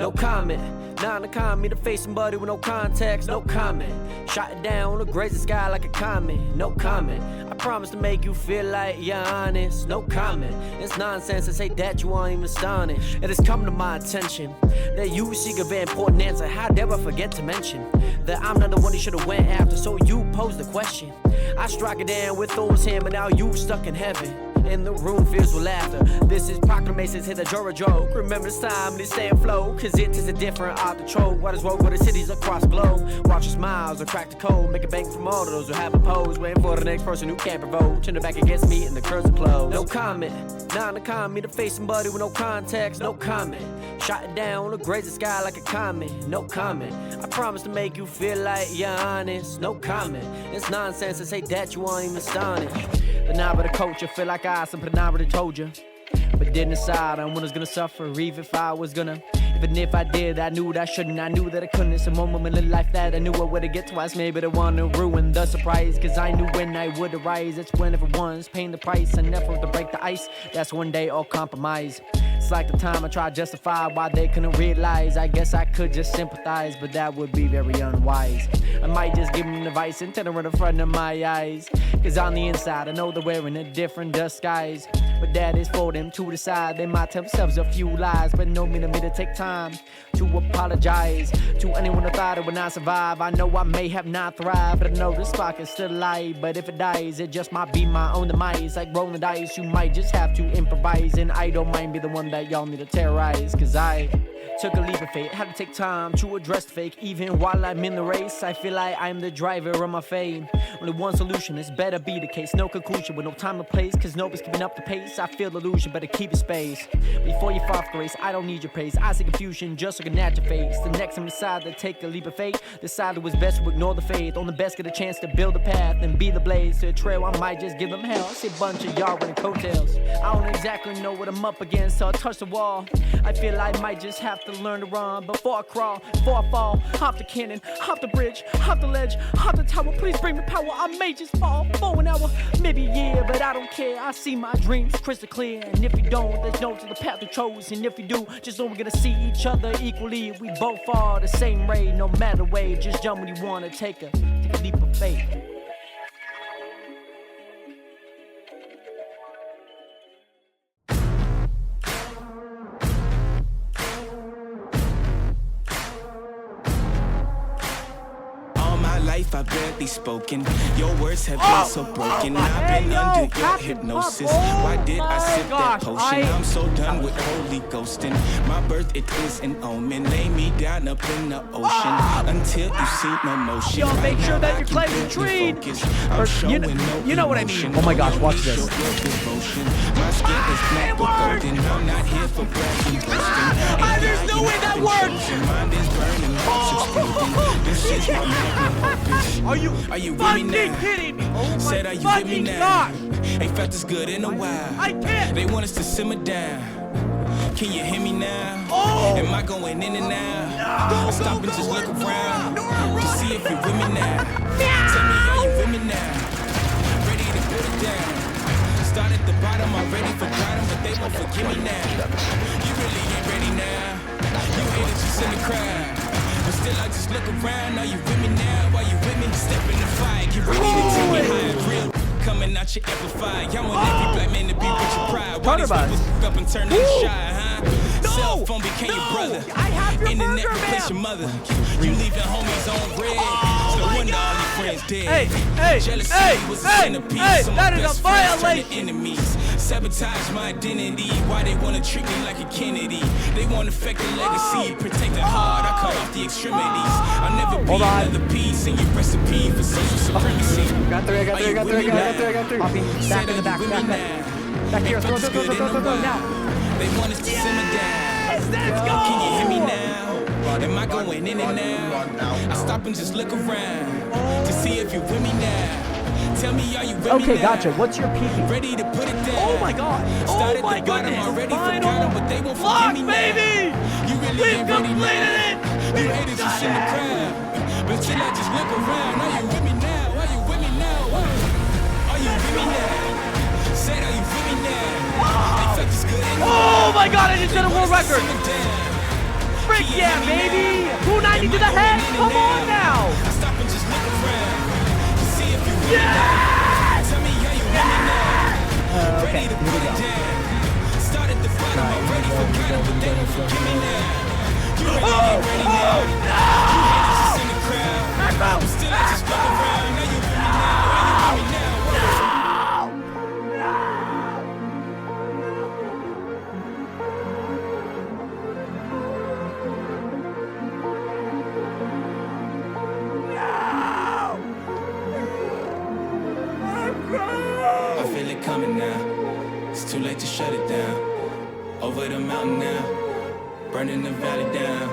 no comment. Nah, to con me to face somebody with no context, no comment. Shot it down, look grazing sky like a comet, no comment. I promise to make you feel like you're honest, no comment. It's nonsense to say that you aren't even astonished. It has come to my attention that you seek a very important answer. How dare I forget to mention that I'm not the one you should have went after, so you posed the question. I strike it down with those hands, but now you stuck in heaven. And the room fills with laughter. This is proclamations, hit a Jora joke. Remember this time, this stay flow, cause it is a different art control. What is woke with the cities across the globe? Watch your smiles or crack the code. Make a bank from all of those who have a pose. Waiting for the next person who can't provoke. Turn it back against me and the curves are closed. No comment, nah, to con me to face somebody with no context, no comment. Shot it down, look grazing sky like a comet, no comment. I promise to make you feel like you're honest, no comment. It's nonsense to say that you aren't even astonished. But now with the coach, I feel like I something I already told you. But didn't decide on when I was gonna suffer, even if I was gonna. Even if I did, I knew that I shouldn't, I knew that I couldn't. It's a moment in life that I knew I would've get twice. Maybe the one to ruin the surprise, cause I knew when I would arise. That's when everyone's paying the price, and never to break the ice. That's one day all compromise. It's like the time I tried to justify why they couldn't realize. I guess I could just sympathize, but that would be very unwise. I might just give them advice and tell them right in front of my eyes. Cause on the inside, I know they're wearing a different disguise. But that is for them to decide. They might tell themselves a few lies, but no me to take time to apologize to anyone who thought it would not survive. I know I may have not thrived, but I know this spark is still alive. But if it dies, it just might be my own demise. Like rolling the dice, you might just have to improvise. And I don't mind be the one that y'all need to terrorize, cause I took a leap of faith, had to take time to address the fake. Even while I'm in the race, I feel like I'm the driver of my fate. Only one solution, it's better be the case. No conclusion with no time or place, cause nobody's keeping up the pace. I feel illusion, better keep it space. Before you fall off grace, I don't need your praise. I see confusion, just looking at your face. The next time decide to take a leap of faith, decided it was best to ignore the faith. On the best, get a chance to build a path and be the blaze to a trail. I might just give them hell. I see a bunch of y'all running coattails. I don't exactly know what I'm up against, so I touch the wall. I feel I might just have to learn to run before I crawl, before I fall. Hop the cannon, hop the bridge, hop the ledge, hop the tower. Please bring me power. I may just fall for an hour, maybe a year, but I don't care. I see my dreams crystal clear, and if you don't, there's no to the path we chose. And if you do, just know we're gonna see each other equally. We both are the same way, no matter way. Just jump when you wanna take a leap of faith. I've barely spoken. Your words have been so broken. I've been under your hypnosis. Why did I sip that potion? I'm so done with holy ghosting. My birth, it is an omen. Lay me down up in the ocean until you see no motion. Y'all make sure that you're playing the tree. You know what I mean. Oh my gosh, watch this. My skin is black with golden. I'm not here for bragging, boasting. There's no way that works. Mind is burning, exploding. This shit's my magnum opus. Are you with me now? Kidding me? Said, are you with me now? Ain't felt this good in a while. I can't. They want us to simmer down. Can you hear me now? Am I going in and out? Stop and just look around to see if you're with me now. Tell me, are you with me now? Ready to put it down. Start at the bottom, already forgot 'em, but they won't forgive me now. You really ain't ready now. You haters just in the crowd. But still I just look around. Are you with me now? Are you with me? Step in the fire, get ready to take me high. Real coming out your amplifier. Y'all want every black man to be with your pride. Why these people up and turn to the shy, huh? Cell phone became your brother. Internet replaced your mother. You leaving homies on red. No wonder all your friends dead. Jealousy was a centerpiece. So my best friends turned to enemies. Sabotage my identity. Why they wanna treat me like a Kennedy? They wanna affect the legacy. Protect the heart, I cut off the extremities. I'll never be another piece in your recipe for social supremacy. Got three. Back in the back. Back here, throw now. They want us to simmer down. Let's go. Can you hear me now? Am I going in and out? I stop and just look around to see if you're with me now. Tell me, are you with me now? Okay, gotcha. What's your peak? Ready to put it down. Oh my god. Started Oh my the bottom, goodness. already Final forgot 'em, but they won't forgive me now. baby. You really We've ain't ready completed now. it. You haters just in the crowd. But still I just look around. Are you with me now? Are you with me now? Are you with me now? Said, are you with me now? They felt this good anyway. Oh my god, I just set a world record. Simmer down. Frick yeah, baby! 290 to the head! Come on now! Stop and just look around to see if you really Yes! Tell me how you really now. Okay, Ready to here we put go. it down. Start at the bottom, I'm ready for kind of, but they don't forgive me now. You ready, ready now. You haters just in the crowd. I'm still I just look around. Now you with me now. Now you with me now. I feel it coming now. It's too late to shut it down. Over the mountain now, burning the valley down.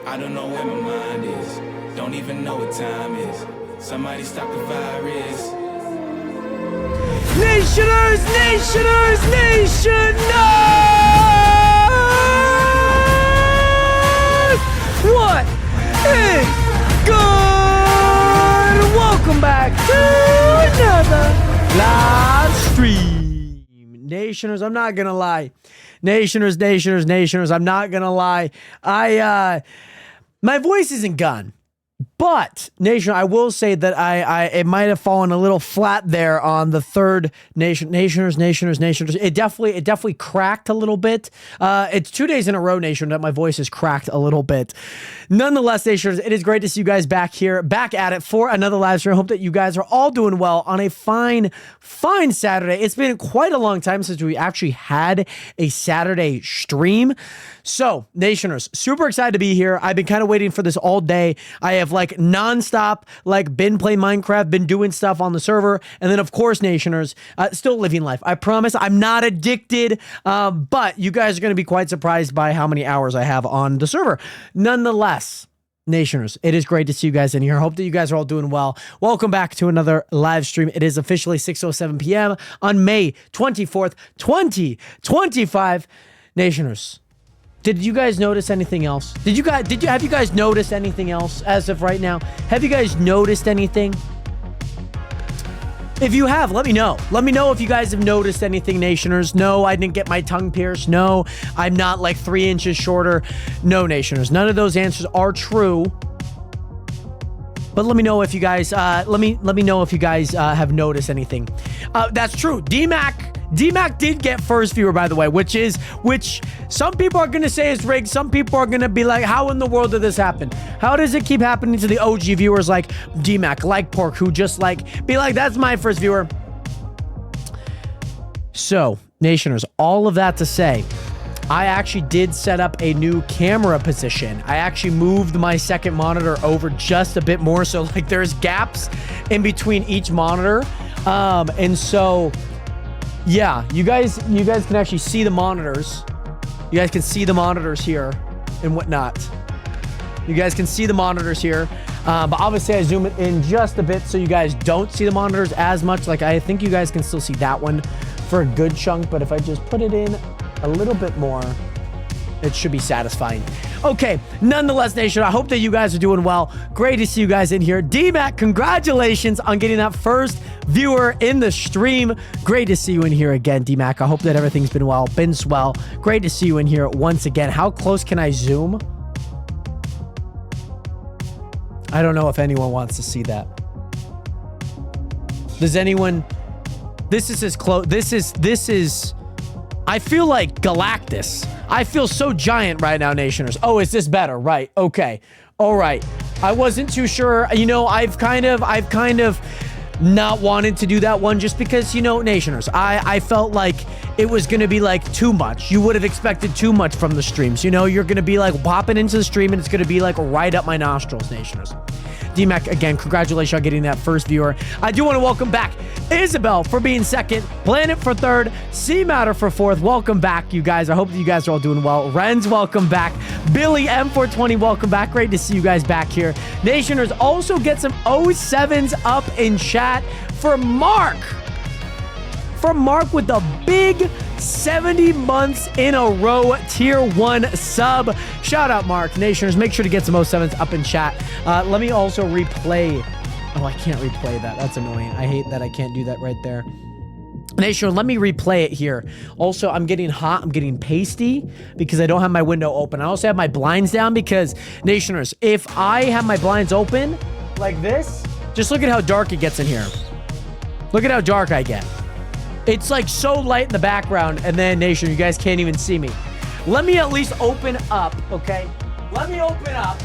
I don't know where my mind is. Don't even know what time is. Somebody stop the virus. Nationers, nationers, nationers! What is good? Welcome back to another live stream. Nationers, I'm not gonna lie. Nationers, nationers, nationers, I'm not gonna lie. My voice isn't gone. But, Nation, I will say that it might have fallen a little flat there on the third Nationers. It definitely cracked a little bit. It's 2 days in a row, Nation, that my voice has cracked a little bit. Nonetheless, Nationers, it is great to see you guys back here, back at it for another live stream. I hope that you guys are all doing well on a fine Saturday. It's been quite a long time since we actually had a Saturday stream. So, Nationers, super excited to be here. I've been kind of waiting for this all day. I have like nonstop, like been playing Minecraft, been doing stuff on the server. And then of course, Nationers, still living life. I promise I'm not addicted, but you guys are going to be quite surprised by how many hours I have on the server. Nonetheless, Nationers, it is great to see you guys in here. Hope that you guys are all doing well. Welcome back to another live stream. It is officially 6:07 p.m. on May 24th, 2025. Nationers, did you guys notice anything else? Have you guys noticed anything else as of right now? Have you guys noticed anything? If you have, let me know. Let me know if you guys have noticed anything, Nationers. No, I didn't get my tongue pierced. No, I'm not like 3 inches shorter. No, Nationers. None of those answers are true. But let me know if you guys let me know if you guys have noticed anything. That's true. D-Mac did get first viewer, by the way, which some people are gonna say is rigged. Some people are gonna be like, how in the world did this happen? How does it keep happening to the OG viewers like D-Mac, like Pork, who just like be like, that's my first viewer? So, Nationers, all of that to say, I actually did set up a new camera position. I actually moved my second monitor over just a bit more, so like there's gaps in between each monitor, and so yeah, you guys can actually see the monitors. You guys can see the monitors here and whatnot. You guys can see the monitors here, but obviously I zoom it in just a bit so you guys don't see the monitors as much. Like I think you guys can still see that one for a good chunk, but if I just put it in a little bit more, it should be satisfying. Okay, nonetheless, Nation, I hope that you guys are doing well. Great to see you guys in here. D-Mac, congratulations on getting that first viewer in the stream. Great to see you in here again, D-Mac. I hope that everything's been well, been swell. Great to see you in here once again. How close can I zoom? I don't know if anyone wants to see that. Does anyone? This is as close. This is. I feel like Galactus. I feel so giant right now, Nationers. Oh, is this better? Right. Okay. All right. I wasn't too sure. You know, I've kind of not wanted to do that one just because, you know, Nationers, I felt like it was going to be like too much. You would have expected too much from the streams. You know, you're going to be like popping into the stream and it's going to be like right up my nostrils, Nationers. D-Mac, again, congratulations on getting that first viewer. I do want to welcome back Isabel for being second, Planet for third, C-Matter for fourth. Welcome back, you guys. I hope that you guys are all doing well. Renz, welcome back. Billy M420, welcome back. Great to see you guys back here. Nationers, also get some 07s up in chat for Mark. For Mark with the big 70 months in a row tier 1 sub. Shout out, Mark. Nationers, make sure to get some 07s up in chat. Let me also replay. Oh, I can't replay that. That's annoying. I hate that I can't do that right there. Nation, let me replay it here. Also, I'm getting hot. I'm getting pasty because I don't have my window open. I also have my blinds down because, Nationers, if I have my blinds open like this, just look at how dark it gets in here. Look at how dark I get. It's like so light in the background, and then, Nation, you guys can't even see me. Let me at least open up, okay? Let me open up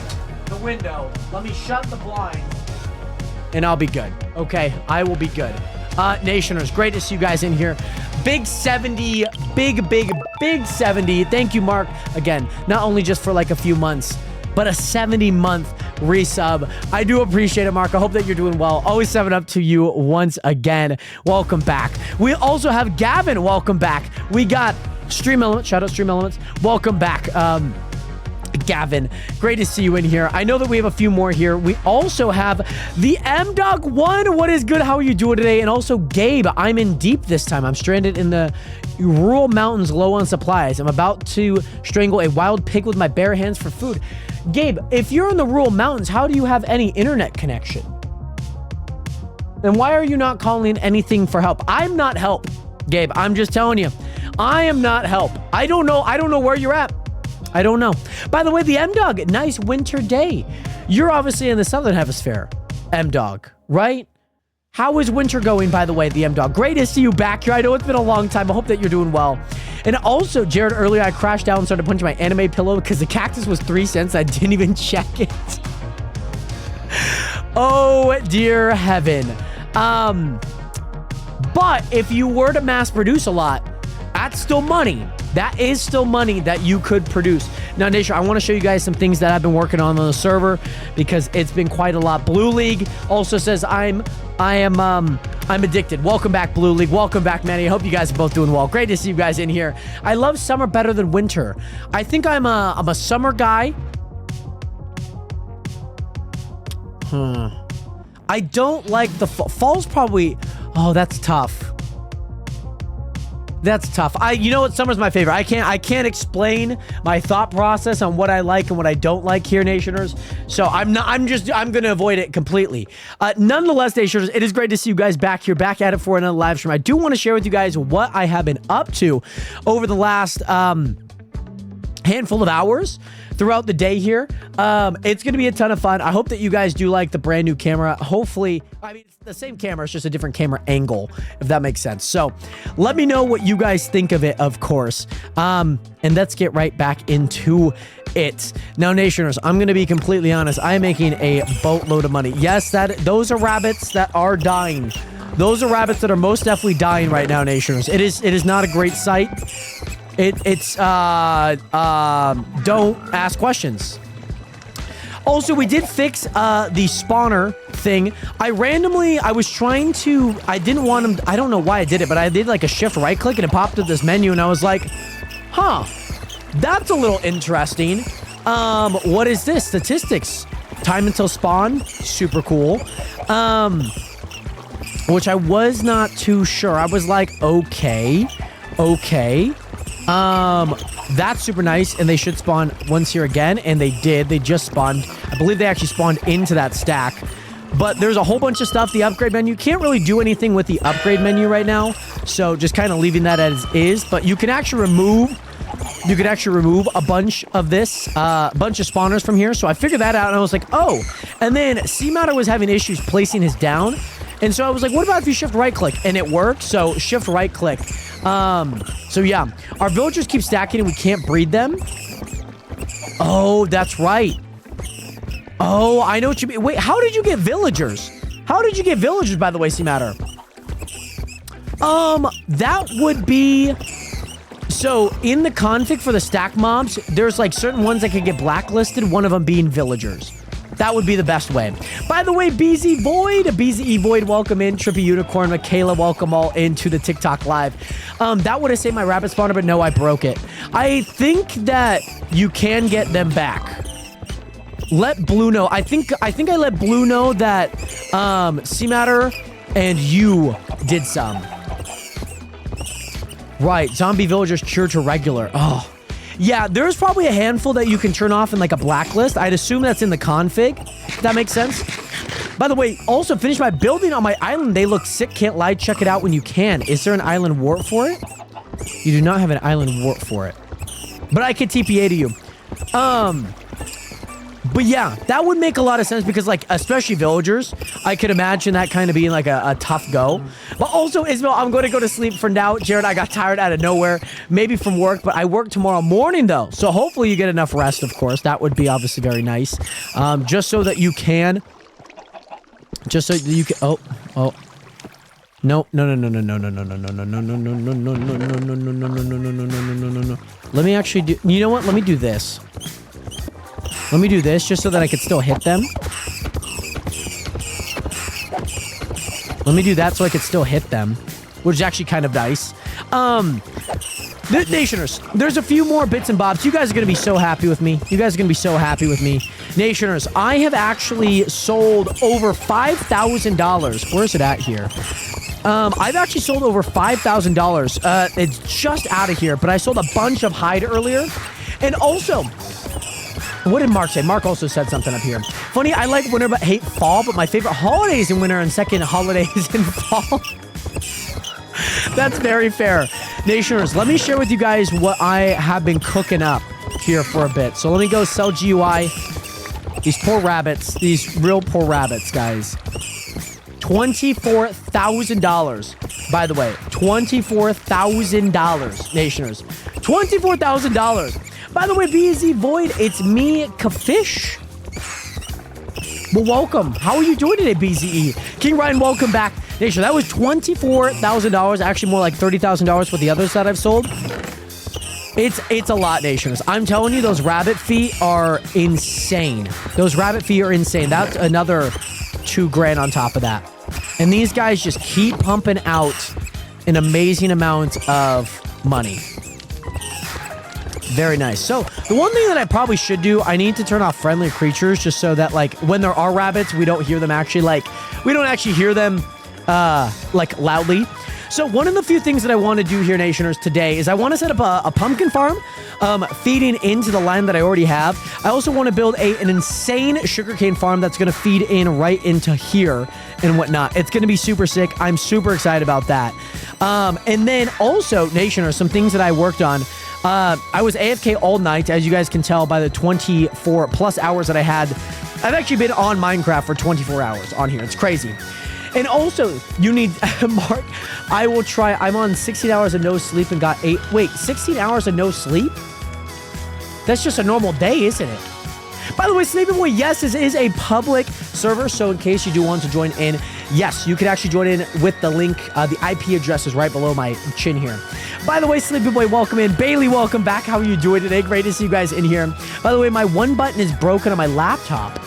the window. Let me shut the blinds, and I'll be good, okay? I will be good. Nationers, great to see you guys in here. Big 70, big 70. Thank you, Mark. Again, not only just for like a few months, but a 70-month resub. I do appreciate it, Mark. I hope that you're doing well. Always 7 up to you once again. Welcome back. We also have Gavin. Welcome back. We got Stream Elements. Shout out Stream Elements. Welcome back. Gavin, great to see you in here. I know that we have a few more here. We also have the M-Dog1. What is good? How are you doing today? And also Gabe, I'm in deep this time. I'm stranded in the rural mountains, low on supplies. I'm about to strangle a wild pig with my bare hands for food. Gabe, if you're in the rural mountains, how do you have any internet connection? And why are you not calling anything for help? I'm not help, Gabe. I'm just telling you. I am not help. I don't know where you're at. I don't know. By the way, the M-Dog, nice winter day. You're obviously in the southern hemisphere, M-Dog, right? How is winter going, by the way, the M-Dog? Great to see you back here. I know it's been a long time. I hope that you're doing well. And also, Jared, earlier I crashed down and started punching my anime pillow because the cactus was 3 cents. I didn't even check it. Oh, dear heaven. But if you were to mass produce a lot, that's still money. That is still money that you could produce. Now, Nation, I want to show you guys some things that I've been working on the server because it's been quite a lot. Blue League also says I'm addicted. Welcome back, Blue League. Welcome back, Manny. I hope you guys are both doing well. Great to see you guys in here. I love summer better than winter. I think I'm a summer guy. I don't like the fall's probably. Oh, that's tough. That's tough. You know what? Summer's my favorite. I can't explain my thought process on what I like and what I don't like here, Nationers. So I'm going to avoid it completely. Nonetheless, Nationers, it is great to see you guys back here, back at it for another live stream. I do want to share with you guys what I have been up to over the last handful of hours throughout the day here. It's going to be a ton of fun. I hope that you guys do like the brand new camera. Hopefully, I mean, it's the same camera, it's just a different camera angle, if that makes sense. So let me know what you guys think of it, of course. And let's get right back into it. Now, Nationers, I'm going to be completely honest. I am making a boatload of money. Yes, those are rabbits that are dying. Those are rabbits that are most definitely dying right now, Nationers. It is not a great sight. It's don't ask questions. Also, we did fix the spawner thing. I was trying to, I didn't want him, I don't know why I did it, but I did like a shift right click and it popped up this menu and I was like, huh, that's a little interesting. What is this? Statistics. Time until spawn. Super cool. Which I was not too sure. I was like, okay. That's super nice, and they should spawn once here again, and they did. They just spawned. I believe they actually spawned into that stack. But there's a whole bunch of stuff. The upgrade menu, can't really do anything with the upgrade menu right now, so just kind of leaving that as is. But you can actually remove a bunch of this, bunch of spawners from here. So I figured that out, and I was like, oh. And then C-Matter was having issues placing his down, and so I was like, what about if you shift right click? And it worked. So shift right click. So yeah, our villagers keep stacking and we can't breed them. Oh, that's right. Oh, I know what you mean. Wait, how did you get villagers? How did you get villagers, by the way, C-Matter? That would be... So, in the config for the stack mobs, there's like certain ones that could get blacklisted, one of them being villagers. That would be the best way. By the way, BZ Void, welcome in. Trippy Unicorn, Michaela, welcome all into the TikTok live. That would have saved my rabbit spawner, but no, I broke it. I think that you can get them back. Let Blue know. I think I let Blue know that C-Matter and you did some. Right, zombie villagers cure to regular. Oh. Yeah, there's probably a handful that you can turn off in like a blacklist. I'd assume that's in the config. That makes sense. By the way, also finish my building on my island. They look sick. Can't lie. Check it out when you can. Is there an island warp for it? You do not have an island warp for it. But I could TPA to you. But yeah, that would make a lot of sense because, like, especially villagers, I could imagine that kind of being like a tough go. But also, Ismail, I'm going to go to sleep for now. Jared, I got tired out of nowhere, maybe from work, but I work tomorrow morning, though. So hopefully you get enough rest, of course. That would be obviously very nice. Just so that you can... Just so that you can... Oh. No. Let me actually do... You know what? Let me do this. Let me do this just so that I can still hit them. Let me do that so I could still hit them, which is actually kind of nice. Nationers, there's a few more bits and bobs. You guys are going to be so happy with me. Nationers, I have actually sold over $5,000. Where is it at here? I've actually sold over $5,000. It's just out of here, but I sold a bunch of hide earlier. And also... What did Mark say? Mark also said something up here. Funny, I like winter but hate fall, but my favorite holidays in winter and second holidays in fall. That's very fair. Nationers, let me share with you guys what I have been cooking up here for a bit. So let me go sell GUI. These poor rabbits. These real poor rabbits, guys. $24,000. By the way, $24,000, Nationers. $24,000. By the way, BZ Void, it's me, Kafish. Well, welcome. How are you doing today, BZE? King Ryan, welcome back. Nation, that was $24,000. Actually, more like $30,000 for the others that I've sold. It's a lot, Nations. I'm telling you, those rabbit feet are insane. That's another $2,000 on top of that. And these guys just keep pumping out an amazing amount of money. Very nice. So, the one thing that I probably should do, I need to turn off friendly creatures just so that, like, when there are rabbits, we don't hear them actually, like, we don't actually hear them, like, loudly. So, one of the few things that I want to do here, Nationers, today is I want to set up a pumpkin farm, feeding into the land that I already have. I also want to build an insane sugarcane farm that's going to feed in right into here and whatnot. It's going to be super sick. I'm super excited about that. And then also, Nationers, some things that I worked on. I was AFK all night, as you guys can tell by the 24 plus hours that I had. I've actually been on Minecraft for 24 hours on here. It's crazy. And also, you need, Mark, I will try. I'm on 16 hours of no sleep and got 16 hours of no sleep? That's just a normal day, isn't it? By the way, Sleeping Boy, yes, this is a public server, so in case you do want to join in, yes, you can actually join in with the link. The IP address is right below my chin here. By the way, Sleepy Boy, welcome in. Bailey, welcome back. How are you doing today? Great to see you guys in here. By the way, my one button is broken on my laptop.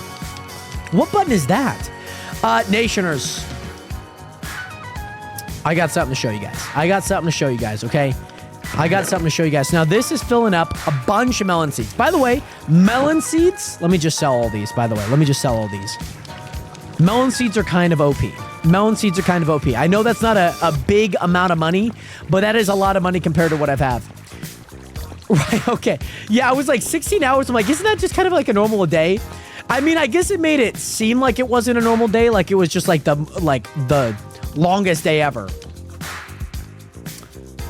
What button is that? Nationers. I got something to show you guys. Okay? I got something to show you guys. Now, this is filling up a bunch of melon seeds. By the way, melon seeds... Let me just sell all these, by the way. Melon seeds are kind of OP. I know that's not a big amount of money, but that is a lot of money compared to what I've had. Right, okay. Yeah, I was like 16 hours. I'm like, isn't that just kind of like a normal day? I mean, I guess it made it seem like it wasn't a normal day. Like it was just like the longest day ever.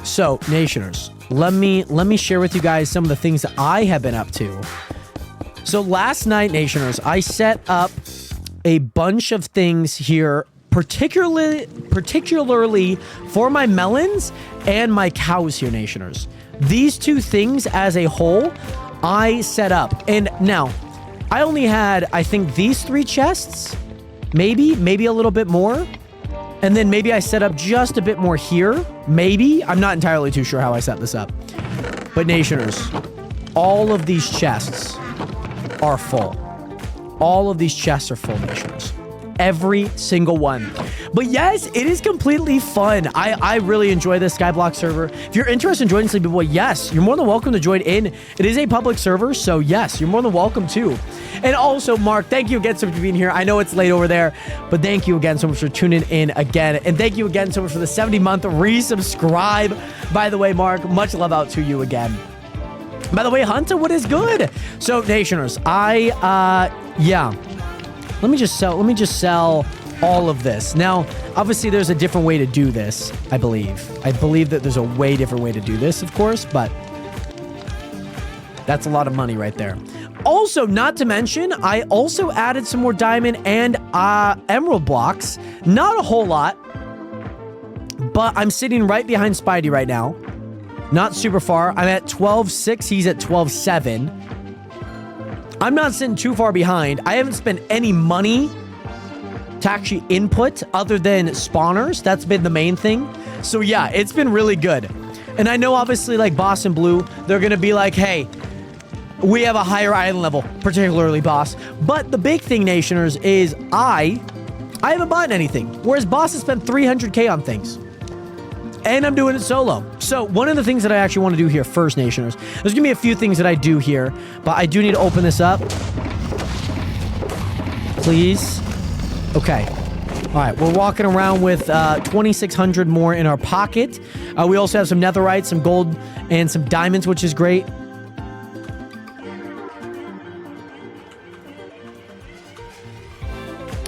So, Nationers, let me share with you guys some of the things that I have been up to. So last night, Nationers, I set up a bunch of things here, particularly for my melons and my cows here, Nationers. These two things as a whole, I set up. And now, I only had, I think, these 3 chests, maybe a little bit more. And then maybe I set up just a bit more here. Maybe. I'm not entirely too sure how I set this up. But Nationers, all of these chests are full. Nationers. Every single one. But yes, it is completely fun. I really enjoy this Skyblock server. If you're interested in joining Sleepy Boy, yes, you're more than welcome to join in. It is a public server, so yes, you're more than welcome too. And also, Mark, thank you again so much for being here. I know it's late over there, but thank you again so much for tuning in again. And thank you again so much for the 70-month resubscribe. By the way, Mark, much love out to you again. By the way, Hunter, what is good? So, Nationers, Let me just sell all of this. Now, obviously, there's a different way to do this, I believe. I believe that there's a way different way to do this, of course, but that's a lot of money right there. Also, not to mention, I also added some more diamond and emerald blocks. Not a whole lot, but I'm sitting right behind Spidey right now. Not super far. I'm at 12.6. He's at 12.7. I'm not sitting too far behind. I haven't spent any money to actually input other than spawners. That's been the main thing. So yeah, it's been really good. And I know obviously like Boss and Blue, they're going to be like, hey, we have a higher island level, particularly Boss. But the big thing, Nationers, is I haven't bought anything. Whereas Boss has spent 300k on things. And I'm doing it solo. So one of the things that I actually want to do here first, Nationers, there's going to be a few things that I do here, but I do need to open this up. Please. Okay. All right. We're walking around with 2,600 more in our pocket. We also have some netherite, some gold, and some diamonds, which is great.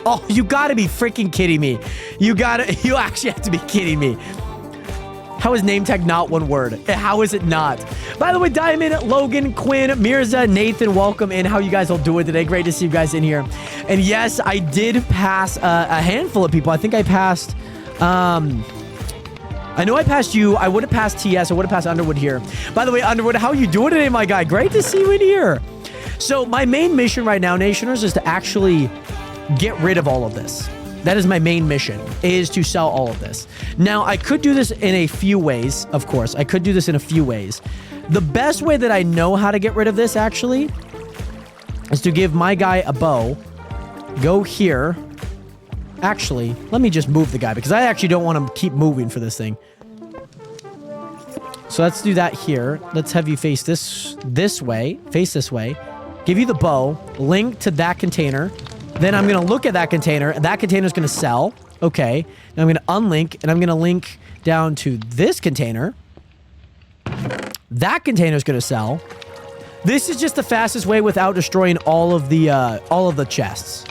Oh, you gotta be freaking kidding me. You actually have to be kidding me. How is name tag not one word? How is it not? By the way, Diamond, Logan, Quinn, Mirza, Nathan, welcome in. How you guys all doing today? Great to see you guys in here. And yes, I did pass a handful of people. I think I passed, I know I passed you. I would have passed TS. I would have passed Underwood here. By the way, Underwood, how are you doing today, my guy? Great to see you in here. So my main mission right now, Nationers, is to actually get rid of all of this. That is my main mission, is to sell all of this. Now, I could do this in a few ways, of course. I could do this in a few ways. The best way that I know how to get rid of this, actually, is to give my guy a bow. Go here. Actually, let me just move the guy, because I actually don't want to keep moving for this thing. So let's do that here. Let's have you face this way. Face this way. Give you the bow. Link to that container. Then I'm going to look at that container, and that container is going to sell. Okay. Now I'm going to unlink, and I'm going to link down to this container. That container is going to sell. This is just the fastest way without destroying all of the chests.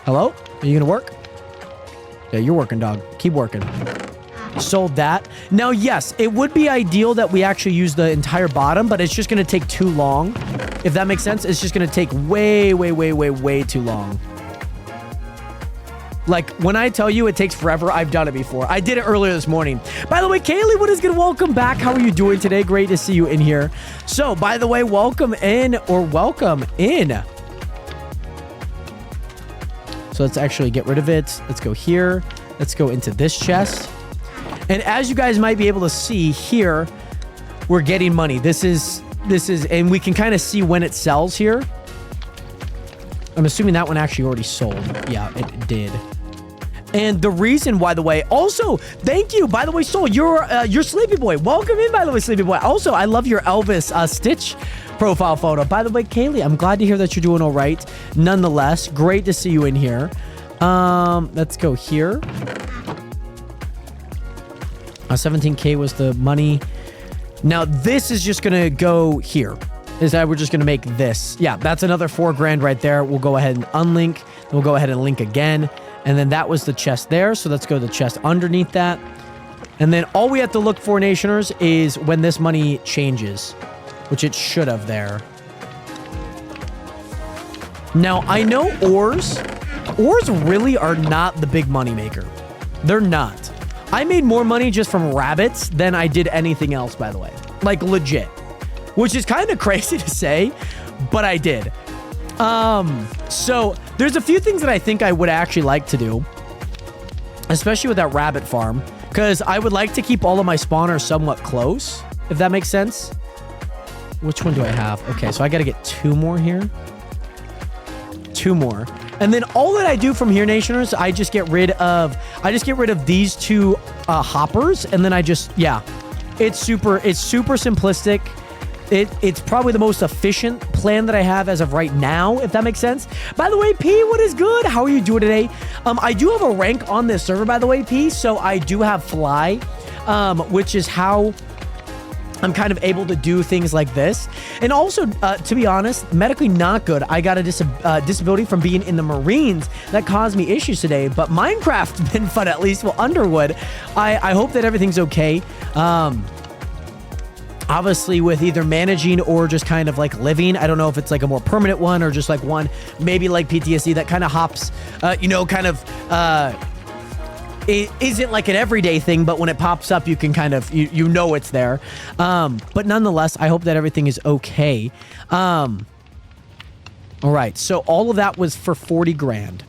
Hello? Are you going to work? Yeah, you're working, dog. Keep working. Sold that. Now, yes, it would be ideal that we actually use the entire bottom, but it's just going to take too long. If that makes sense, it's just going to take way, way, way, way, way too long. Like, when I tell you it takes forever, I've done it before. I did it earlier this morning. By the way, Kaylee, what is good? Welcome back. How are you doing today? Great to see you in here. So, by the way, welcome in. So, let's actually get rid of it. Let's go here. Let's go into this chest. And as you guys might be able to see here, we're getting money. This is, and we can kind of see when it sells here. I'm assuming that one actually already sold. Yeah, it did. And the reason, by the way, also, thank you. By the way, Soul, you're Sleepy Boy. Welcome in, by the way, Sleepy Boy. Also, I love your Elvis Stitch profile photo. By the way, Kaylee, I'm glad to hear that you're doing all right. Nonetheless, great to see you in here. Let's go here. 17k was the money. Now, this is just going to go here. Is that we're just going to make this. Yeah, that's another 4 grand right there. We'll go ahead and unlink. Then we'll go ahead and link again. And then that was the chest there. So let's go to the chest underneath that. And then all we have to look for, Nationers, is when this money changes, which it should have there. Now, I know ores really are not the big money maker. They're not. I made more money just from rabbits than I did anything else, by the way. Like, legit. Which is kind of crazy to say, but I did. So, there's a few things that I think I would actually like to do. Especially with that rabbit farm. Because I would like to keep all of my spawners somewhat close, if that makes sense. Which one do I have? Okay, so I got to get 2 more here. 2 more. And then all that I do from here, Nationers, I just get rid of these 2 hoppers, and then I just, yeah, it's super simplistic. It's probably the most efficient plan that I have as of right now, if that makes sense. By the way, P, what is good? How are you doing today? I do have a rank on this server, by the way, P, so I do have Fly, which is how I'm kind of able to do things like this. And also, to be honest, medically not good. I got a disability from being in the Marines that caused me issues today. But Minecraft's been fun, at least. Well, Underwood, I hope that everything's okay. Obviously, with either managing or just kind of like living. I don't know if it's like a more permanent one or just like one, maybe like PTSD that kind of hops, it isn't like an everyday thing, but when it pops up, you can kind of, you know it's there. But nonetheless, I hope that everything is okay. All right, so all of that was for 40 grand.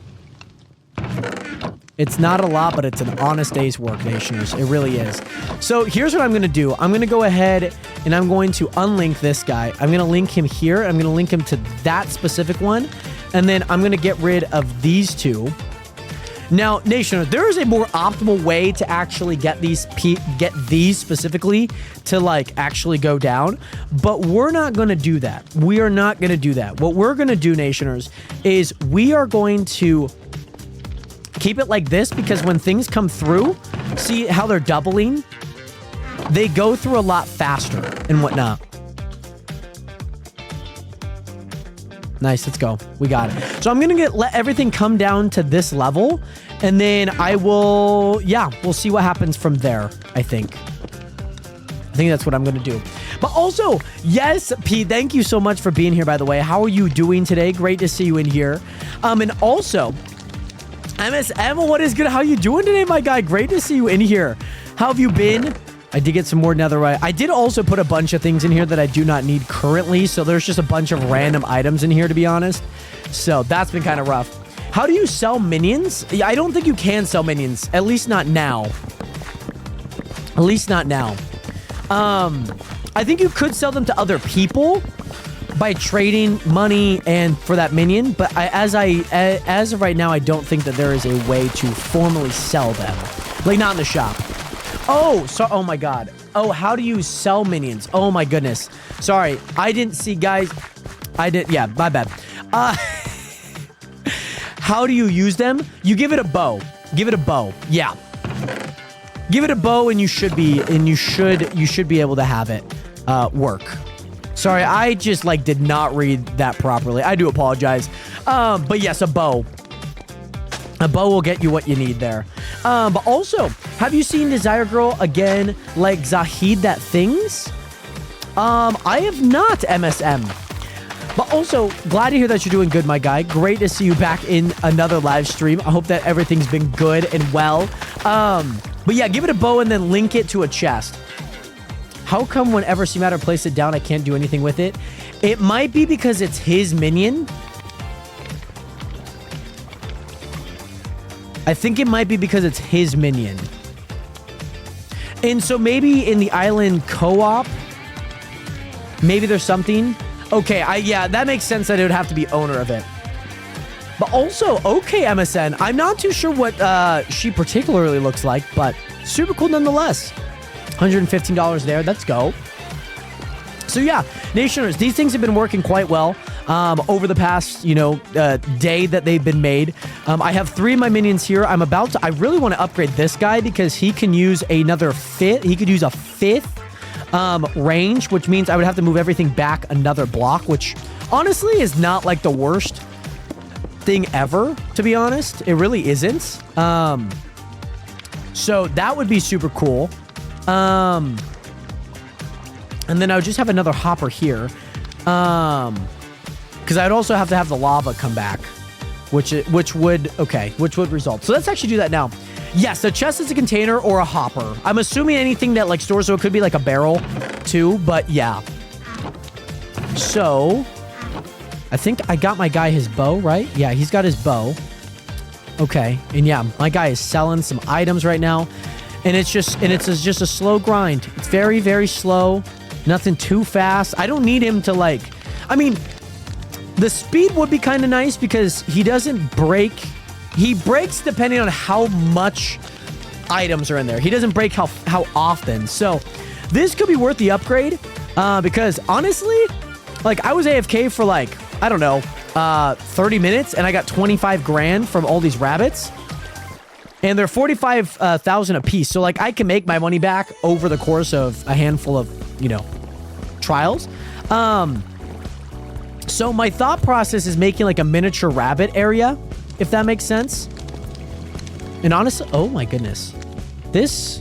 It's not a lot, but it's an honest day's work, Nationers. It really is. So here's what I'm going to do. I'm going to go ahead and I'm going to unlink this guy. I'm going to link him here. I'm going to link him to that specific one. And then I'm going to get rid of these two. Now, Nation, there is a more optimal way to actually get these specifically to like actually go down, but we're not going to do that. We are not going to do that. What we're going to do, Nationers, is we are going to keep it like this because when things come through, see how they're doubling? They go through a lot faster and whatnot. Nice, let's go. We got it. So I'm gonna let everything come down to this level, and then I will, we'll see what happens from there, I think. I think that's what I'm gonna do. But also, yes, Pete, thank you so much for being here, by the way. How are you doing today? Great to see you in here. And also, MSM, what is good? How you doing today, my guy? Great to see you in here. How have you been? I did get some more netherite. I did also put a bunch of things in here that I do not need currently. So there's just a bunch of random items in here, to be honest. So that's been kind of rough. How do you sell minions? I don't think you can sell minions. At least not now. At least not now. I think you could sell them to other people by trading money and for that minion. But as of right now, I don't think that there is a way to formally sell them. Like, not in the shop. Oh, so, oh my God. Oh, how do you sell minions? Oh my goodness. Sorry, I didn't see, guys. Yeah, my bad. How do you use them? You give it a bow. Give it a bow. Yeah. Give it a bow and you should be able to have it work. Sorry, I just like did not read that properly. I do apologize. But yes, a bow. A bow will get you what you need there. But also, have you seen Desire Girl again, like Zahid that things? I have not, MSM. But also, glad to hear that you're doing good, my guy. Great to see you back in another live stream. I hope that everything's been good and well. But yeah, give it a bow and then link it to a chest. How come whenever C-Matter places it down, I can't do anything with it? It might be because it's his minion. I think it might be because it's his minion. And so maybe in the island co-op, maybe there's something. Okay, yeah, that makes sense that it would have to be owner of it. But also, okay, MSN. I'm not too sure what she particularly looks like, but super cool nonetheless. $115 there. Let's go. So yeah, Nationers, these things have been working quite well over the past, day that they've been made. I have 3 of my minions here. I really want to upgrade this guy because he can use another 5th. He could use a 5th range, which means I would have to move everything back another block, which honestly is not like the worst thing ever, to be honest. It really isn't. So that would be super cool. And then I would just have another hopper here. Because I'd also have to have the lava come back, which would result. So let's actually do that now. Yes, the chest is a container or a hopper. I'm assuming anything that like stores, so it could be like a barrel too, but yeah. So I think I got my guy his bow, right? Yeah, he's got his bow. Okay, and yeah, my guy is selling some items right now. And it's just a slow grind. It's very, very slow. Nothing too fast. I don't need him to like, I mean, the speed would be kind of nice because he doesn't break. He breaks depending on how much items are in there. He doesn't break how often. So this could be worth the upgrade because honestly, like I was AFK for like, I don't know, 30 minutes and I got 25 grand from all these rabbits. And they're 45,000 a piece. So like I can make my money back over the course of a handful of you know, trials. So my thought process is making like a miniature rabbit area, if that makes sense. And honestly, oh my goodness. This,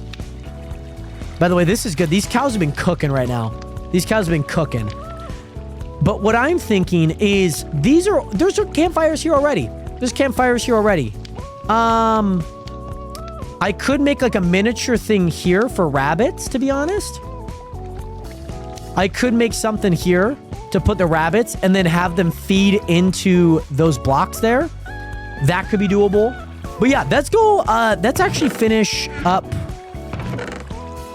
by the way, this is good. These cows have been cooking right now. These cows have been cooking. But what I'm thinking is there's campfires here already. There's campfires here already. I could make like a miniature thing here for rabbits, to be honest. I could make something here to put the rabbits and then have them feed into those blocks there. That could be doable. But yeah, let's go. Let's actually finish up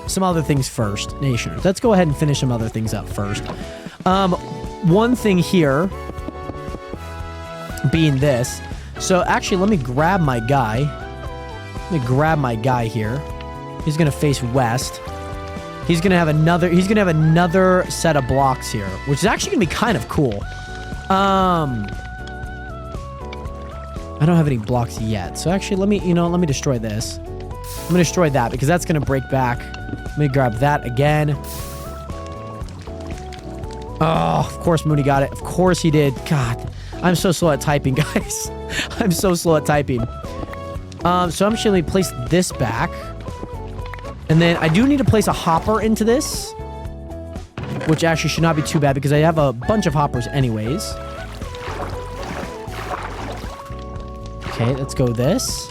some other things first, Nationers. Let's go ahead and finish some other things up first. One thing here being this. So actually, let me grab my guy. Let me grab my guy here. He's gonna face west. He's gonna have another set of blocks here, which is actually gonna be kind of cool. I don't have any blocks yet. So actually, let me destroy this. I'm gonna destroy that because that's gonna break back. Let me grab that again. Oh, of course Mooney got it. Of course he did. God, I'm so slow at typing, guys. I'm so slow at typing. So I'm just gonna place this back. And then I do need to place a hopper into this, which actually should not be too bad because I have a bunch of hoppers anyways. Okay, let's go this.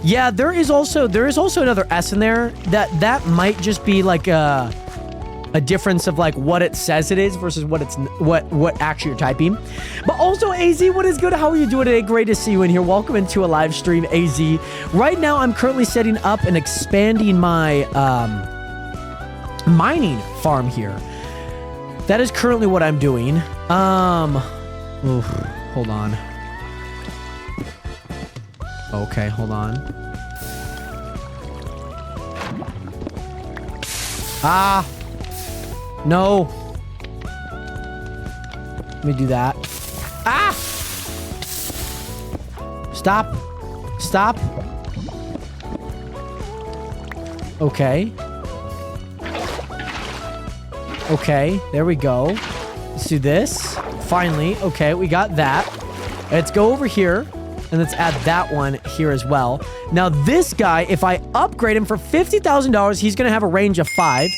Yeah, there is also another S in there. That might just be like a difference of like what it says it is versus what actually you're typing. But also, AZ, what is good? How are you doing today? Great to see you in here. Welcome into a live stream, AZ. Right now, I'm currently setting up and expanding my mining farm here. That is currently what I'm doing. Hold on. Okay, hold on. Ah! No. Let me do that. Ah! Stop. Stop. Okay. Okay, there we go. Let's do this. Finally. Okay, we got that. Let's go over here. And let's add that one here as well. Now, this guy, if I upgrade him for $50,000, he's going to have a range of 5.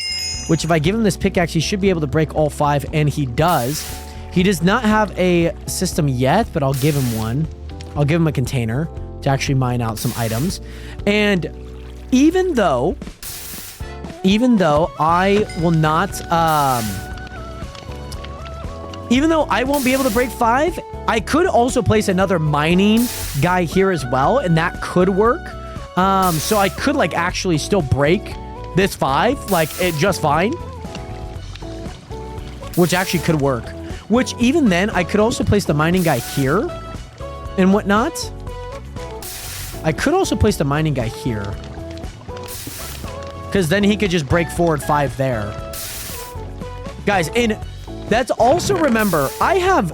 Which, if I give him this pickaxe, he should be able to break all 5. And he does. He does not have a system yet, but I'll give him one. I'll give him a container to actually mine out some items. And even though I will not... even though I won't be able to break 5... I could also place another mining guy here as well, and that could work. So I could, like, actually still break this 5, like, it just fine. Which actually could work. Which, even then, I could also place the mining guy here and whatnot. I could also place the mining guy here. Because then he could just break forward 5 there. Guys, that's also, remember, I have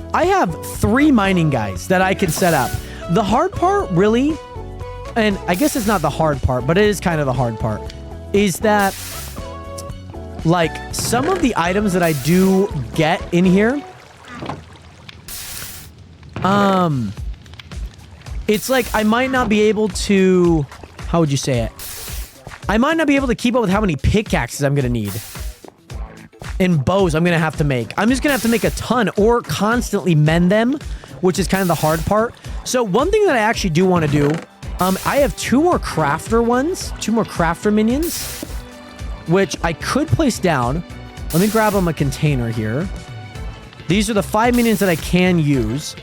3 mining guys that I can set up. The hard part, really, and I guess it's not the hard part, but it is kind of the hard part, is that, like, some of the items that I do get in here, it's like I might not be able to, how would you say it? I might not be able to keep up with how many pickaxes I'm going to need. And bows I'm going to have to make. I'm just going to have to make a ton or constantly mend them, which is kind of the hard part. So one thing that I actually do want to do, I have 2 more crafter ones, 2 more crafter minions, which I could place down. Let me grab them a container here. These are the 5 minions that I can use,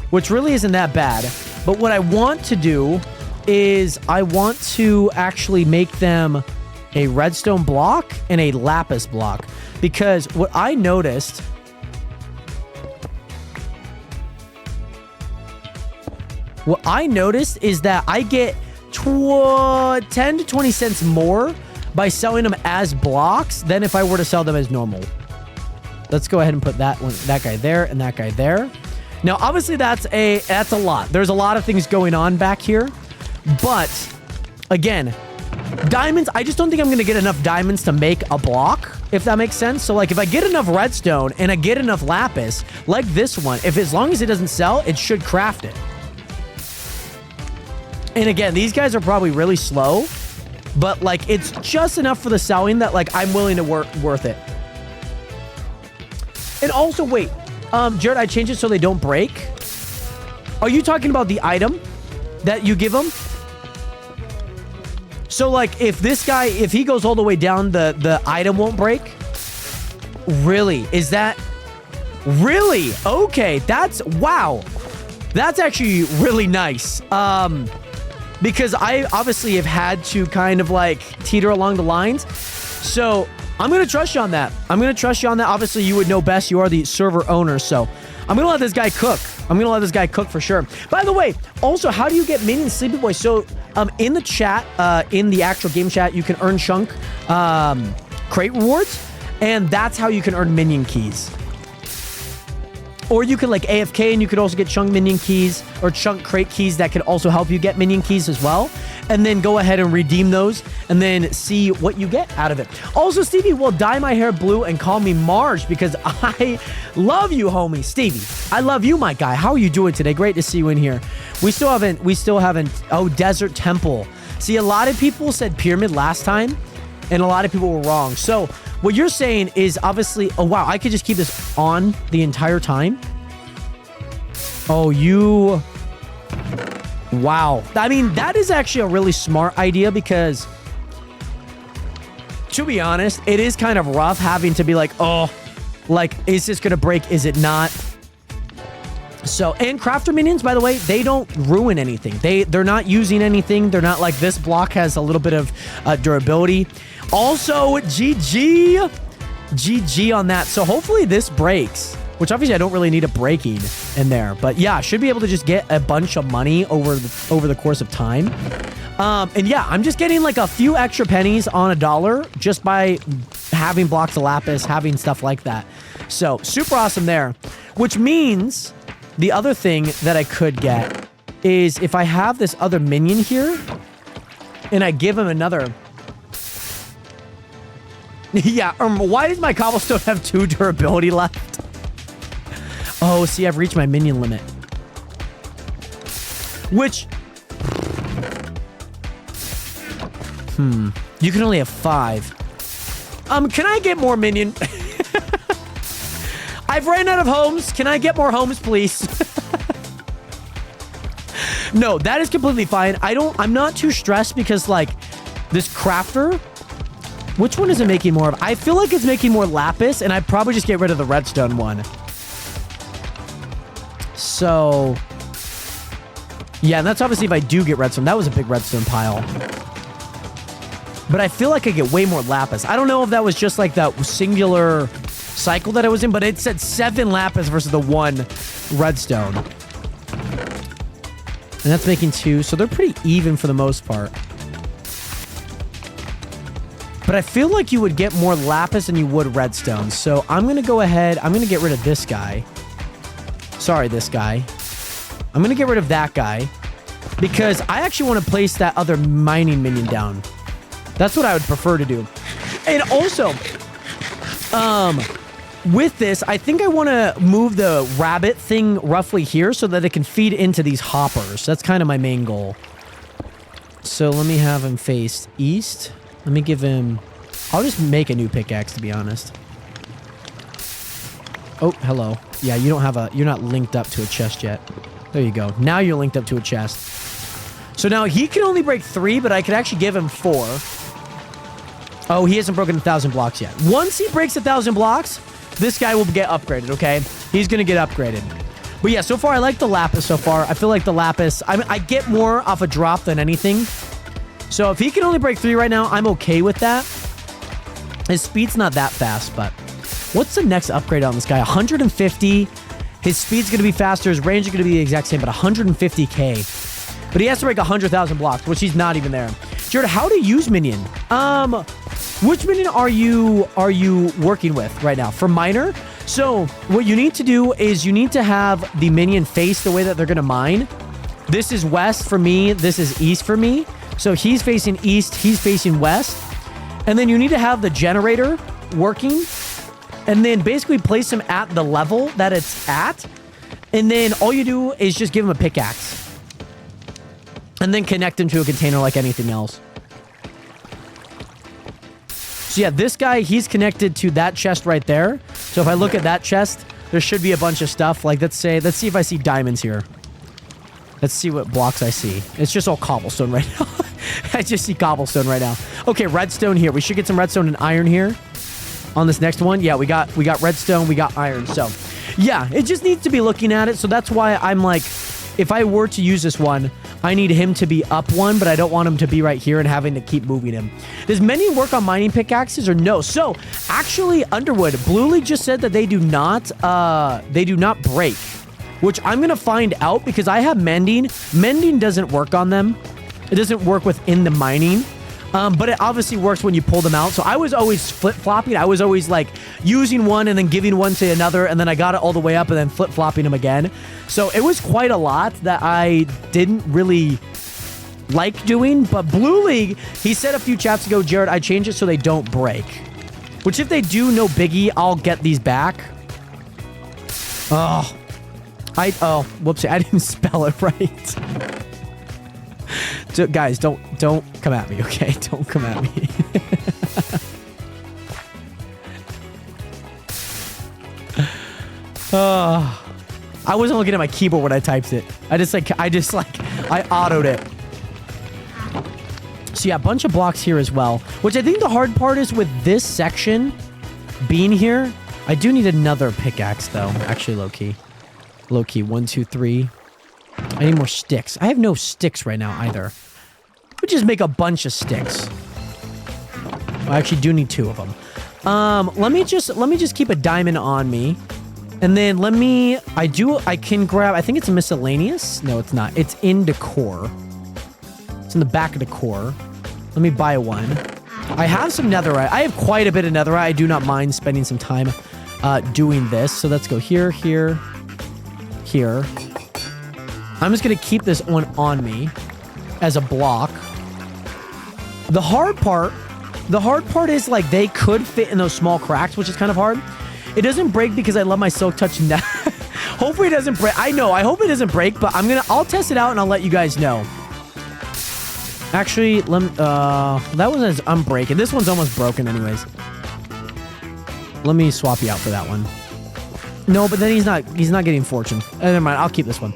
which really isn't that bad. But what I want to do is I want to actually make them a redstone block and a lapis block. Because what I noticed... is that I get 10 to 20 cents more by selling them as blocks than if I were to sell them as normal. Let's go ahead and put that guy there and that guy there. Now, obviously, that's a lot. There's a lot of things going on back here. But, again, diamonds, I just don't think I'm going to get enough diamonds to make a block. if that makes sense. So like if I get enough redstone and I get enough lapis, like this one, if as long as it doesn't sell, it should craft it. And again, these guys are probably really slow, but like it's just enough for the selling that like I'm willing to worth it. And also, wait, Jared, I changed it so they don't break. Are you talking about the item that you give them? So like if this guy, if he goes all the way down, the item won't break? Really? Is that really? Okay, that's wow. That's actually really nice. Because I obviously have had to kind of like teeter along the lines. So I'm going to trust you on that. I'm going to trust you on that. Obviously, you would know best. You are the server owner. So I'm going to let this guy cook. I'm going to let this guy cook for sure. By the way, also, how do you get minion Sleepy Boy? So in the chat, in the actual game chat, you can earn chunk crate rewards. And that's how you can earn minion keys. Or you could like AFK and you could also get chunk minion keys or chunk crate keys that could also help you get minion keys as well. And then go ahead and redeem those and then see what you get out of it. Also, Stevie will dye my hair blue and call me Marge because I love you, homie. Stevie, I love you, my guy. How are you doing today? Great to see you in here. We still haven't, oh, Desert Temple. See, a lot of people said pyramid last time and a lot of people were wrong. So what you're saying is obviously, oh, wow, I could just keep this on the entire time. Oh, you... Wow. I mean, that is actually a really smart idea because, to be honest, it is kind of rough having to be like, oh, like, is this going to break? Is it not? So, and crafter minions, by the way, they don't ruin anything. They're not using anything. They're not like this block has a little bit of durability. Also, GG on that. So hopefully this breaks, which obviously I don't really need a breaking in there. But yeah, should be able to just get a bunch of money over the course of time. And yeah, I'm just getting like a few extra pennies on $1 just by having blocks of lapis, having stuff like that. So super awesome there, which means the other thing that I could get is if I have this other minion here and I give him another... Yeah, why does my cobblestone have 2 durability left? Oh, see, I've reached my minion limit. Which... You can only have 5. Can I get more minion? I've ran out of homes. Can I get more homes, please? No, that is completely fine. I'm not too stressed because, like, this crafter... Which one is it making more of? I feel like it's making more lapis, and I'd probably just get rid of the redstone one. So... Yeah, and that's obviously if I do get redstone. That was a big redstone pile. But I feel like I get way more lapis. I don't know if that was just like that singular cycle that I was in, but it said 7 lapis versus the 1 redstone. And that's making 2, so they're pretty even for the most part. But I feel like you would get more lapis than you would redstone. So I'm going to go ahead. I'm going to get rid of this guy. Sorry, this guy. I'm going to get rid of that guy. Because I actually want to place that other mining minion down. That's what I would prefer to do. And also, with this, I think I want to move the rabbit thing roughly here so that it can feed into these hoppers. That's kind of my main goal. So let me have him face east. Let me give him... I'll just make a new pickaxe, to be honest. Oh, hello. Yeah, you don't have a... You're not linked up to a chest yet. There you go. Now you're linked up to a chest. So now he can only break 3, but I could actually give him 4. Oh, he hasn't broken 1,000 blocks yet. Once he breaks 1,000 blocks, this guy will get upgraded, okay? He's going to get upgraded. But yeah, so far, I like the lapis so far. I feel like the lapis... I get more off a drop than anything. So if he can only break 3 right now, I'm okay with that. His speed's not that fast, but... What's the next upgrade on this guy? 150. His speed's going to be faster. His range is going to be the exact same, but 150k. But he has to break 100,000 blocks, which he's not even there. Jared, how to use minion? Which minion are you working with right now? For miner? So what you need to do is you need to have the minion face the way that they're going to mine. This is west for me. This is east for me. So he's facing east. He's facing west. And then you need to have the generator working, and then basically place him at the level that it's at, and then all you do is just give him a pickaxe, and then connect him to a container like anything else. So yeah, this guy, he's connected to that chest right there. So if I look at that chest, there should be a bunch of stuff. Like, let's see if I see diamonds here. Let's see what blocks I see. It's just all cobblestone right now. I just see cobblestone right now. Okay, redstone here. We should get some redstone and iron here on this next one. Yeah, we got redstone, we got iron. So yeah, it just needs to be looking at it. So that's why I'm like, if I were to use this one, I need him to be up one, but I don't want him to be right here and having to keep moving him. Does Mending work on mining pickaxes or no? So actually, Underwood, Blue League just said that they do not break, which I'm gonna find out because I have Mending. Mending doesn't work on them. It doesn't work within the mining. But it obviously works when you pull them out. So I was always flip-flopping. I was always like using one and then giving one to another, and then I got it all the way up and then flip-flopping them again. So it was quite a lot that I didn't really like doing. But Blue League, he said a few chats ago, Jared, I changed it so they don't break. Which if they do, no biggie, I'll get these back. Oh, whoopsie, I didn't spell it right. Guys, don't come at me, okay? Don't come at me. I wasn't looking at my keyboard when I typed it. I autoed it. So yeah, a bunch of blocks here as well. Which I think the hard part is with this section being here. I do need another pickaxe though. Actually, low-key. Low-key, 1, 2, 3. I need more sticks. I have no sticks right now either. We just make a bunch of sticks. I actually do need 2 of them. Let me just keep a diamond on me. And then I can grab, I think it's miscellaneous. No, it's not. It's in decor. It's in the back of decor. Let me buy one. I have some netherite. I have quite a bit of netherite. I do not mind spending some time doing this. So let's go here, here, here. I'm just going to keep this one on me as a block. The hard part is like they could fit in those small cracks, which is kind of hard. It doesn't break because I love my silk touch net. Hopefully it doesn't break. I hope it doesn't break, but I'll test it out and I'll let you guys know. Actually, that one is unbreaking. This one's almost broken anyways. Let me swap you out for that one. No, but then he's not getting fortune. Never mind, I'll keep this one.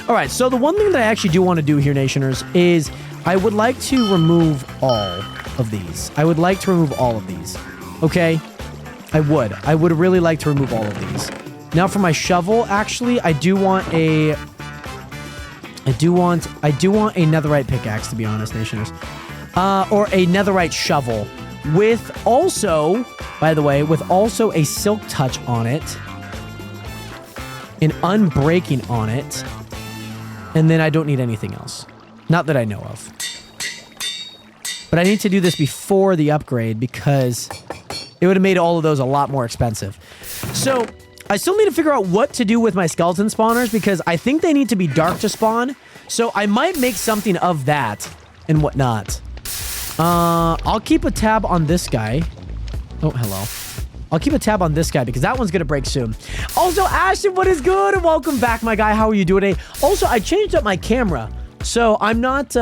All right, so the one thing that I actually do want to do here, Nationers, is I would like to remove all of these. I would like to remove all of these. Okay? I would really like to remove all of these. Now for my shovel, actually, I do want a netherite pickaxe, to be honest, Nationers. Or a netherite shovel with also, by the way, with also a silk touch on it. An unbreaking on it. And then I don't need anything else. Not that I know of. But I need to do this before the upgrade because it would have made all of those a lot more expensive. So I still need to figure out what to do with my skeleton spawners because I think they need to be dark to spawn. So I might make something of that and whatnot. I'll keep a tab on this guy. Oh, hello. I'll keep a tab on this guy because that one's going to break soon. Also, Ashton, what is good? And welcome back, my guy. How are you doing today? Also, I changed up my camera. So I'm not,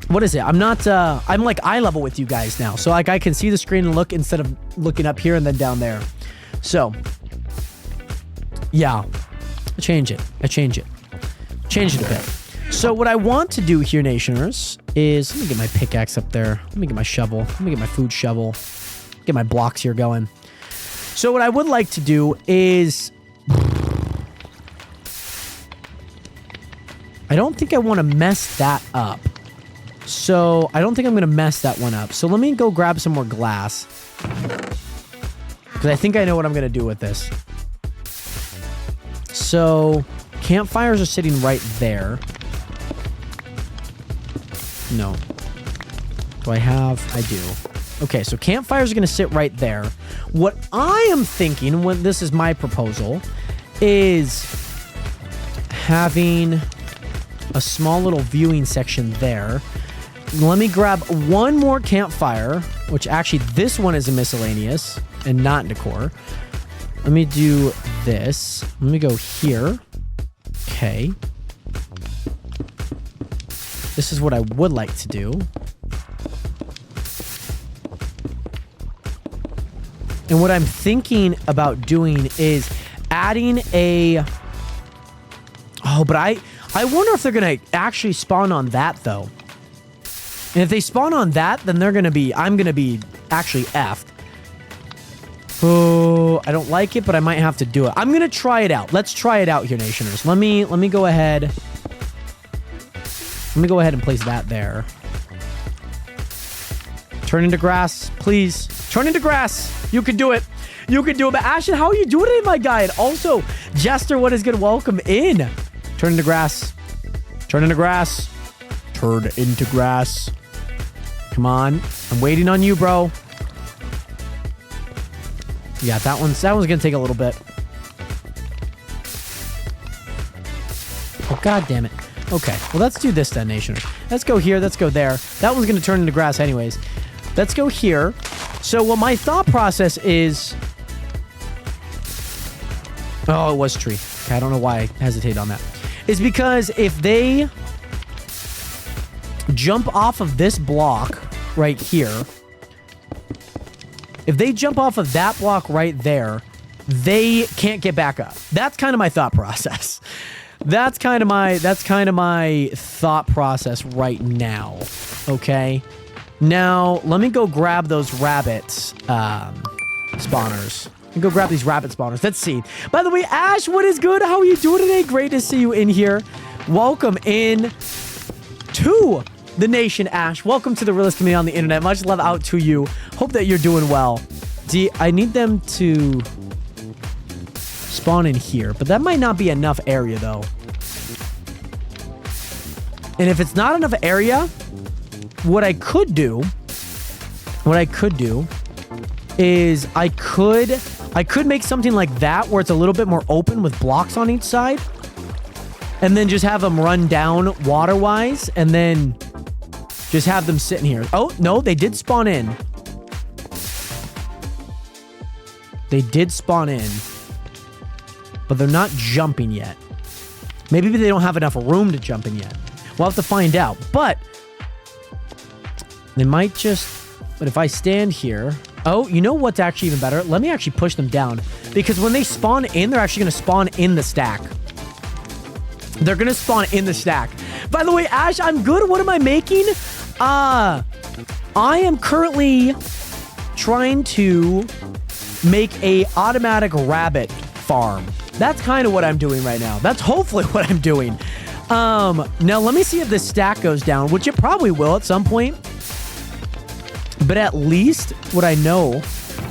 what is it? I'm not, I'm like eye level with you guys now. So like I can see the screen and look instead of looking up here and then down there. So, yeah, I change it. Change it a bit. So what I want to do here, Nationers, is let me get my pickaxe up there. Let me get my shovel. Let me get my food shovel. Get my blocks here going. So what I would like to do is I don't think I want to mess that up. So I don't think I'm going to mess that one up. So let me go grab some more glass. Because I think I know what I'm going to do with this. So campfires are sitting right there. No. Do I have? I do. Okay, so campfires are going to sit right there. What I am thinking, when this is my proposal, is having a small little viewing section there. Let me grab one more campfire. which actually this one is a miscellaneous and not decor. Let me do this. Let me go here. Okay. This is what I would like to do. And what I'm thinking about doing is adding a... Oh, but I wonder if they're going to actually spawn on that, though. And if they spawn on that, then they're going to be... I'm going to be actually effed. Oh, I don't like it, but I might have to do it. I'm going to try it out. Let's try it out here, Nationers. Let me go ahead. Let me go ahead and place that there. Turn into grass, please. Turn into grass. You can do it. You can do it. But Ashton, how are you doing today, my guy? And also, Jester, what is good? Welcome in. Turn into grass. Turn into grass. Turn into grass. Come on. I'm waiting on you, bro. Yeah, that one's gonna take a little bit. Oh, god damn it. Okay, well, let's do this then, Nation. Let's go here, let's go there. That one's gonna turn into grass anyways. Let's go here. So what my thought process is... Oh, it was tree. Okay, I don't know why I hesitate on that. Is because if they jump off of this block right here... If they jump off of that block right there, they can't get back up. That's kind of my thought process. That's kind of my thought process right now. Okay. Now, let me go grab those rabbits spawners. Let me go grab these rabbit spawners. Let's see. By the way, Ash, what is good? How are you doing today? Great to see you in here. Welcome in to the nation, Ash. Welcome to the realest community on the internet. Much love out to you. Hope that you're doing well. I need them to spawn in here, but that might not be enough area, though. And if it's not enough area, what I could do is I could make something like that where it's a little bit more open with blocks on each side, and then just have them run down water-wise, and then just have them sitting here. Oh, no, they did spawn in. They did spawn in. But they're not jumping yet. Maybe they don't have enough room to jump in yet. We'll have to find out. But they might just... But if I stand here... Oh, you know what's actually even better? Let me actually push them down. Because when they spawn in, they're actually going to spawn in the stack. They're going to spawn in the stack. By the way, Ash, I'm good. What am I making? I am currently trying to make a automatic rabbit farm. That's kind of what I'm doing right now. That's hopefully what I'm doing. Now let me see if this stack goes down, which it probably will at some point. But at least what I know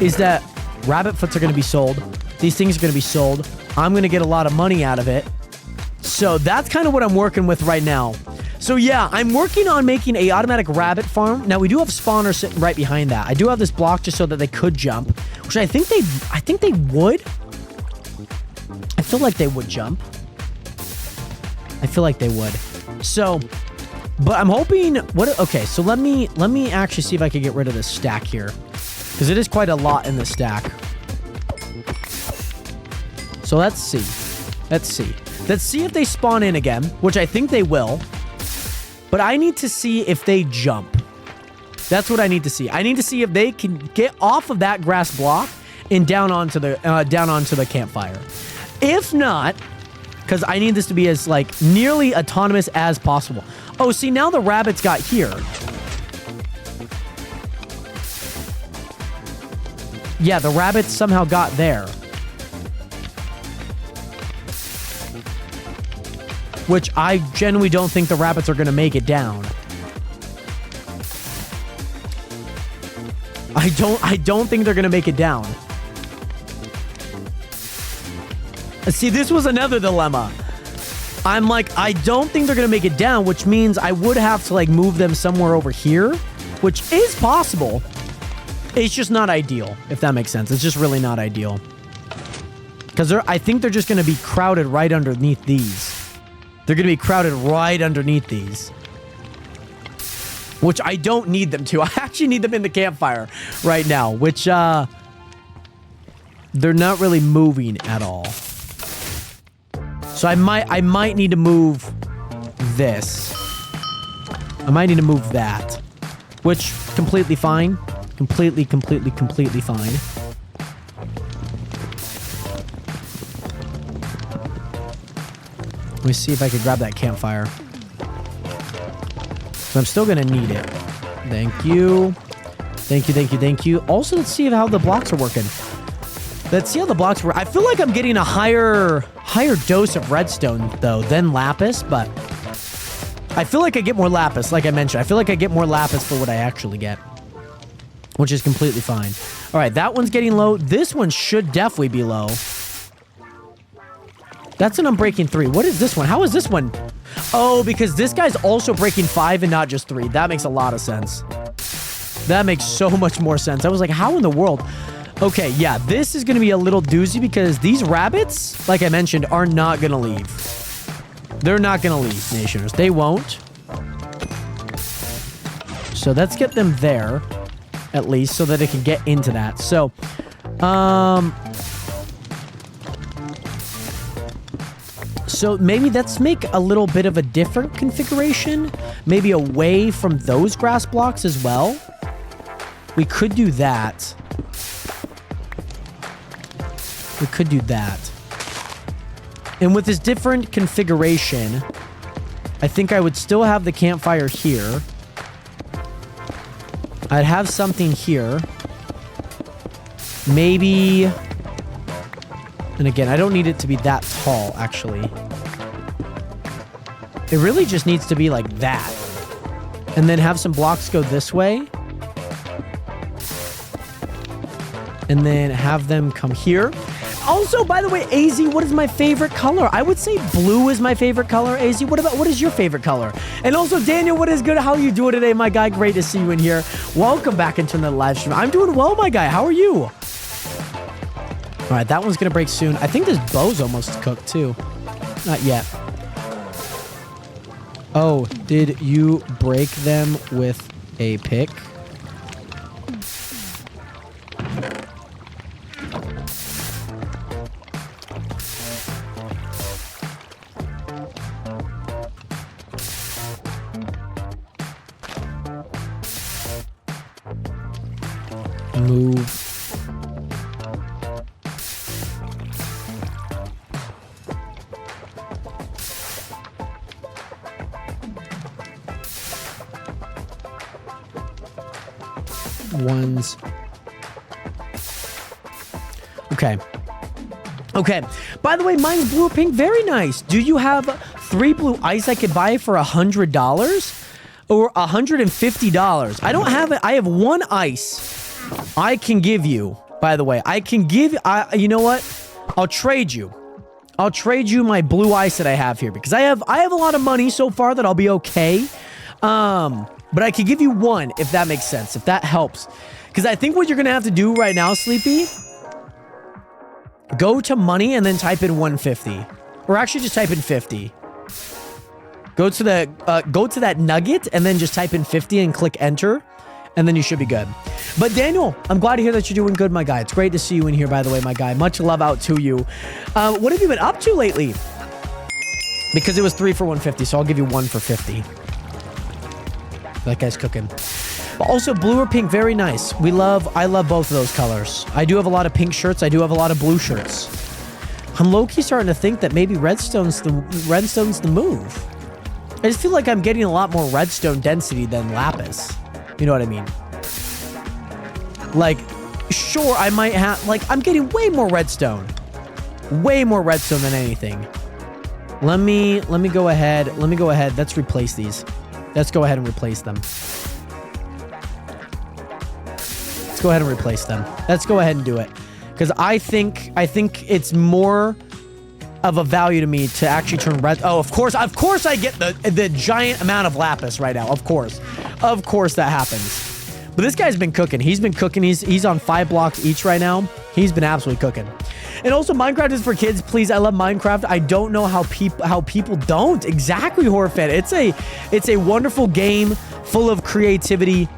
is that rabbit foots are going to be sold. These things are going to be sold. I'm going to get a lot of money out of it. So that's kind of what I'm working with right now. So yeah, I'm working on making a automatic rabbit farm. Now we do have spawners sitting right behind that. I do have this block just so that they could jump, which I think they would. I feel like they would jump. I feel like they would. So, but I'm hoping okay, so let me actually see if I can get rid of this stack here, because it is quite a lot in the stack. So let's see. Let's see if they spawn in again, which I think they will. But I need to see if they jump. That's what I need to see. I need to see if they can get off of that grass block and down onto the campfire. If not, because I need this to be as like nearly autonomous as possible. Oh, see, now the rabbits got here. Yeah, the rabbits somehow got there. Which I genuinely don't think the rabbits are going to make it down. I don't think they're going to make it down. See, this was another dilemma. I'm like, I don't think they're going to make it down, which means I would have to like move them somewhere over here, which is possible. It's just not ideal, if that makes sense. It's just really not ideal. Because I think they're just going to be crowded right underneath these. They're going to be crowded right underneath these. which I don't need them to. I actually need them in the campfire right now, which they're not really moving at all. So I might need to move this. I might need to move that, which completely fine. Completely fine. Let me see if I can grab that campfire. So I'm still gonna need it. Thank you. Thank you. Also, let's see how the blocks are working. Let's see how the blocks work. I feel like I'm getting a higher dose of redstone, though, than lapis, but I feel like I get more lapis, like I mentioned. I feel like I get more lapis for what I actually get, which is completely fine. All right, that one's getting low. This one should definitely be low. That's an unbreaking 3. What is this one? How is this one? Oh, because this guy's also breaking 5 and not just 3. That makes a lot of sense. That makes so much more sense. I was like, how in the world? Okay, yeah, this is going to be a little doozy because these rabbits, like I mentioned, are not going to leave. They're not going to leave, Nationers. They won't. So let's get them there, at least, so that they can get into that. So, so maybe let's make a little bit of a different configuration. Maybe away from those grass blocks as well. We could do that. We could do that. And with this different configuration, I think I would still have the campfire here. I'd have something here. Maybe... And again, I don't need it to be that tall, actually. It really just needs to be like that. And then have some blocks go this way. And then have them come here. Also, by the way, AZ, what is my favorite color? I would say blue is my favorite color. AZ, what is your favorite color? And also, Daniel, what is good? How are you doing today, my guy? Great to see you in here. Welcome back into the live stream. I'm doing well, my guy. How are you? All right, that one's going to break soon. I think this bow's almost cooked, too. Not yet. Oh, did you break them with a pick? Move. Ones. Okay. Okay. By the way, mine's blue or pink. Very nice. Do you have 3 blue ice I could buy for $100 or $150? I don't have it. I have 1 ice I can give you. By the way, I can give. You know what? I'll trade you. I'll trade you my blue ice that I have here because I have a lot of money so far that I'll be okay. But I can give you 1 if that makes sense, if that helps. Because I think what you're going to have to do right now, Sleepy, go to money and then type in 150. Or actually just type in 50. Go to that nugget and then just type in 50 and click enter. And then you should be good. But Daniel, I'm glad to hear that you're doing good, my guy. It's great to see you in here, by the way, my guy. Much love out to you. What have you been up to lately? Because it was 3 for 150, so I'll give you 1 for 50. That guy's cooking. But also, blue or pink, very nice. I love both of those colors. I do have a lot of pink shirts. I do have a lot of blue shirts. I'm low-key starting to think that maybe redstone's the move. I just feel like I'm getting a lot more redstone density than lapis. You know what I mean? Like, sure, I might have... Like, I'm getting way more redstone. Way more redstone than anything. Let me go ahead. Let's replace these. Let's go ahead and replace them. Let's go ahead and replace them. Let's go ahead and do it. Because I think it's more of a value to me to actually turn red. Oh, of course I get the giant amount of lapis right now. Of course that happens. But this guy's been cooking. He's been cooking. He's on 5 blocks each right now. He's been absolutely cooking. And also, Minecraft is for kids. Please, I love Minecraft. I don't know how people don't. Exactly, Horfed. It's a wonderful game full of creativity.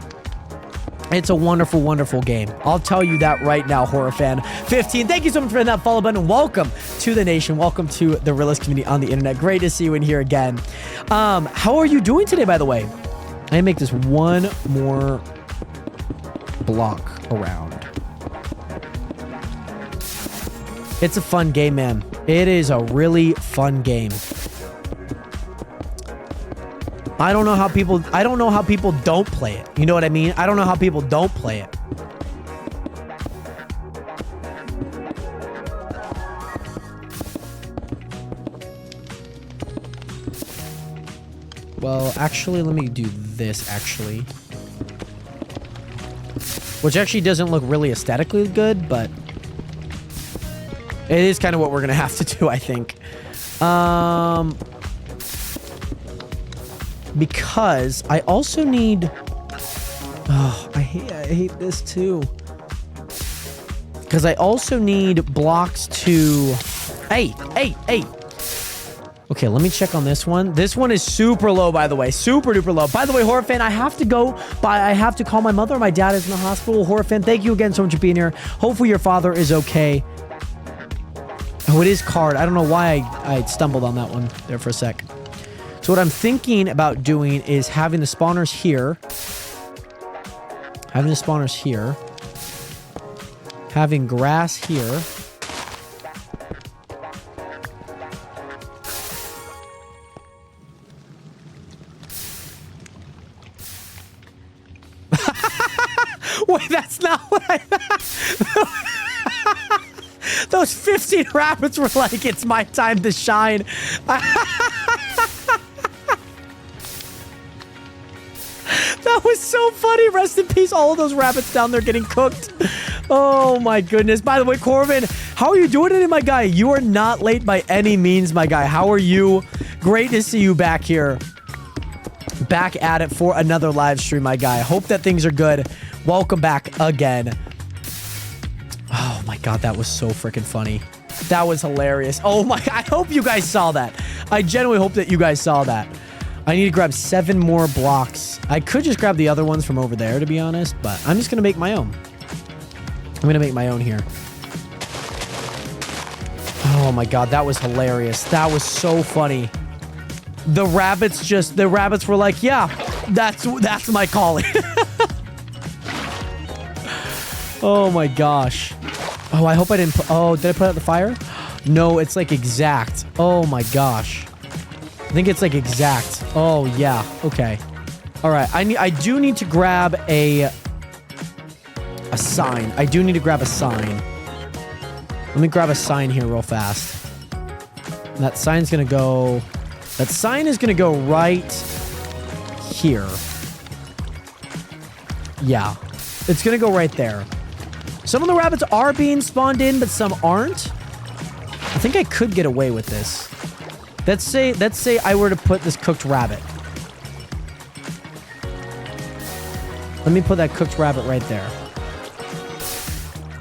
It's a wonderful, wonderful game. I'll tell you that right now, horror fan. 15, thank you so much for hitting that follow button. Welcome to the nation. Welcome to the realist community on the internet. Great to see you in here again. How are you doing today, by the way? I make this one more block around. It's a fun game, man. It is a really fun game. I don't know how people don't play it. You know what I mean? I don't know how people don't play it. Well, actually, let me do this, actually. Which actually doesn't look really aesthetically good, but it is kind of what we're going to have to do, I think. Because I also need... Oh, I hate this too. Because I also need blocks to... Hey! Okay, let me check on this one. This one is super low, by the way. Super duper low. By the way, horror fan, I have to go. I have to call my mother. My dad is in the hospital. Horror fan, thank you again so much for being here. Hopefully your father is okay. Oh, it is card. I don't know why I stumbled on that one there for a sec. So what I'm thinking about doing is having the spawners here. Having grass here. Wait, that's not what I... Those 15 rabbits were like, it's my time to shine. That was so funny. Rest in peace, all of those rabbits down there getting cooked. Oh my goodness. By the way, Corbin, how are you doing today, my guy? You are not late by any means, my guy. How are you? Great to see you back here. Back at it for another live stream, my guy. Hope that things are good. Welcome back again. Oh my god, that was so freaking funny. That was hilarious. Oh my, I hope you guys saw that. I genuinely hope that you guys saw that. I need to grab 7 more blocks. I could just grab the other ones from over there, to be honest, but I'm just going to make my own. I'm going to make my own here. Oh my god, that was hilarious. That was so funny. The rabbits were like, yeah, that's my calling. Oh my gosh. Oh, I hope I didn't oh, did I put out the fire? No, it's like exact. Oh my gosh. I think it's like exact. Oh yeah. Okay. All right. I do need to grab a sign. I do need to grab a sign. Let me grab a sign here real fast. That sign's gonna go. That sign is gonna go right here. Yeah. It's gonna go right there. Some of the rabbits are being spawned in, but some aren't. I think I could get away with this. Let's say I were to put this cooked rabbit. Let me put that cooked rabbit right there.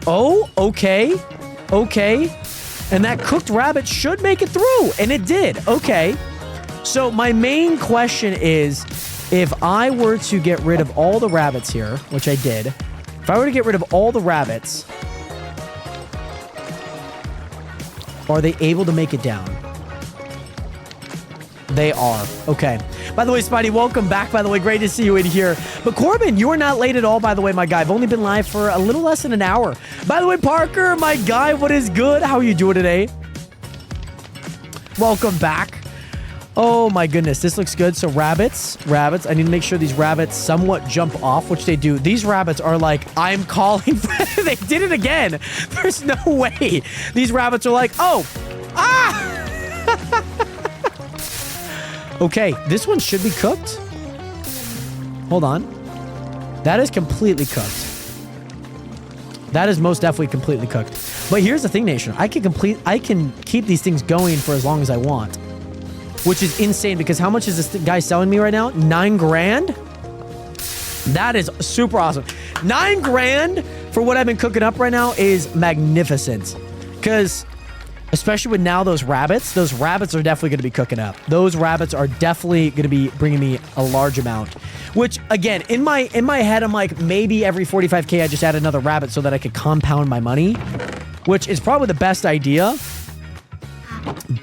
Oh, okay. Okay. And that cooked rabbit should make it through. And it did. Okay. So my main question is, if I were to get rid of all the rabbits here, which I did, if I were to get rid of all the rabbits, are they able to make it down? They are. Okay. By the way, Spidey, welcome back. By the way, great to see you in here. But Corbin, you are not late at all, by the way, my guy. I've only been live for a little less than an hour. By the way, Parker, my guy, what is good? How are you doing today? Welcome back. Oh my goodness, this looks good. So rabbits. I need to make sure these rabbits somewhat jump off, which they do. These rabbits are like, I'm calling. They did it again. There's no way. These rabbits are like, oh, ah. Okay, this one should be cooked. Hold on. That is completely cooked. That is most definitely completely cooked. But here's the thing, Nation. I can keep these things going for as long as I want. Which is insane, because how much is this guy selling me right now? 9 grand? That is super awesome. 9 grand for what I've been cooking up right now is magnificent. Because Especially with now those rabbits are definitely going to be cooking up. Those rabbits are definitely going to be bringing me a large amount. Which, again, in my head, I'm like, maybe every 45k I just add another rabbit so that I could compound my money. Which is probably the best idea.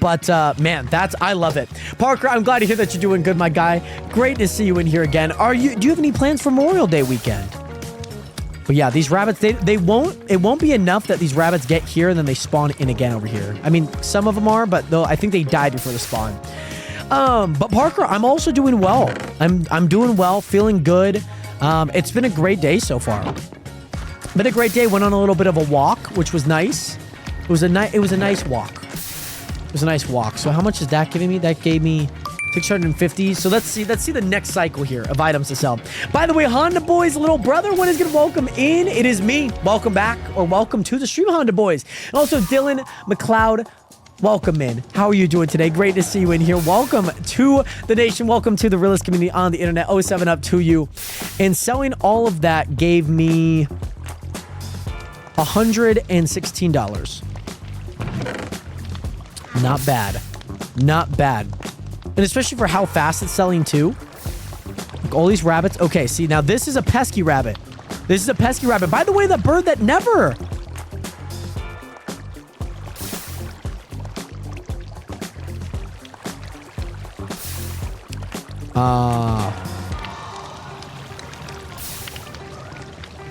But, man, I love it. Parker, I'm glad to hear that you're doing good, my guy. Great to see you in here again. Do you have any plans for Memorial Day weekend? But yeah, these rabbits, it won't be enough that these rabbits get here and then they spawn in again over here. I mean, some of them are, but I think they died before the spawn. But Parker, I'm also doing well. I'm doing well, feeling good. It's been a great day so far. Been a great day. Went on a little bit of a walk, which was nice. It was a nice walk. It was a nice walk. So how much is that giving me? That gave me 650. So let's see the next cycle here of items to sell. By the way, Honda Boy's little brother, when is going to welcome in? It is me. Welcome back, or welcome to the stream, Honda Boys. And also Dylan McLeod, welcome in. How are you doing today? Great to see you in here. Welcome to the nation. Welcome to the realest community on the internet. 07 up to you. And selling all of that gave me $116. Not bad. Not bad. And especially for how fast it's selling too. Look, all these rabbits. Okay, see, now this is a pesky rabbit. This is a pesky rabbit. By the way, the bird that never...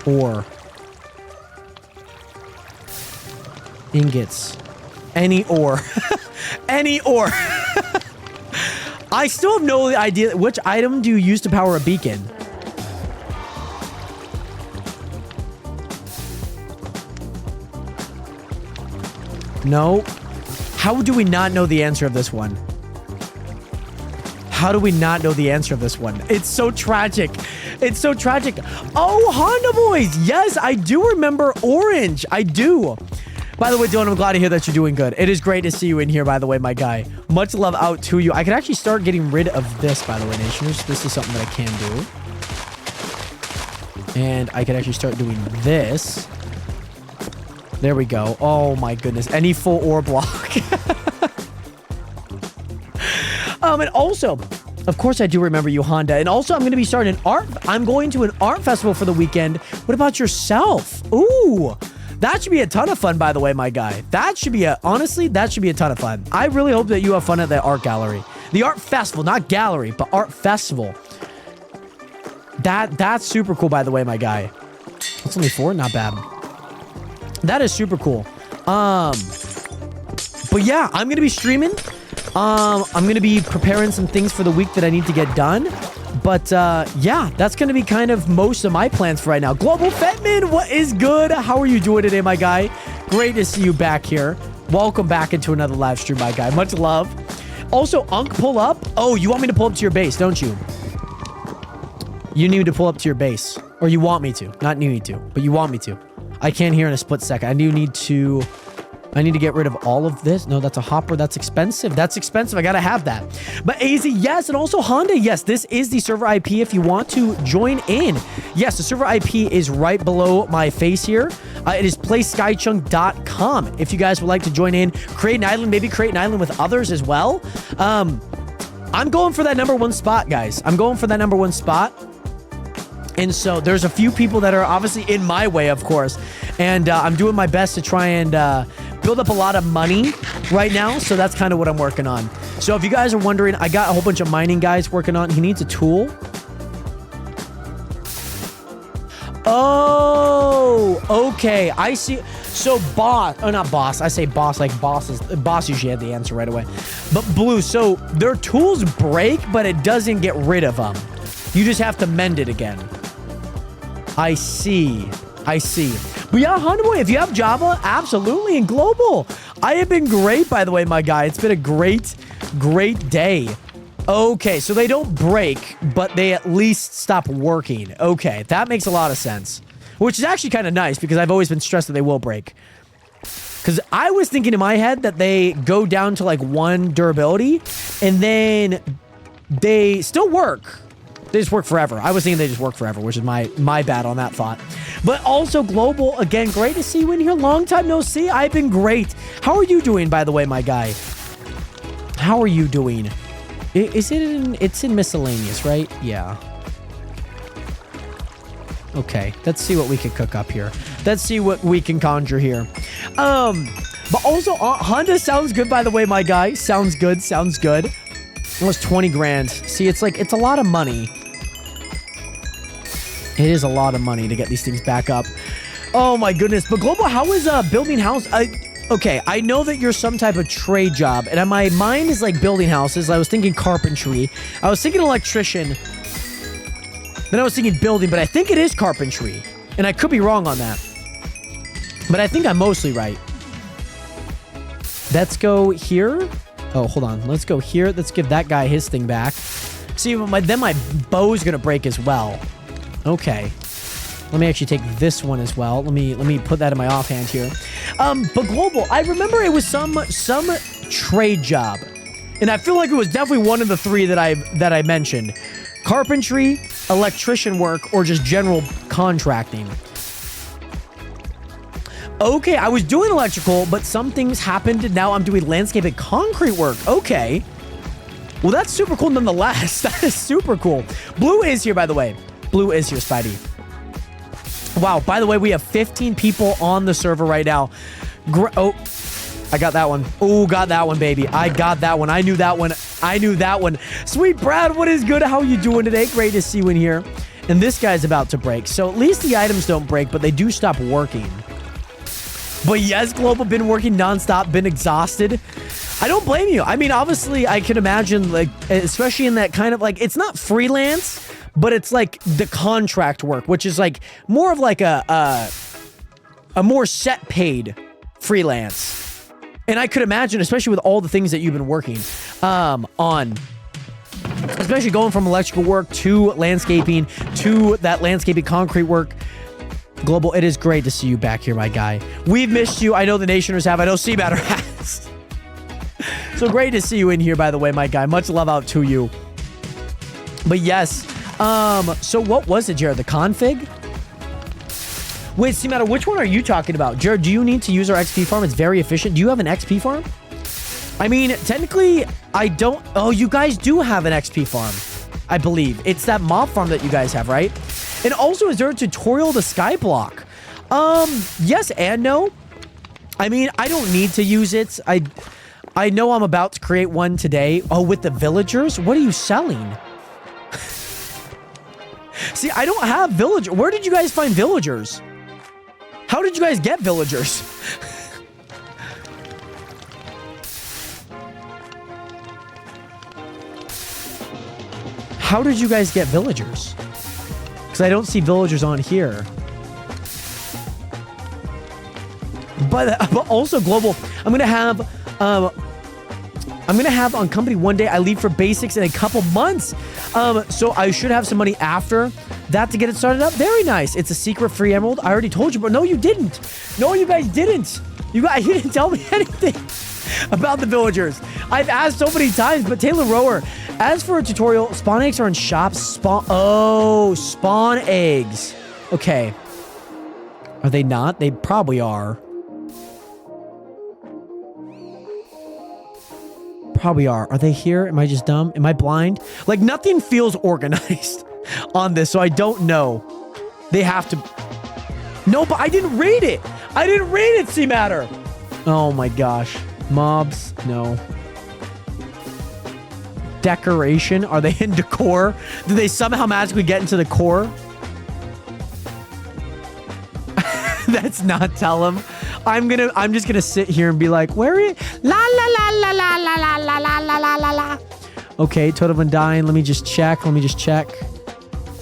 Ore. Ingots. Any ore. Any ore. I still have no idea. Which item do you use to power a beacon? No. How do we not know the answer of this one? How do we not know the answer of this one? It's so tragic. It's so tragic. Oh, Honda Boys. Yes, I do remember orange. I do. By the way, Dylan, I'm glad to hear that you're doing good. It is great to see you in here, by the way, my guy. Much love out to you. I can actually start getting rid of this, by the way, Nationers. This is something that I can do. And I can actually start doing this. There we go. Oh, my goodness. Any full ore block. And also, of course, I do remember you, Honda. And also, I'm going to be starting an art... I'm going to an art festival for the weekend. What about yourself? Ooh... That should be a ton of fun, by the way, my guy. That should be honestly, that should be a ton of fun. I really hope that you have fun at the art gallery. The art festival, not gallery, but art festival. That's super cool, by the way, my guy. That's only 4? Not bad. That is super cool. But yeah, I'm going to be streaming. I'm going to be preparing some things for the week that I need to get done. But, yeah, that's going to be kind of most of my plans for right now. Global Fetman, what is good? How are you doing today, my guy? Great to see you back here. Welcome back into another live stream, my guy. Much love. Also, Unk, pull up. Oh, you want me to pull up to your base, don't you? You need to pull up to your base. Or you want me to. Not need to, but you want me to. I can't hear in a split second. I need to get rid of all of this. No, that's a hopper. That's expensive. That's expensive. I gotta have that. But AZ, yes. And also Honda, yes. This is the server IP if you want to join in. Yes, the server IP is right below my face here. It is playskychunk.com. If you guys would like to join in, create an island, maybe create an island with others as well. I'm going for that #1 spot, guys. I'm going for that #1 spot. And so there's a few people that are obviously in my way, of course. And I'm doing my best to try and build up a lot of money right now. So that's kind of what I'm working on. So if you guys are wondering, I got a whole bunch of mining guys working on. He needs a tool. Oh, okay. I see. So boss, oh, not boss. I say boss like bosses. Boss usually had the answer right away. But Blue, so their tools break, but it doesn't get rid of them. You just have to mend it again. I see. I see. But yeah, Honda Boy, if you have Java, absolutely. And Global, I have been great, by the way, my guy. It's been a great, great day. Okay, so they don't break, but they at least stop working. Okay, that makes a lot of sense. Which is actually kind of nice, because I've always been stressed that they will break. Because I was thinking in my head that they go down to like 1 durability, and then they still work. They just work forever. I was thinking they just work forever, which is my bad on that thought. But also Global, again, great to see you in here. Long time no see. I've been great. How are you doing, by the way, my guy? How are you doing? Is it in, it's in miscellaneous, right? Yeah. Okay, let's see what we can cook up here. Let's see what we can conjure here. But also, Honda sounds good, by the way, my guy. Sounds good, sounds good. Almost 20 grand. See, it's like, it's a lot of money. It is a lot of money to get these things back up. Oh my goodness. But Global, how is building house? Okay, I know that you're some type of trade job, and my mind is like building houses. I was thinking carpentry. I was thinking electrician. Then I was thinking building, but I think it is carpentry. And I could be wrong on that. But I think I'm mostly right. Let's go here. Oh, hold on. Let's go here. Let's give that guy his thing back. See, then my bow's gonna break as well. Okay. Let me actually take this one as well. Let me put that in my offhand here. But Global, I remember it was some trade job. And I feel like it was definitely one of the three that I mentioned. Carpentry, electrician work, or just general contracting. Okay, I was doing electrical, but some things happened, and now I'm doing landscape and concrete work. Okay. Well, that's super cool nonetheless. That is super cool. Blue is here, by the way. Blue is here, Spidey. Wow, by the way, we have 15 people on the server right now. Oh, I got that one. Oh, got that one, baby. I got that one. I knew that one. I knew that one. Sweet Brad, what is good? How you doing today? Great to see you in here. And this guy's about to break. So at least the items don't break, but they do stop working. But yes, Global, been working nonstop, been exhausted. I don't blame you. I mean, obviously, I can imagine, like, especially in that kind of, like, it's not freelance, but it's like the contract work, which is like more of like a more set paid freelance. And I could imagine, especially with all the things that you've been working on, especially going from electrical work to landscaping to that landscaping concrete work. Global, it is great to see you back here, my guy. We've missed you. I know the Nationers have. I know Seabatter has. So great to see you in here, by the way, my guy. Much love out to you. But yes, so what was it, Jared? The config? Wait, Seabatter, which one are you talking about? Jared, do you need to use our XP farm? It's very efficient. Do you have an XP farm? I mean, technically, I don't... Oh, you guys do have an XP farm, I believe. It's that mob farm that you guys have, right? And also, is there a tutorial to Skyblock? Yes and no. I mean, I don't need to use it. I know I'm about to create one today. Oh, with the villagers? What are you selling? See, I don't have villagers. Where did you guys find villagers? How did you guys get villagers? How did you guys get villagers? Because I don't see villagers on here. But also, Global, I'm gonna have on company one day. I leave for basics in a couple months. So I should have some money after that to get it started up. Very nice. It's a secret free emerald. I already told you, but no, you didn't. No, you guys didn't. You didn't tell me anything about the villagers. I've asked so many times, but Taylor Rower, as for a tutorial, spawn eggs are in shops. Spawn eggs. Okay. Are they not? They probably are. Probably are. Are they here? Am I just dumb? Am I blind? Like, nothing feels organized on this, so I don't know. They have to... No, but I didn't read it. I didn't read it, C-Matter. Oh my gosh. Mobs? No. Decoration? Are they in decor? Do they somehow magically get into the core? That's not tell them. I'm just gonna sit here and be like, where is la la la la la la la la la la la la. Okay, Totem Undying. Let me just check.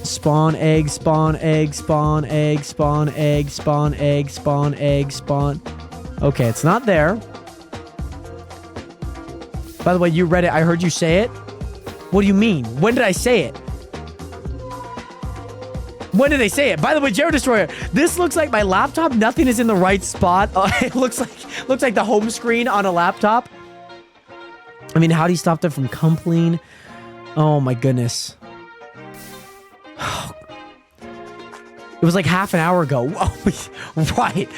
Spawn egg, spawn egg, spawn egg, spawn egg, spawn egg, spawn egg, spawn. Okay, it's not there. By the way, you read it. I heard you say it. What do you mean? When did I say it? When did they say it? By the way, Jared Destroyer, this looks like my laptop. Nothing is in the right spot. It looks like the home screen on a laptop. I mean, how do you stop that from completing? Oh my goodness. was like half an hour ago. Right.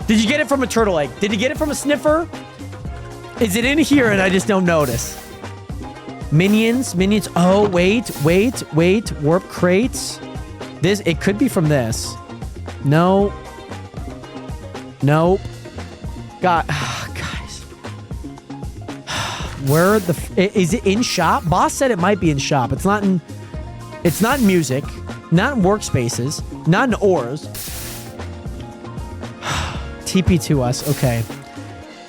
Did you get it from a turtle egg? Did you get it from a sniffer? Is it in here and I just don't notice? Minions. Oh, wait. Warp crates. It could be from this. No. Nope. God, guys. Where is it in shop? Boss said it might be in shop. It's not in music, not in workspaces, not in ores. TP to us. Okay.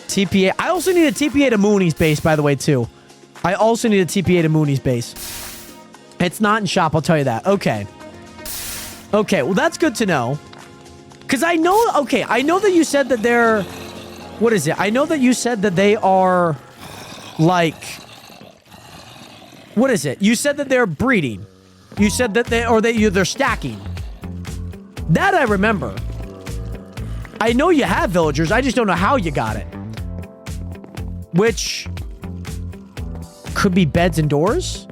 TPA. I also need a TPA to Mooney's base, by the way, too. I also need a TPA to Mooney's base. It's not in shop, I'll tell you that. Okay. Okay, well, that's good to know. Because I know that you said that they're... What is it? I know that you said that they are, like... What is it? You said that they're breeding. You said that they're stacking. That I remember. I know you have villagers, I just don't know how you got it. Which... could be beds and doors?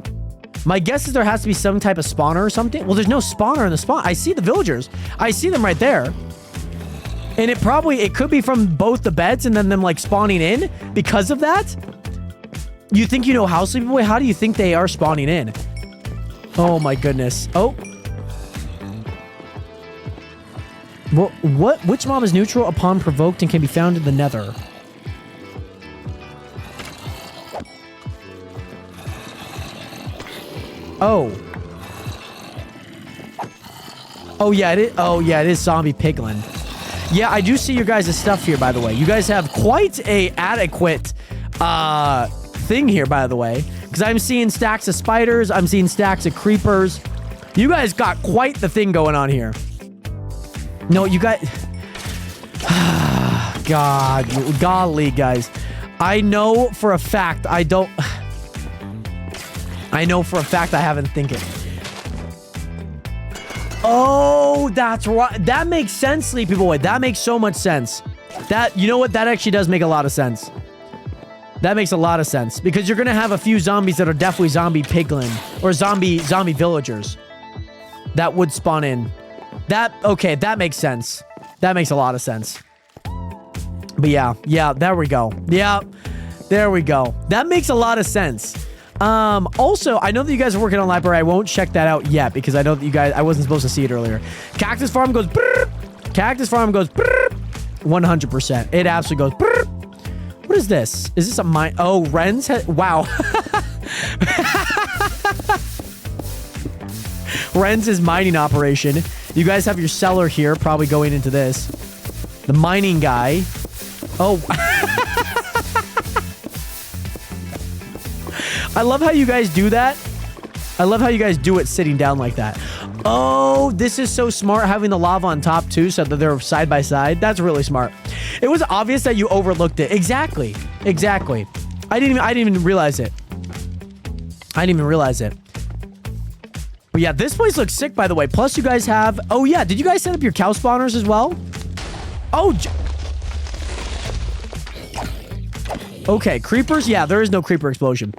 My guess is there has to be some type of spawner or something. Well, there's no spawner in the spawn. I see the villagers. I see them right there. And it could be from both the beds and then them like spawning in because of that. You think you know how, Sleepy Boy? How do you think they are spawning in? Oh my goodness. Oh. What? Which mob is neutral upon provoked and can be found in the nether? Oh. Oh yeah, it is. Oh yeah, it is zombie piglin. Yeah, I do see your guys' stuff here, by the way. You guys have quite a adequate thing here, by the way. Because I'm seeing stacks of spiders. I'm seeing stacks of creepers. You guys got quite the thing going on here. No, you guys... Golly, guys. I know for a fact I don't... I know for a fact I haven't thinking. Oh, that's right. That makes sense, Sleepy Boy. That makes so much sense. You know what? That actually does make a lot of sense. That makes a lot of sense. Because you're going to have a few zombies that are definitely zombie piglin. Or zombie villagers. That would spawn in. Okay, that makes sense. That makes a lot of sense. But yeah, there we go. Yeah, there we go. That makes a lot of sense. Also, I know that you guys are working on library. I won't check that out yet because I know that you guys, I wasn't supposed to see it earlier. Cactus Farm goes brrr. Cactus Farm goes brrr. 100%. It absolutely goes brrr. What is this? Is this a mine? Oh, Ren's wow. Ren's mining operation. You guys have your cellar here, probably going into this. The mining guy. Oh. I love how you guys do that. I love how you guys do it sitting down like that. Oh, this is so smart, having the lava on top too, so that they're side by side. That's really smart. It was obvious that you overlooked it. Exactly. I didn't even realize it. But yeah, this place looks sick, by the way. Plus, you guys have... Oh yeah, did you guys set up your cow spawners as well? Oh. Okay, creepers. Yeah, there is no creeper explosion.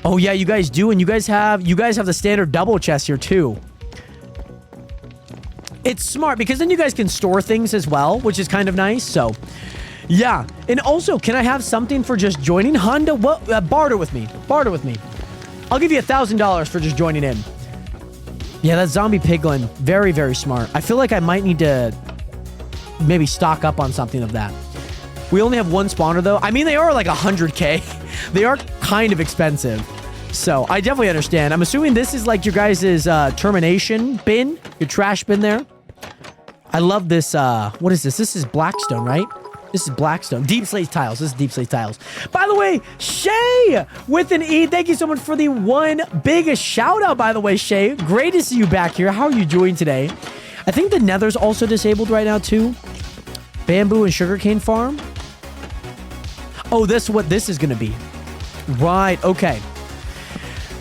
Oh yeah, you guys do, and you guys have the standard double chest here too. It's smart because then you guys can store things as well, which is kind of nice. So, yeah. And also, can I have something for just joining? Honda, what? Barter with me. I'll give you $1,000 for just joining in. Yeah, that zombie piglin, very, very smart. I feel like I might need to maybe stock up on something of that. We only have one spawner though. I mean, they are like 100K. They are kind of expensive. So I definitely understand. I'm assuming this is like your guys' termination bin, your trash bin there. I love this. What is this? This is Blackstone, right? This is Blackstone. Deep slate tiles. This is deep slate tiles. By the way, Shay with an E. Thank you so much for the one biggest shout out, by the way, Shay. Great to see you back here. How are you doing today? I think the nether's also disabled right now too. Bamboo and sugarcane farm. Oh, this is what this is going to be. Right. Okay.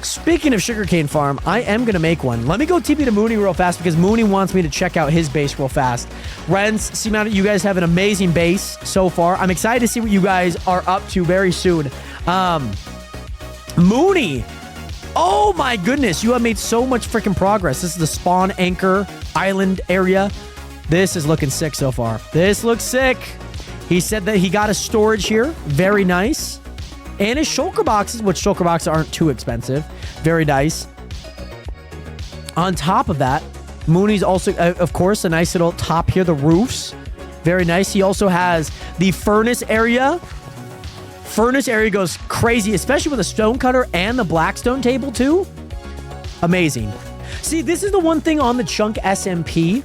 Speaking of sugarcane farm, I am going to make one. Let me go TP to Mooney real fast because Mooney wants me to check out his base real fast. Rens, seem out you guys have an amazing base so far. I'm excited to see what you guys are up to very soon. Mooney, Oh my goodness, you have made so much freaking progress. This is the spawn anchor island area. This is looking sick so far. This looks sick. He said that he got a storage here. Very nice. And his shulker boxes, which shulker boxes aren't too expensive. Very nice. On top of that, Mooney's also, of course, a nice little top here, the roofs. Very nice. He also has the furnace area. Furnace area goes crazy, especially with the stone cutter and the blackstone table too. Amazing. See, this is the one thing on the Chunk SMP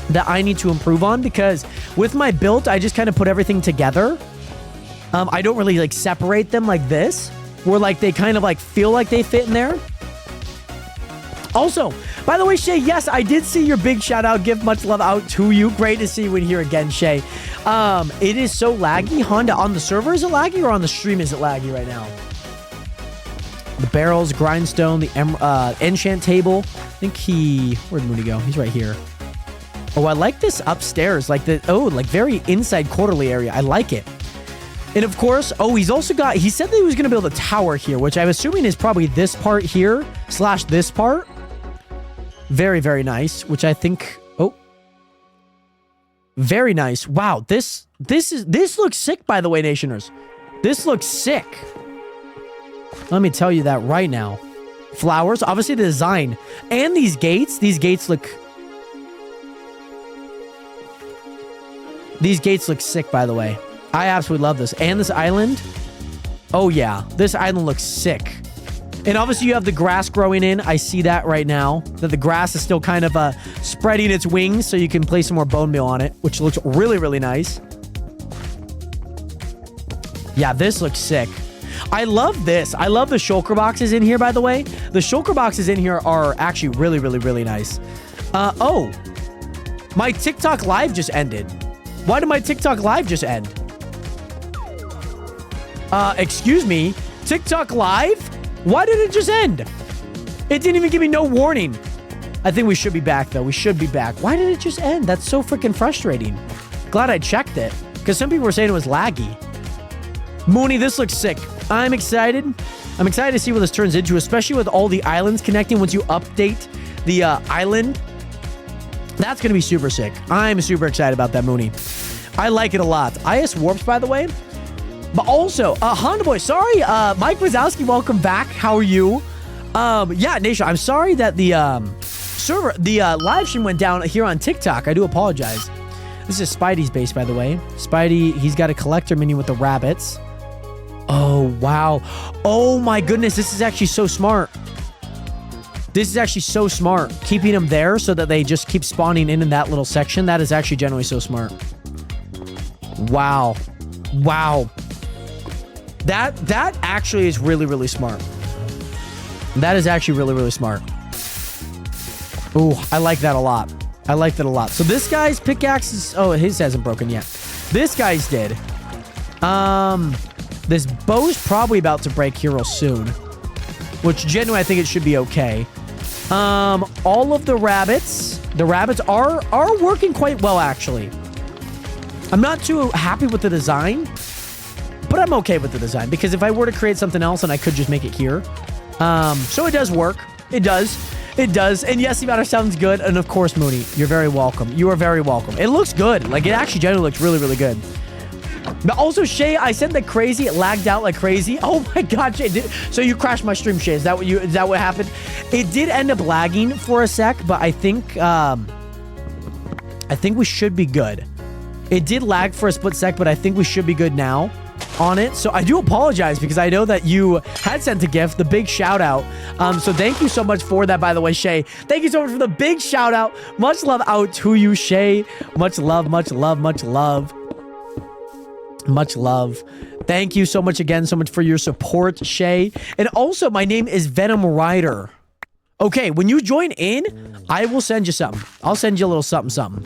that I need to improve on, because with my build, I just kind of put everything together. I don't really like separate them like this, where like they kind of like feel like they fit in there. Also, by the way, Shay, yes, I did see your big shout out. Give much love out to you. Great to see you in here again, Shay. It is so laggy. Honda, on the server, is it laggy, or on the stream is it laggy right now? The barrels, grindstone, the enchant table. I think where'd Mooney go? He's right here. Oh, I like this upstairs. Like like very inside quarterly area. I like it. And of course, he's also got, he said that he was going to build a tower here, which I'm assuming is probably this part here / this part. Very, very nice, which I think, very nice. Wow, this looks sick, by the way, Nationers. This looks sick. Let me tell you that right now. Flowers, obviously the design, and these gates look sick, by the way. I absolutely love this. And this island. Oh yeah, this island looks sick. And obviously you have the grass growing in. I see that right now. That the grass is still kind of spreading its wings, so you can place some more bone meal on it, which looks really, really nice. Yeah, this looks sick. I love this. I love the shulker boxes in here, by the way. The shulker boxes in here are actually really, really, really nice. My TikTok live just ended. Why did my TikTok live just end? Excuse me? TikTok live? Why did it just end? It didn't even give me no warning. I think we should be back, though. We should be back. Why did it just end? That's so freaking frustrating. Glad I checked it, because some people were saying it was laggy. Mooney, this looks sick. I'm excited. I'm excited to see what this turns into, especially with all the islands connecting once you update the island. That's going to be super sick. I'm super excited about that, Mooney. I like it a lot. IS Warps, by the way. But also, Honda Boy, sorry, Mike Wazowski, welcome back. How are you? Yeah, Nation, I'm sorry that the live stream went down here on TikTok. I do apologize. This is Spidey's base, by the way. Spidey, he's got a collector minion with the rabbits. Oh, wow. Oh, my goodness, this is actually so smart. This is actually so smart. Keeping them there so that they just keep spawning in that little section. That is actually generally so smart. Wow. Wow. That actually is really, really smart. That is actually really, really smart. Ooh, I like that a lot. I like that a lot. So this guy's pickaxe is... Oh, his hasn't broken yet. This guy's did. This bow's probably about to break here real soon. Which, genuinely, I think it should be okay. All of the rabbits are working quite well, actually. I'm not too happy with the design, but I'm okay with the design, because if I were to create something else, and I could just make it here. So it does work. It does. It does. And yes, the matter sounds good. And of course, Mooney, you're very welcome. You are very welcome. It looks good. Like, it actually generally looks really, really good. But also, Shay, I said that crazy. It lagged out like crazy. Oh my God, Shay. So you crashed my stream, Shay. Is that what happened? It did end up lagging for a sec, but I think we should be good. It did lag for a split sec, but I think we should be good now on it. So I do apologize, because I know that you had sent a gift, the big shout out. So thank you so much for that, by the way, Shay. Thank you so much for the big shout out. Much love out to you, Shay. Much love, much love, much love. Much love. Thank you so much again, so much for your support, Shay. And also, my name is Venom Rider. Okay, when you join in, I will send you something. I'll send you a little something, something.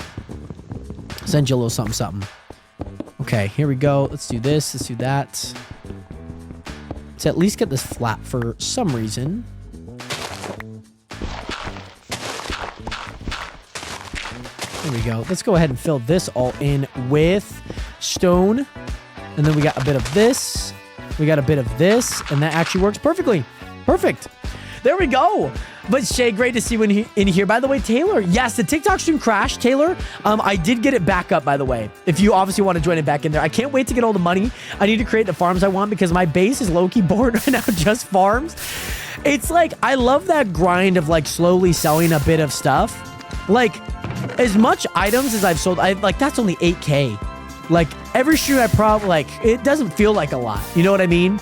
Send you a little something, something. Okay, here we go. Let's do this. Let's do that. Let's at least get this flat for some reason. There we go. Let's go ahead and fill this all in with stone. And then we got a bit of this. We got a bit of this. And that actually works perfectly. Perfect. There we go. But Shay, great to see you in here. By the way, Taylor, yes, the TikTok stream crashed. Taylor, I did get it back up, by the way, if you obviously want to join it back in there. I can't wait to get all the money. I need to create the farms I want because my base is low-key bored right now, just farms. It's like, I love that grind of like slowly selling a bit of stuff. Like, as much items as I've sold, like, that's only 8K. Like, every stream I probably, like, it doesn't feel like a lot. You know what I mean?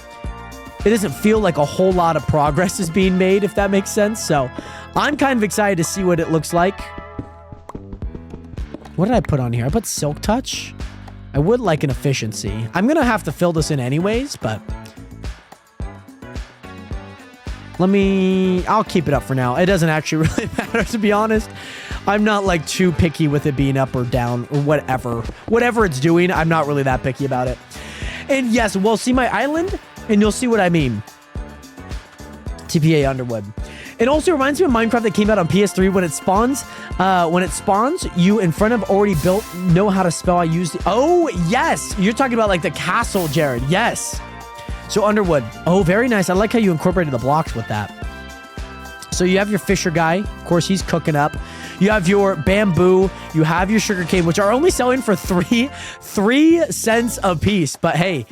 It doesn't feel like a whole lot of progress is being made, if that makes sense. So I'm kind of excited to see what it looks like. What did I put on here? I put Silk Touch. I would like an efficiency. I'm going to have to fill this in anyways, but I'll keep it up for now. It doesn't actually really matter, to be honest. I'm not like too picky with it being up or down or whatever. Whatever it's doing, I'm not really that picky about it. And yes, we'll see my island. And you'll see what I mean. TPA Underwood. It also reminds me of Minecraft that came out on PS3 when it spawns. You in front of already built know how to spell. I used it. Oh, yes. You're talking about like the castle, Jared. Yes. So Underwood. Oh, very nice. I like how you incorporated the blocks with that. So you have your Fisher guy. Of course, he's cooking up. You have your bamboo. You have your sugarcane, which are only selling for 3 cents a piece. But hey,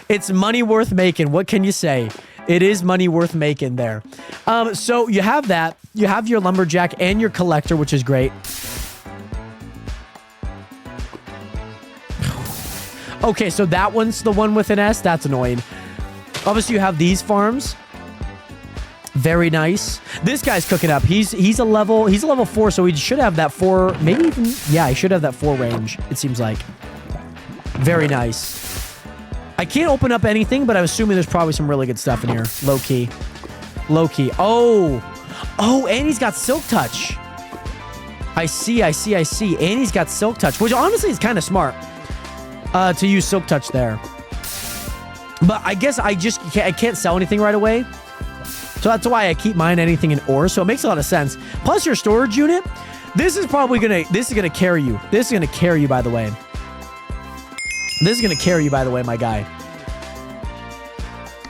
it's money worth making. What can you say? It is money worth making there. So you have that. You have your lumberjack and your collector, which is great. Okay, so that one's the one with an S. That's annoying. Obviously, you have these farms. Very nice. This guy's cooking up. He's a level 4, so he should have that 4, maybe even, yeah, he should have that 4 range, it seems like. Very nice. I can't open up anything, but I'm assuming there's probably some really good stuff in here. Low-key. Low-key. Oh, and he's got Silk Touch. I see. And he's got Silk Touch, which honestly is kind of smart to use Silk Touch there. But I guess I can't sell anything right away. So that's why I keep mine anything in ore. So it makes a lot of sense. Plus your storage unit. This is gonna carry you. This is gonna carry you, by the way. This is gonna carry you, by the way, my guy.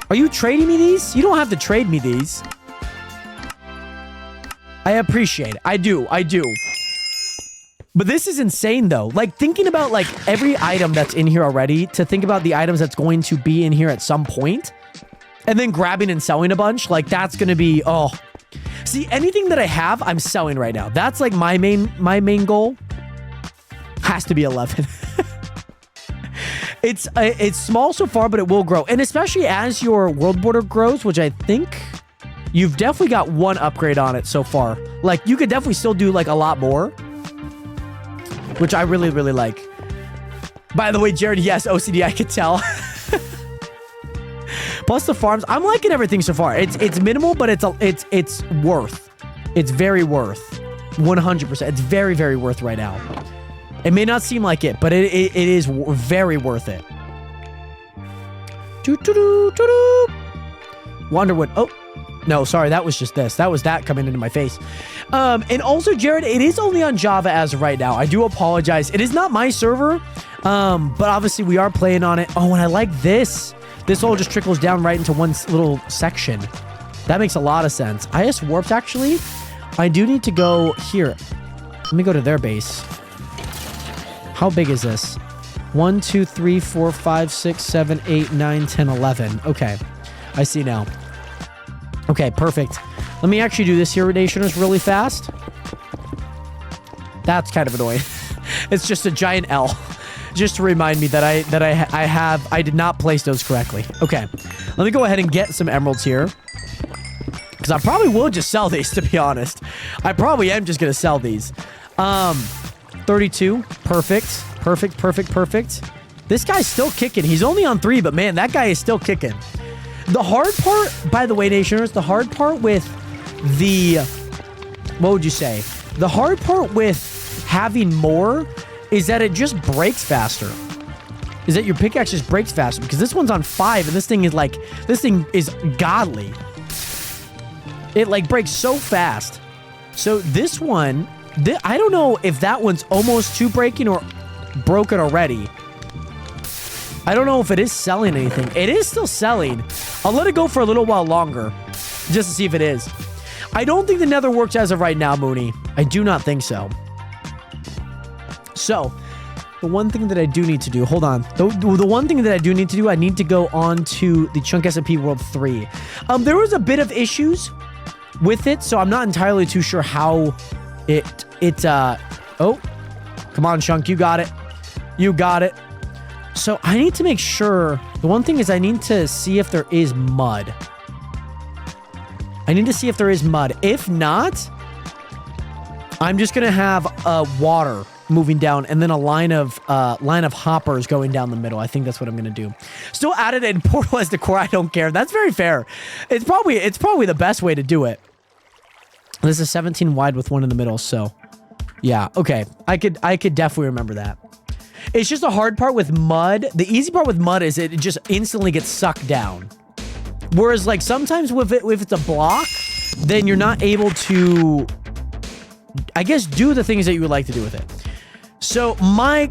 Are you trading me these? You don't have to trade me these. I appreciate it. I do. But this is insane, though. Like, thinking about, like, every item that's in here already, to think about the items that's going to be in here at some point, and then grabbing and selling a bunch, like, that's going to be, oh. See, anything that I have, I'm selling right now. That's, like, my main goal. Has to be 11. It's small so far, but it will grow. And especially as your world border grows, which I think you've definitely got one upgrade on it so far. Like, you could definitely still do, like, a lot more. Which I really, really like. By the way, Jared, yes, OCD, I could tell. Plus the farms. I'm liking everything so far. It's minimal, but it's worth. It's very worth. 100%. It's very, very worth right now. It may not seem like it, but it is very worth it. Wonderwood. Oh, no, sorry. That was just this. That was that coming into my face. And also, Jared, it is only on Java as of right now. I do apologize. It is not my server, but obviously we are playing on it. Oh, and I like this. This all just trickles down right into one little section. That makes a lot of sense. I just warped, actually. I do need to go here. Let me go to their base. How big is this? 1, 2, 3, 4, 5, 6, 7, 8, 9, 10, 11. Okay. I see now. Okay, perfect. Let me actually do this here, Nationers, really fast. That's kind of annoying. It's just a giant L. Just to remind me that I did not place those correctly. Okay. Let me go ahead and get some emeralds here. Because I probably will just sell these, to be honest. I probably am just going to sell these. 32. Perfect. Perfect. This guy's still kicking. He's only on 3, but man, that guy is still kicking. The hard part, by the way, Nationers, the hard part with the... What would you say? The hard part with having more is that it just breaks faster. Is that your pickaxe just breaks faster. Because this one's on 5, and this thing is like... This thing is godly. It, like, breaks so fast. So this one... I don't know if that one's almost to breaking or broken already. I don't know if it is selling anything. It is still selling. I'll let it go for a little while longer. just to see if it is. I don't think the nether works as of right now, Mooney. I do not think so. So, the one thing that I do need to do, hold on. The one thing that I do need to do, I need to go on to the Chunk SMP World 3. There was a bit of issues with it, so I'm not entirely too sure how oh, come on, Chunk, you got it. You got it. So I need to make sure, the one thing is I need to see if there is mud. I need to see if there is mud. If not, I'm just going to have water moving down and then a line of hoppers going down the middle. I think that's what I'm going to do. Still added in portal as decor. I don't care. That's very fair. It's probably the best way to do it. This is 17 wide with one in the middle. So yeah. Okay. I could definitely remember that. It's just a hard part with mud. The easy part with mud is it just instantly gets sucked down. Whereas like sometimes if it's a block, then you're not able to, I guess, do the things that you would like to do with it. So my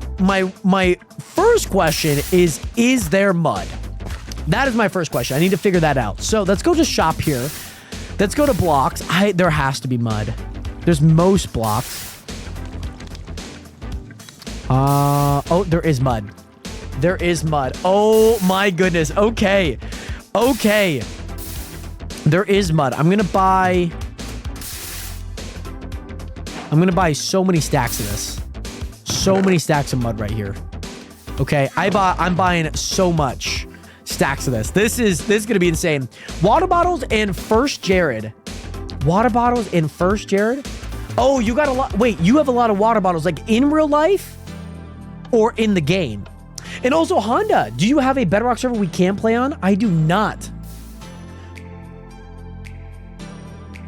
first question is there mud? That is my first question. I need to figure that out. So let's go to shop here. Let's go to blocks. There has to be mud. There's most blocks. Oh, there is mud. There is mud. Oh my goodness. Okay. Okay. There is mud. I'm gonna buy so many stacks of this. So many stacks of mud right here. Okay, I'm buying so much stacks of this. This is gonna be insane. Water bottles and first Jared. Water bottles and first Jared. Oh, you got a lot. Wait, you have a lot of water bottles, like in real life or in the game? And also, Honda, do you have a Bedrock server we can play on? I do not.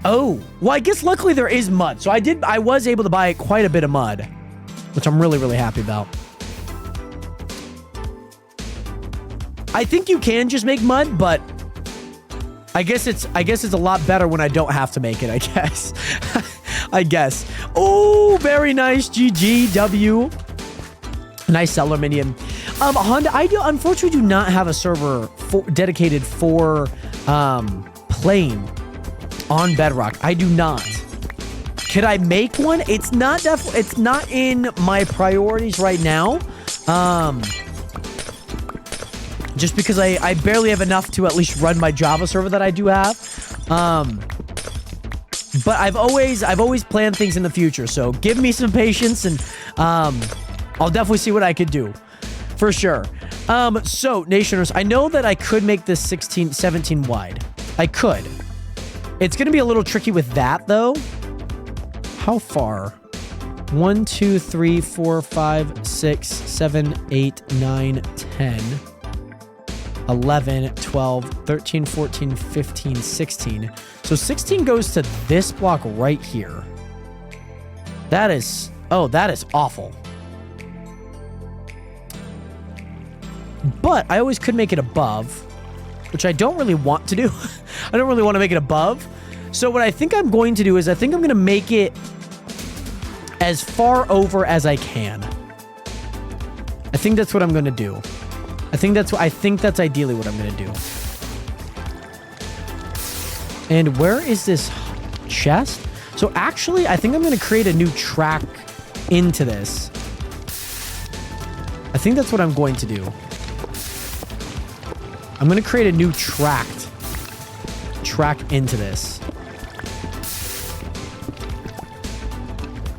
Oh, well, I guess luckily there is mud. So I was able to buy quite a bit of mud, which I'm really, really happy about. I think you can just make mud, but I guess it's a lot better when I don't have to make it, I guess. I guess. Oh, very nice. GGW. Nice seller minion. Honda, I unfortunately do not have a server dedicated for playing on Bedrock. I do not. Could I make one? It's not in my priorities right now. Just because I barely have enough to at least run my Java server that I do have. But I've always planned things in the future. So give me some patience and I'll definitely see what I could do. For sure. So, Nationers, I know that I could make this 17 wide. I could. It's going to be a little tricky with that, though. How far? 1, 2, 3, 4, 5, 6, 7, 8, 9, 10, 11, 12, 13, 14, 15, 16. So 16 goes to this block right here. That is awful. But I always could make it above, which I don't really want to do. I don't really want to make it above. So what I think I'm going to do is I think I'm going to make it as far over as I can. I think that's what I'm going to do. I think that's ideally what I'm going to do. And where is this chest? So actually, I think I'm going to create a new track into this. I think that's what I'm going to do. I'm going to create a new track into this.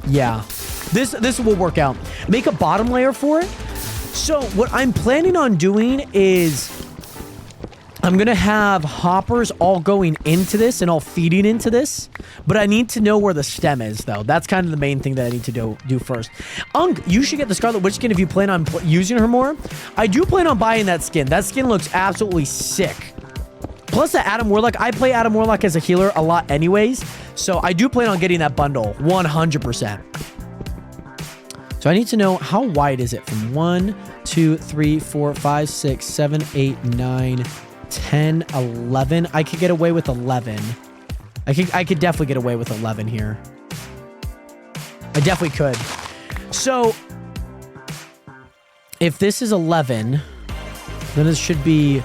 Yeah. This will work out. Make a bottom layer for it. So what I'm planning on doing is I'm going to have hoppers all going into this and all feeding into this. But I need to know where the stem is, though. That's kind of the main thing that I need to do first. You should get the Scarlet Witch skin if you plan on using her more. I do plan on buying that skin. That skin looks absolutely sick. Plus the Adam Warlock. I play Adam Warlock as a healer a lot anyways. So I do plan on getting that bundle 100%. So I need to know how wide is it from 1, 2, 3, 4, 5, 6, 7, 8, 9, 10, 11. I could get away with 11. I could definitely get away with 11 here. I definitely could. So if this is 11, then it should be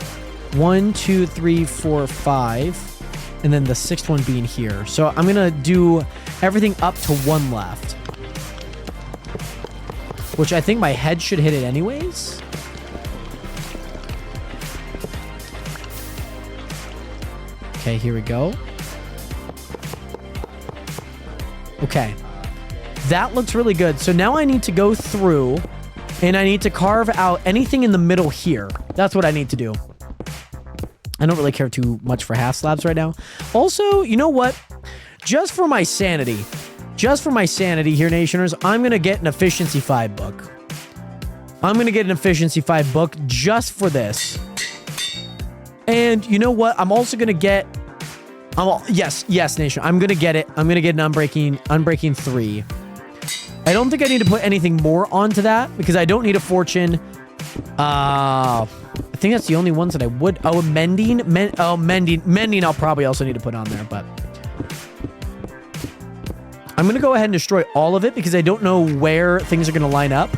1, 2, 3, 4, 5. and then the 6th one being here. So I'm gonna do everything up to 1 left, which I think my head should hit it anyways. Okay, here we go. Okay. That looks really good. So now I need to go through and I need to carve out anything in the middle here. That's what I need to do. I don't really care too much for half slabs right now. Also, you know what? Just for my sanity here, Nationers, I'm going to get an Efficiency 5 book. I'm going to get an Efficiency 5 book just for this. And you know what? I'm also going to get... yes, Nation. I'm going to get it. I'm going to get an Unbreaking 3. I don't think I need to put anything more onto that because I don't need a Fortune. I think that's the only ones that I would... Oh, Mending. Mending I'll probably also need to put on there, but... I'm going to go ahead and destroy all of it because I don't know where things are going to line up.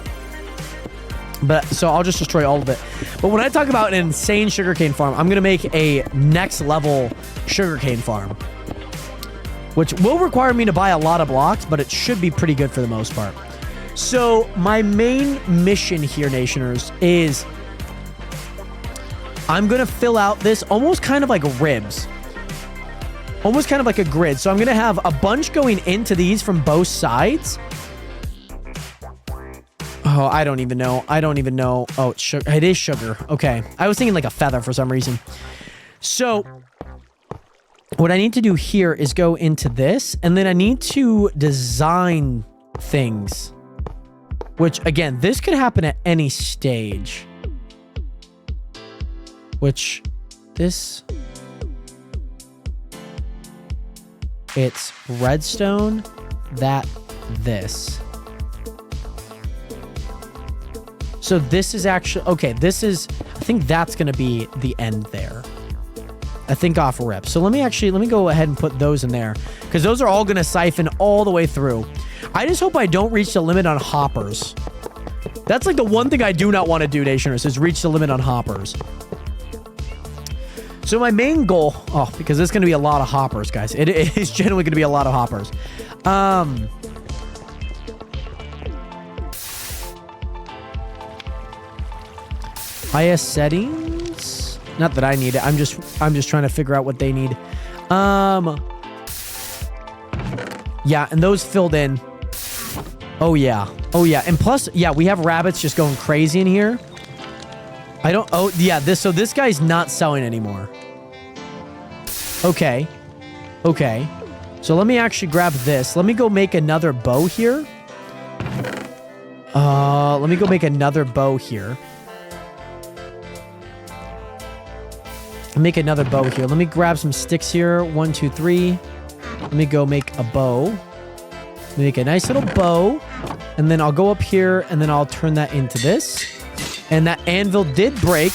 But so I'll just destroy all of it. But when I talk about an insane sugarcane farm, I'm going to make a next level sugarcane farm, which will require me to buy a lot of blocks, but it should be pretty good for the most part. So my main mission here, Nationers, is I'm going to fill out this almost kind of like ribs. Almost kind of like a grid. So I'm going to have a bunch going into these from both sides. Oh, I don't even know. Oh, it's sugar. It is sugar. Okay. I was thinking like a feather for some reason. So what I need to do here is go into this, and then I need to design things. Which, again, this could happen at any stage. Which, this... It's redstone, this. So this is actually... Okay, this is... I think that's going to be the end there. I think off rip. So let me go ahead and put those in there. Because those are all going to siphon all the way through. I just hope I don't reach the limit on hoppers. That's like the one thing I do not want to do, Nationers, is reach the limit on hoppers. So my main goal... Oh, because there's going to be a lot of hoppers, guys. It is generally going to be a lot of hoppers. IS settings. Not that I need it. I'm just trying to figure out what they need. Yeah, and those filled in. Oh yeah. And plus, yeah, we have rabbits just going crazy in here. Oh yeah, so this guy's not selling anymore. Okay. So let me actually grab this. Let me go make another bow here. Let me go make another bow here. Make another bow here. Let me grab some sticks here. 1, 2, 3. Let me go make a bow. Let me make a nice little bow. And then I'll go up here and then I'll turn that into this. And that anvil did break.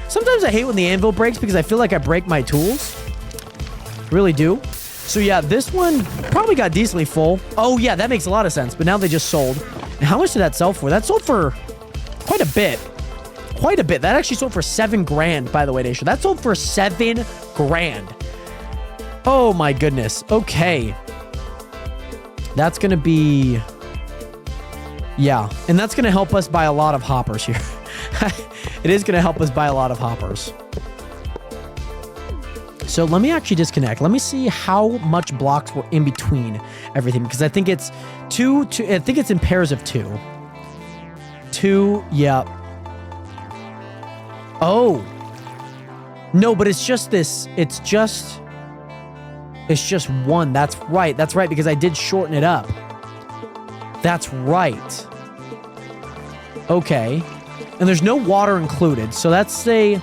Sometimes I hate when the anvil breaks because I feel like I break my tools. Really do. So yeah, this one probably got decently full. Oh yeah, that makes a lot of sense. But now they just sold. And how much did that sell for? That sold for quite a bit. Quite a bit. That actually sold for 7 grand, by the way, Nation. That sold for 7 grand. Oh my goodness. Okay. That's going to be... Yeah. And that's going to help us buy a lot of hoppers here. It is going to help us buy a lot of hoppers. So let me actually disconnect. Let me see how much blocks were in between everything. Because I think it's I think it's in pairs of 2. 2, yeah. Oh. No, but it's just this. It's just 1. That's right. That's right, because I did shorten it up. That's right. Okay. And there's no water included. So that's a...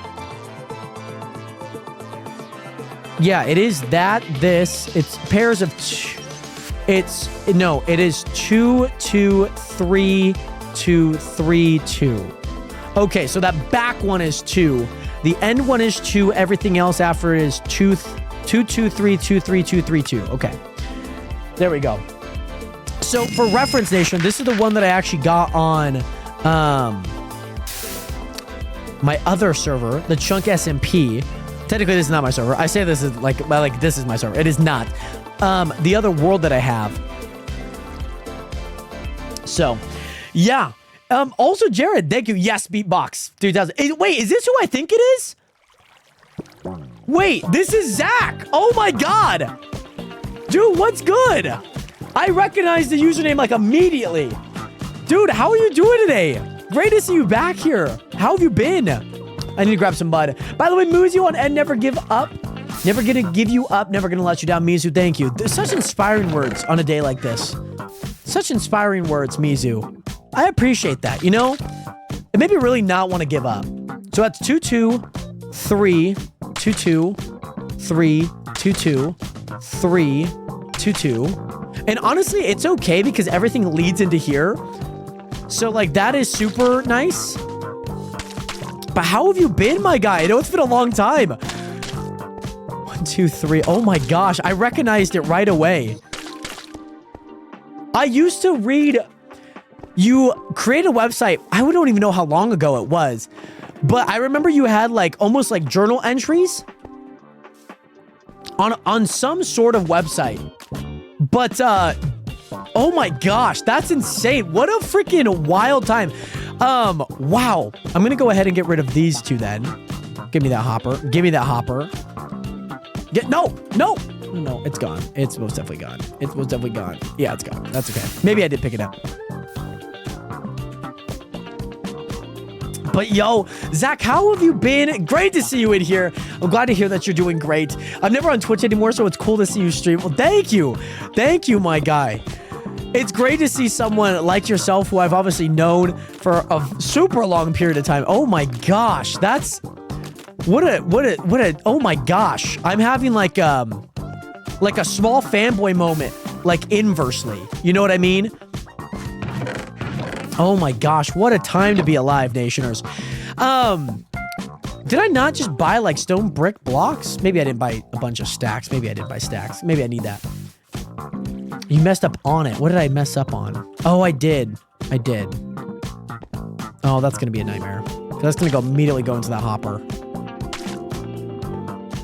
Yeah, it is that, this. It's pairs of... No, it is 2, 2, 3, 2, 3, 2. Okay, so that back one is 2. The end one is 2. Everything else after it is 2, 2, 2, 3, 2, 3, 2, 3, 2. Okay. There we go. So for reference, Nation, this is the one that I actually got on my other server, the Chunk SMP, Technically, this is not my server. I say this is like this is my server. It is not. The other world that I have. So, yeah. Also, Jared, thank you. Yes, Beatbox 3000. Wait, is this who I think it is? Wait, this is Zach. Oh my God. Dude, what's good? I recognize the username like immediately. Dude, how are you doing today? Great to see you back here. How have you been? I need to grab some bud. By the way, Muzu on Ed Never Give Up. Never gonna give you up. Never gonna let you down, Mizu. Thank you. There's such inspiring words on a day like this. Such inspiring words, Mizu. I appreciate that, you know? It made me really not want to give up. So that's 2 2 3 2 2 3 2 2 3 2 2. And honestly, it's okay because everything leads into here. So like that is super nice. But how have you been, my guy? I know it's been a long time. 1 2 3. Oh my gosh, I recognized it right away. I used to read. You create a website. I don't even know how long ago it was, but I remember you had like almost like journal entries on some sort of website. But oh my gosh, that's insane. What a freaking wild time. Wow. I'm gonna go ahead and get rid of these two then. Give me that hopper. Give me that hopper. No, it's gone. It's most definitely gone. It's most definitely gone. Yeah, it's gone. That's okay. Maybe I did pick it up. But yo, Zach, how have you been? Great to see you in here. I'm glad to hear that you're doing great. I'm never on Twitch anymore, so it's cool to see you stream. Well, thank you. Thank you, my guy. It's great to see someone like yourself who I've obviously known for a super long period of time. Oh my gosh, that's what a oh my gosh. I'm having like a small fanboy moment, like inversely. You know what I mean? Oh my gosh, what a time to be alive, Nationers. Did I not just buy like stone brick blocks? Maybe I didn't buy a bunch of stacks. Maybe I did buy stacks. Maybe I need that. You messed up on it. What did I mess up on? Oh, I did. I did. Oh, that's going to be a nightmare. That's going to immediately go into that hopper.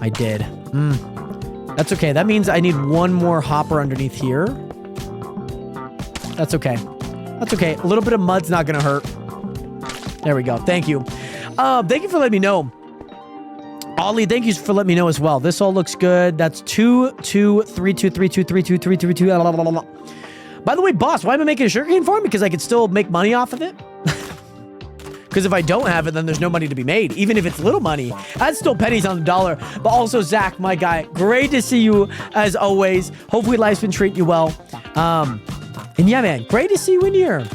I did. That's okay. That means I need one more hopper underneath here. That's okay. That's okay. A little bit of mud's not going to hurt. There we go. Thank you. Thank you for letting me know. Ollie, thank you for letting me know as well. This all looks good. That's 2 2 3 2 3 2 3 2 3 3 2. By the way, boss, why am I making a sugarcane farm? Because I could still make money off of it. Because if I don't have it, then there's no money to be made. Even if it's little money, that's still pennies on the dollar. But also, Zach, my guy, great to see you as always. Hopefully life's been treating you well. And yeah, man, great to see you in here.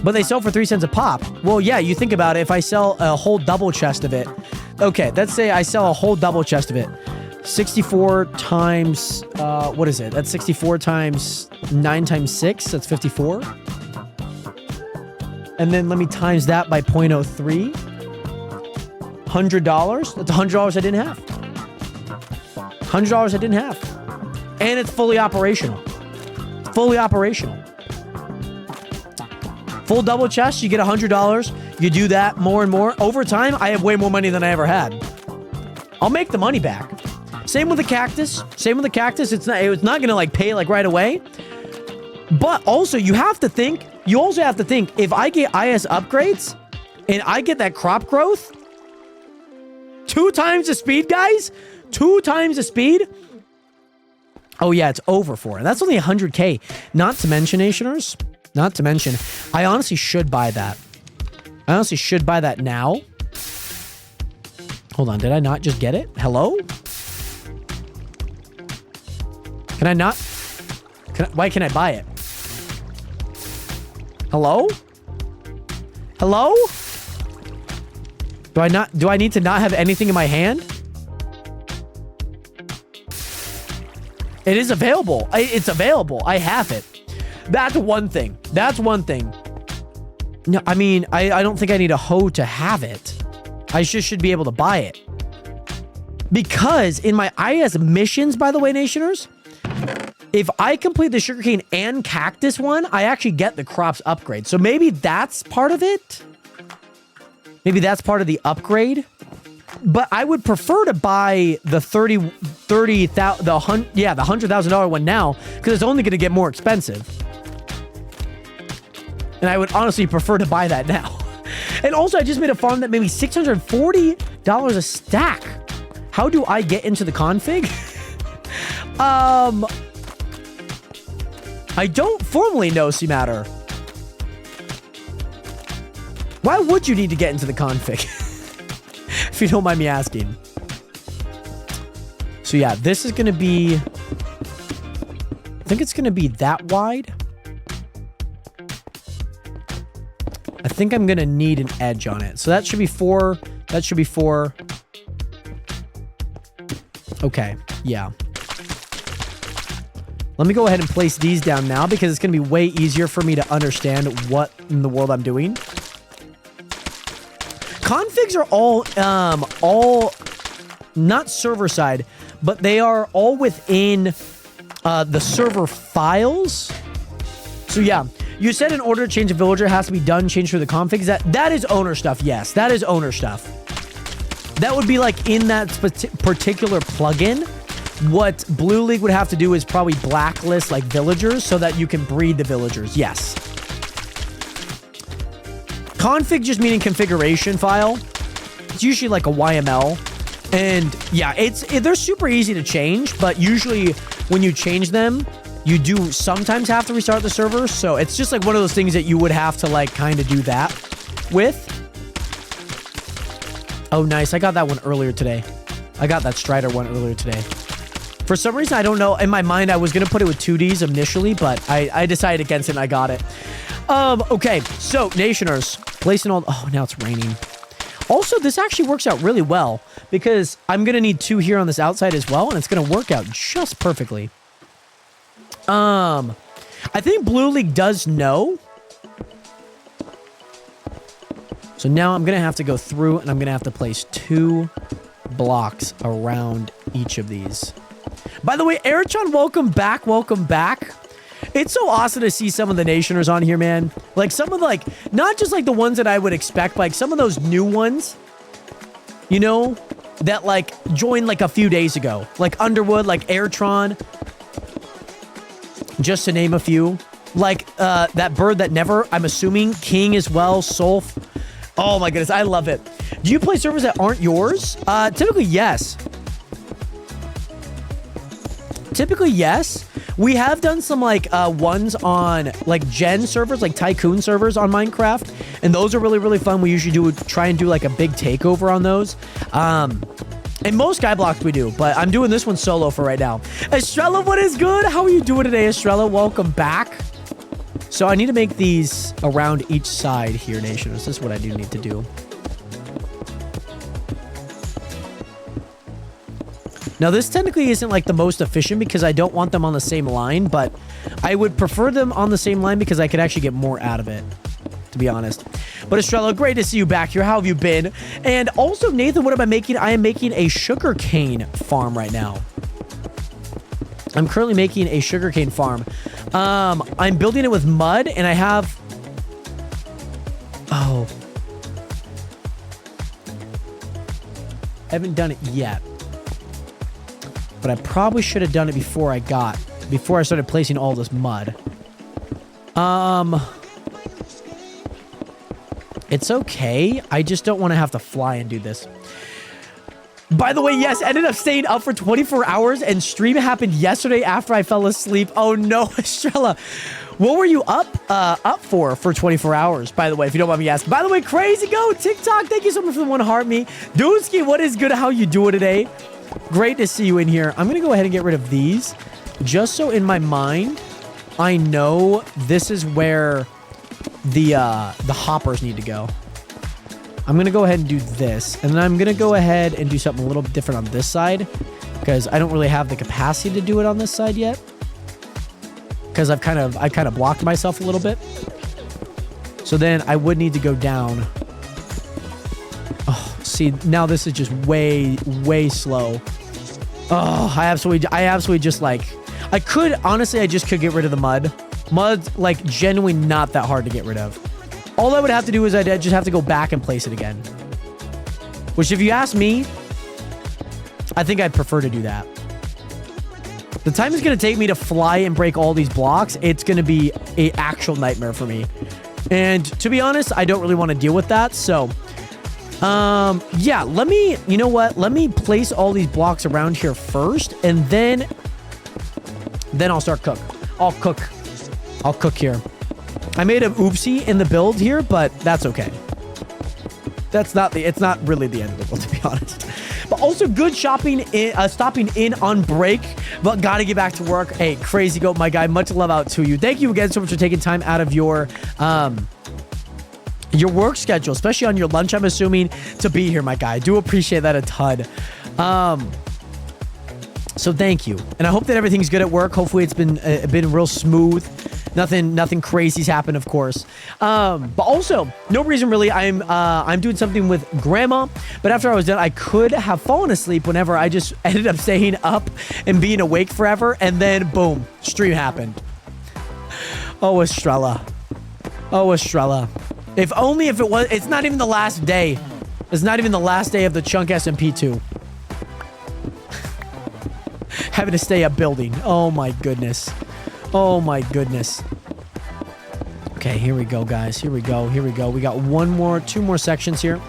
But they sell for 3 cents a pop. Well, yeah, you think about it. If I sell a whole double chest of it. Okay, let's say I sell a whole double chest of it. 64 times, what is it? That's 64 times 9 times 6. That's 54. And then let me times that by 0.03. $100. That's $100 I didn't have. $100 I didn't have. And it's fully operational. Fully operational. Full double chest, you get $100. You do that more and more. Over time, I have way more money than I ever had. I'll make the money back. Same with the cactus. Same with the cactus. It's not gonna like pay like right away. But also, you have to think. You also have to think, if I get IS upgrades and I get that crop growth, 2 times the speed, guys. 2 times the speed. Oh yeah, it's over for it. That's only 100K. Not to mention, Nationers. Not to mention, I honestly should buy that. I honestly should buy that now. Hold on, did I not just get it? Hello? Can I not? Why can't I buy it? Hello? Hello? Do I need to not have anything in my hand? It is available. It's available. I have it. That's one thing. That's one thing. No, I mean, I don't think I need a hoe to have it. I just should be able to buy it. Because in my IS missions, by the way, Nationers, if I complete the sugarcane and cactus one, I actually get the crops upgrade. So maybe that's part of it. Maybe that's part of the upgrade. But I would prefer to buy the $100,000 one now because it's only going to get more expensive. And I would honestly prefer to buy that now. And also, I just made a farm that made me $640 a stack. How do I get into the config? I don't formally know, C-Matter. Why would you need to get into the config? If you don't mind me asking. So yeah, this is going to be... I think it's going to be that wide. I think I'm going to need an edge on it. So that should be 4. That should be 4. Okay, yeah. Let me go ahead and place these down now because it's going to be way easier for me to understand what in the world I'm doing. Configs are all not server side, but they are all within the server files. So yeah, you said in order to change a villager, it has to be done, change through the configs. That is owner stuff. Yes, that is owner stuff. That would be like in that particular plugin. What Blue League would have to do is probably blacklist like villagers so that you can breed the villagers. Yes. Config just meaning configuration file. It's usually like a YML. And yeah, they're super easy to change, but usually when you change them, you do sometimes have to restart the server. So it's just like one of those things that you would have to like kind of do that with. Oh, nice. I got that one earlier today. I got that Strider one earlier today. For some reason, I don't know. In my mind, I was going to put it with 2Ds initially, but I decided against it and I got it. Okay, so Nationers, placing all... Oh, now it's raining. Also, this actually works out really well because I'm going to need 2 here on this outside as well, and it's going to work out just perfectly. I think Blue League does know. So now I'm going to have to go through and I'm going to have to place 2 blocks around each of these. By the way, Erichon, welcome back. Welcome back. It's so awesome to see some of the Nationers on here, man. Like some of like, not just like the ones that I would expect, but like some of those new ones, you know, that like joined like a few days ago. Like Underwood, like Airtron. Just to name a few. Like that bird that never, I'm assuming, King as well, Solf. Oh my goodness, I love it. Do you play servers that aren't yours? Typically, yes. Typically, yes. We have done some like ones on like gen servers, like tycoon servers on Minecraft, and those are really, really fun. We usually try and do like a big takeover on those. And most Skyblocks we do, but I'm doing this one solo for right now. Estrella, what is good? How are you doing today, Estrella? Welcome back. So I need to make these around each side here, Nationers. This is what I do need to do. Now, this technically isn't like the most efficient because I don't want them on the same line, but I would prefer them on the same line because I could actually get more out of it, to be honest. But Estrella, great to see you back here. How have you been? And also, Nathan, what am I making? I am making a sugarcane farm right now. I'm currently making a sugarcane farm. I'm building it with mud, and I have... Oh. I haven't done it yet. But I probably should have done it before I started placing all this mud. It's okay. I just don't want to have to fly and do this. By the way, yes, ended up staying up for 24 hours and stream happened yesterday after I fell asleep. Oh no, Estrella. What were you up for 24 hours, by the way, if you don't mind me asking? By the way, Crazy Go, TikTok, thank you so much for the 1 heart me. Dusky, what is good? How you doing today? Great to see you in here. I'm going to go ahead and get rid of these. Just so in my mind, I know this is where the hoppers need to go. I'm going to go ahead and do this. And then I'm going to go ahead and do something a little bit different on this side. Because I don't really have the capacity to do it on this side yet. Because I kind of blocked myself a little bit. So then I would need to go down. Oh, see, now this is just way, way slow. Oh, I absolutely just like... honestly, I just could get rid of the mud. Mud's like genuinely not that hard to get rid of. All I would have to do is I'd just have to go back and place it again. Which, if you ask me, I think I'd prefer to do that. The time it's going to take me to fly and break all these blocks, it's going to be an actual nightmare for me. And to be honest, I don't really want to deal with that. So, yeah, you know what? Let me place all these blocks around here first, and then I'll start cook. I'll cook here. I made an oopsie in the build here, but that's okay. It's not really the end of the world, to be honest. But also good stopping in on break, but gotta get back to work. Hey, Crazy Goat, my guy, much love out to you. Thank you again so much for taking time out of your work schedule, especially on your lunch, I'm assuming, to be here, my guy. I do appreciate that a ton. So thank you. And I hope that everything's good at work. Hopefully it's been real smooth. Nothing crazy's happened, of course. But also, no reason really. I'm doing something with grandma, but after I was done, I could have fallen asleep whenever I just ended up staying up and being awake forever, and then boom, stream happened. Oh, Estrella. If it was, it's not even the last day. It's not even the last day of the Chunk SMP2. Having to stay up building. Oh my goodness. Okay, here we go, guys. Here we go. We got two more sections here.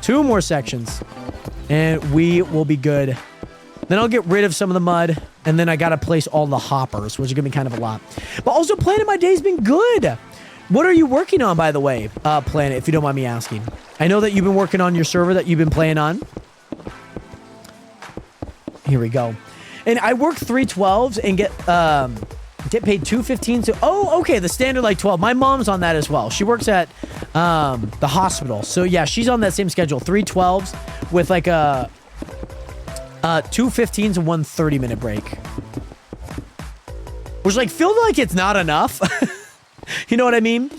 2 more sections. And we will be good. Then I'll get rid of some of the mud. And then I got to place all the hoppers, which is going to be kind of a lot. But also, Planet, my day's been good. What are you working on, by the way, Planet, if you don't mind me asking? I know that you've been working on your server that you've been playing on. Here we go. And I work 3 12s and get paid 2.15. So, oh, okay, the standard like 12. My mom's on that as well. She works at the hospital. So yeah, she's on that same schedule. 3 12s with like a 2 15s and 1 30-minute break. Which like feels like it's not enough. You know what I mean?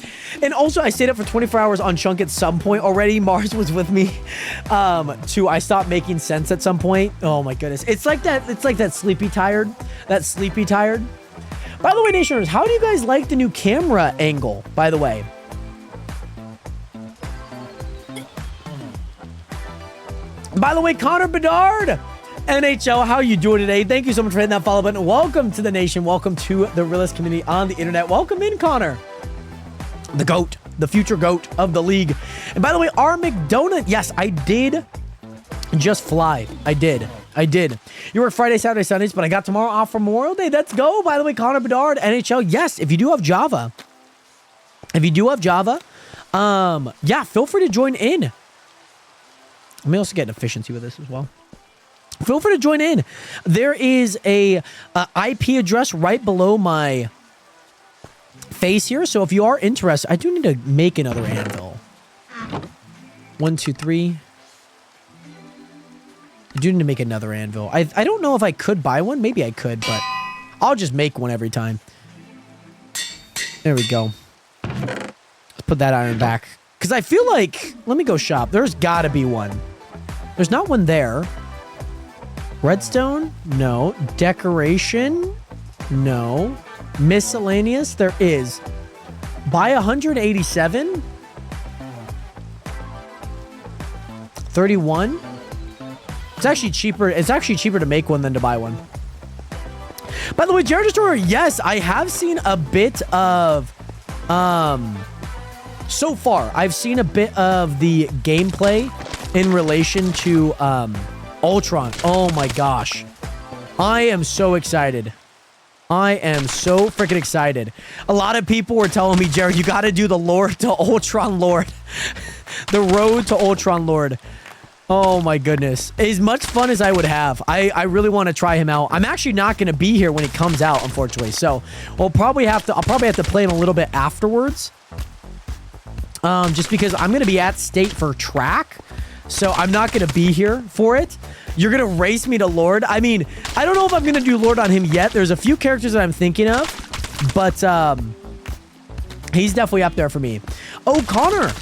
And also, I stayed up for 24 hours on Chunk at some point already. Mars was with me. I stopped making sense at some point. Oh my goodness. It's like that sleepy tired. By the way, Nationers, how do you guys like the new camera angle, by the way? By the way, Connor Bedard, NHL, how are you doing today? Thank you so much for hitting that follow button. Welcome to the nation. Welcome to the realist community on the internet. Welcome in, Connor. The GOAT, the future GOAT of the league. And by the way, our McDonut, yes, I did just fly. I did. You work Friday, Saturday, Sundays, but I got tomorrow off for Memorial Day. Let's go. By the way, Connor Bedard, NHL, yes, if you do have Java, yeah, feel free to join in. Let me also get an efficiency with this as well. Feel free to join in. There is a IP address right below my face here. So if you are interested, I do need to make another anvil. 1, 2, 3. I do need to make another anvil. I don't know if I could buy one. Maybe I could, but I'll just make one every time. There we go. Let's put that iron back. Because I feel like... Let me go shop. There's got to be one. There's not one there. Redstone? No. Decoration? No. Miscellaneous? There is. Buy 187? 31? It's actually cheaper. It's actually cheaper to make one than to buy one. By the way, Jared Destroyer, yes, I have seen a bit of... So far, I've seen a bit of the gameplay in relation to Ultron. Oh my gosh. I am so excited. I am so freaking excited. A lot of people were telling me, Jared, you got to do the Lord to Ultron Lord. The road to Ultron Lord. Oh my goodness. As much fun as I would have. I really want to try him out. I'm actually not going to be here when he comes out, unfortunately. So I'll probably have to play him a little bit afterwards. Just because I'm going to be at state for track. So I'm not going to be here for it. You're going to race me to Lord. I mean, I don't know if I'm going to do Lord on him yet. There's a few characters that I'm thinking of. But he's definitely up there for me. Oh, Connor.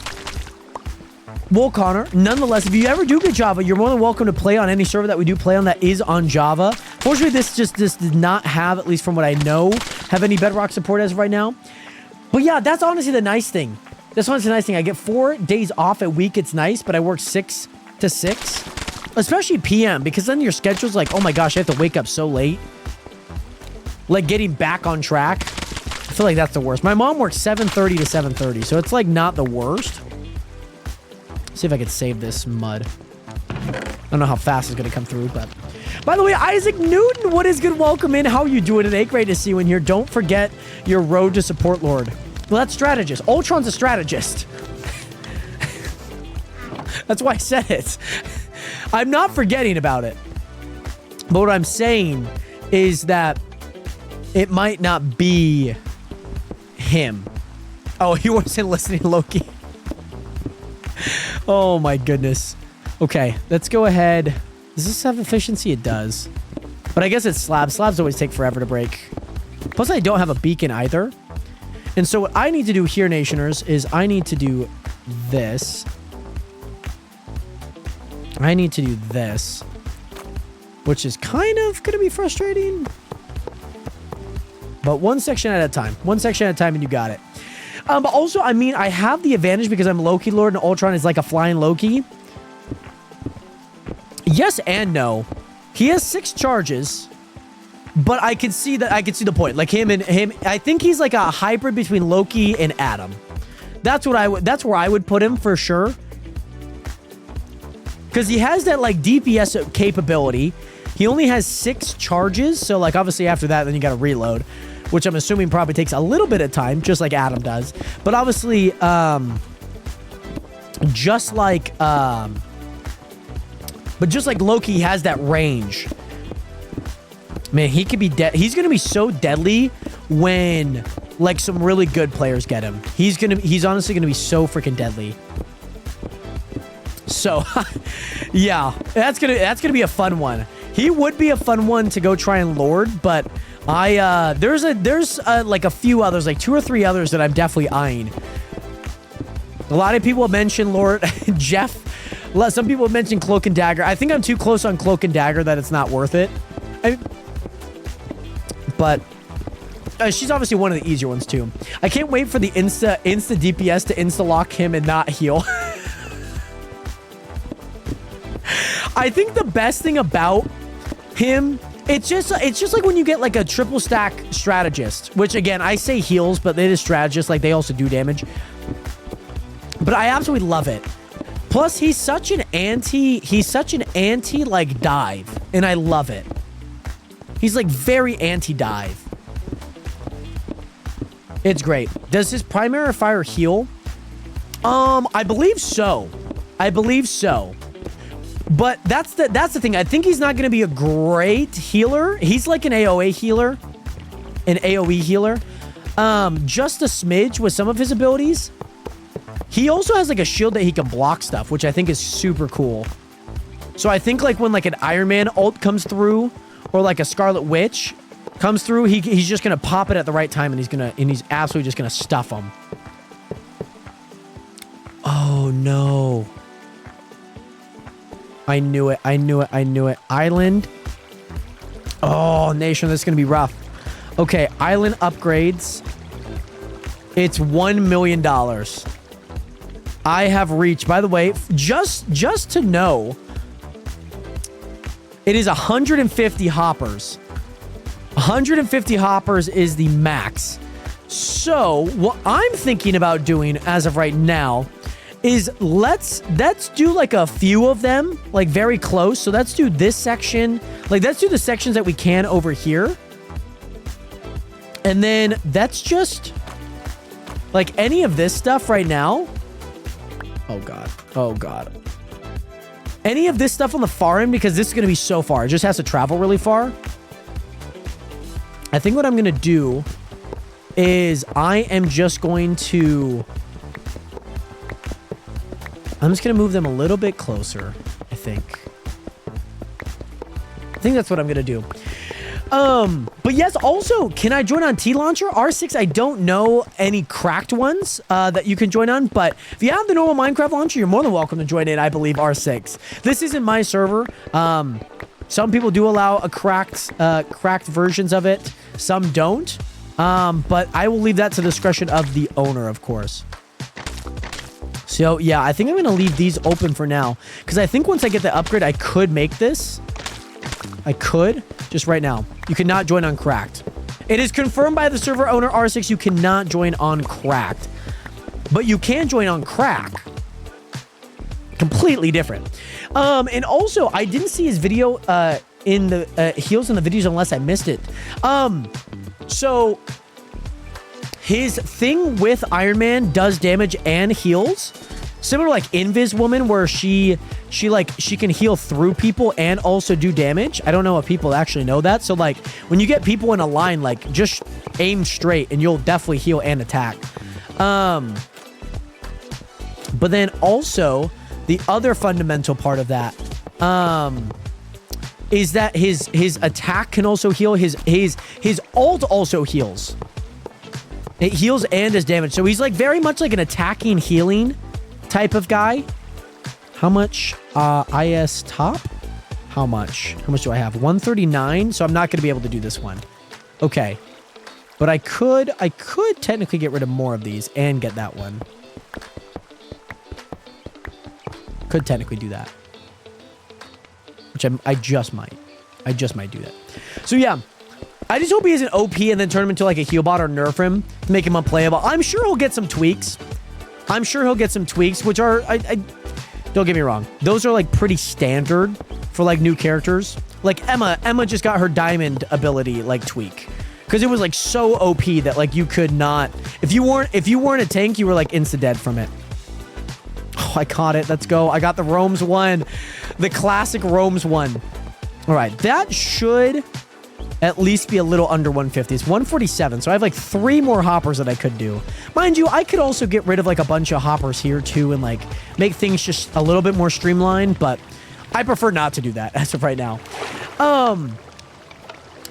Well, Connor, nonetheless, if you ever do get Java, you're more than welcome to play on any server that we do play on that is on Java. Fortunately, this did not have, at least from what I know, have any Bedrock support as of right now. But yeah, that's honestly the nice thing. That's honestly the nice thing. I get 4 days off a week. It's nice, but I work 6 to 6, especially PM, because then your schedule's like, oh my gosh, I have to wake up so late. Like getting back on track. I feel like that's the worst. My mom works 7:30 to 7:30, so it's like not the worst. See if I can save this mud. I don't know how fast it's going to come through, but... By the way, Isaac Newton, what is good? Welcome in. How are you doing today? Great to see you in here. Don't forget your road to support lord. Well, that's strategist. Ultron's a strategist. That's why I said it. I'm not forgetting about it. But what I'm saying is that it might not be him. Oh, he wasn't listening to Loki. Oh my goodness. Okay, let's go ahead. Does this have efficiency? It does. But I guess it's slabs. Slabs always take forever to break. Plus, I don't have a beacon either. And so what I need to do here, Nationers, is I need to do this. I need to do this. Which is kind of going to be frustrating. But one section at a time. One section at a time and you got it. But also, I mean, I have the advantage because I'm Loki Lord and Ultron is like a flying Loki. Yes and no. He has 6 charges, but I can see that. I can see the point. Like him. I think he's like a hybrid between Loki and Adam. That's what I would. That's where I would put him for sure. Because he has that like DPS capability. He only has 6 charges, so like obviously after that, then you got to reload, which I'm assuming probably takes a little bit of time, just like Adam does. But obviously, just like Loki has that range. Man, he could be dead. He's gonna be so deadly when like some really good players get him. He's honestly gonna be so freaking deadly. So, yeah, that's gonna be a fun one. He would be a fun one to go try and lord, but there's like a few others, like 2 or 3 others that I'm definitely eyeing. A lot of people have mentioned Lord Jeff. Some people have mentioned Cloak and Dagger. I think I'm too close on Cloak and Dagger that it's not worth it. But she's obviously one of the easier ones too. I can't wait for the insta DPS to insta lock him and not heal. I think the best thing about him, it's just like when you get like a triple stack strategist, which again I say heals, but it is strategist, like they also do damage. But I absolutely love it. Plus he's such an anti like dive, and I love it. He's like very anti-dive. It's great. Does his primary fire heal? I believe so. But that's the thing. I think he's not going to be a great healer. He's like an AoE healer. Just a smidge with some of his abilities. He also has like a shield that he can block stuff, which I think is super cool. So I think like when like an Iron Man ult comes through, or like a Scarlet Witch comes through, he's just going to pop it at the right time, and he's absolutely just going to stuff him. Oh no. I knew it. Island. Oh, Nation, this is going to be rough. Okay, island upgrades. It's $1 million. I have reached, by the way, just to know, it is 150 hoppers. 150 hoppers is the max. So, what I'm thinking about doing as of right now is let's do like a few of them, like very close. So let's do this section. Like let's do the sections that we can over here. And then that's just like any of this stuff right now. Oh God. Oh God. Any of this stuff on the far end, because this is going to be so far. It just has to travel really far. I think what I'm going to do is I'm just going to move them a little bit closer, I think. I think that's what I'm going to do. But yes, also, can I join on T-Launcher? R6, I don't know any cracked ones that you can join on, but if you have the normal Minecraft launcher, you're more than welcome to join in, I believe, R6. This isn't my server. Some people do allow a cracked versions of it. Some don't. But I will leave that to the discretion of the owner, of course. So, yeah, I think I'm going to leave these open for now. Because I think once I get the upgrade, I could make this. I could. Just right now. You cannot join on Cracked. It is confirmed by the server owner R6 you cannot join on Cracked. But you can join on Crack. Completely different. And also, I didn't see his video in the heals in the videos unless I missed it. So... his thing with Iron Man does damage and heals. Similar to like Invis Woman, where she can heal through people and also do damage. I don't know if people actually know that. So like when you get people in a line, like just aim straight and you'll definitely heal and attack. But then also the other fundamental part of that is that his attack can also heal. His ult also heals. It heals and does damage. So he's like very much like an attacking, healing type of guy. How much IS top? How much? How much do I have? 139. So I'm not going to be able to do this one. Okay. But I could technically get rid of more of these and get that one. Could technically do that. Which I just might. I just might do that. So yeah. I just hope he isn't OP and then turn him into like a heal bot or nerf him to make him unplayable. I'm sure he'll get some tweaks. I'm sure he'll get some tweaks, which are, don't get me wrong. Those are like pretty standard for like new characters. Like Emma just got her diamond ability like tweak. Because it was like so OP that like you could not, if you weren't a tank, you were like insta-dead from it. Oh, I caught it. Let's go. I got the Roams one. The classic Roams one. All right. That should at least be a little under 150. It's 147. So I have like 3 more hoppers that I could do. Mind you, I could also get rid of like a bunch of hoppers here too and like make things just a little bit more streamlined, but I prefer not to do that as of right now.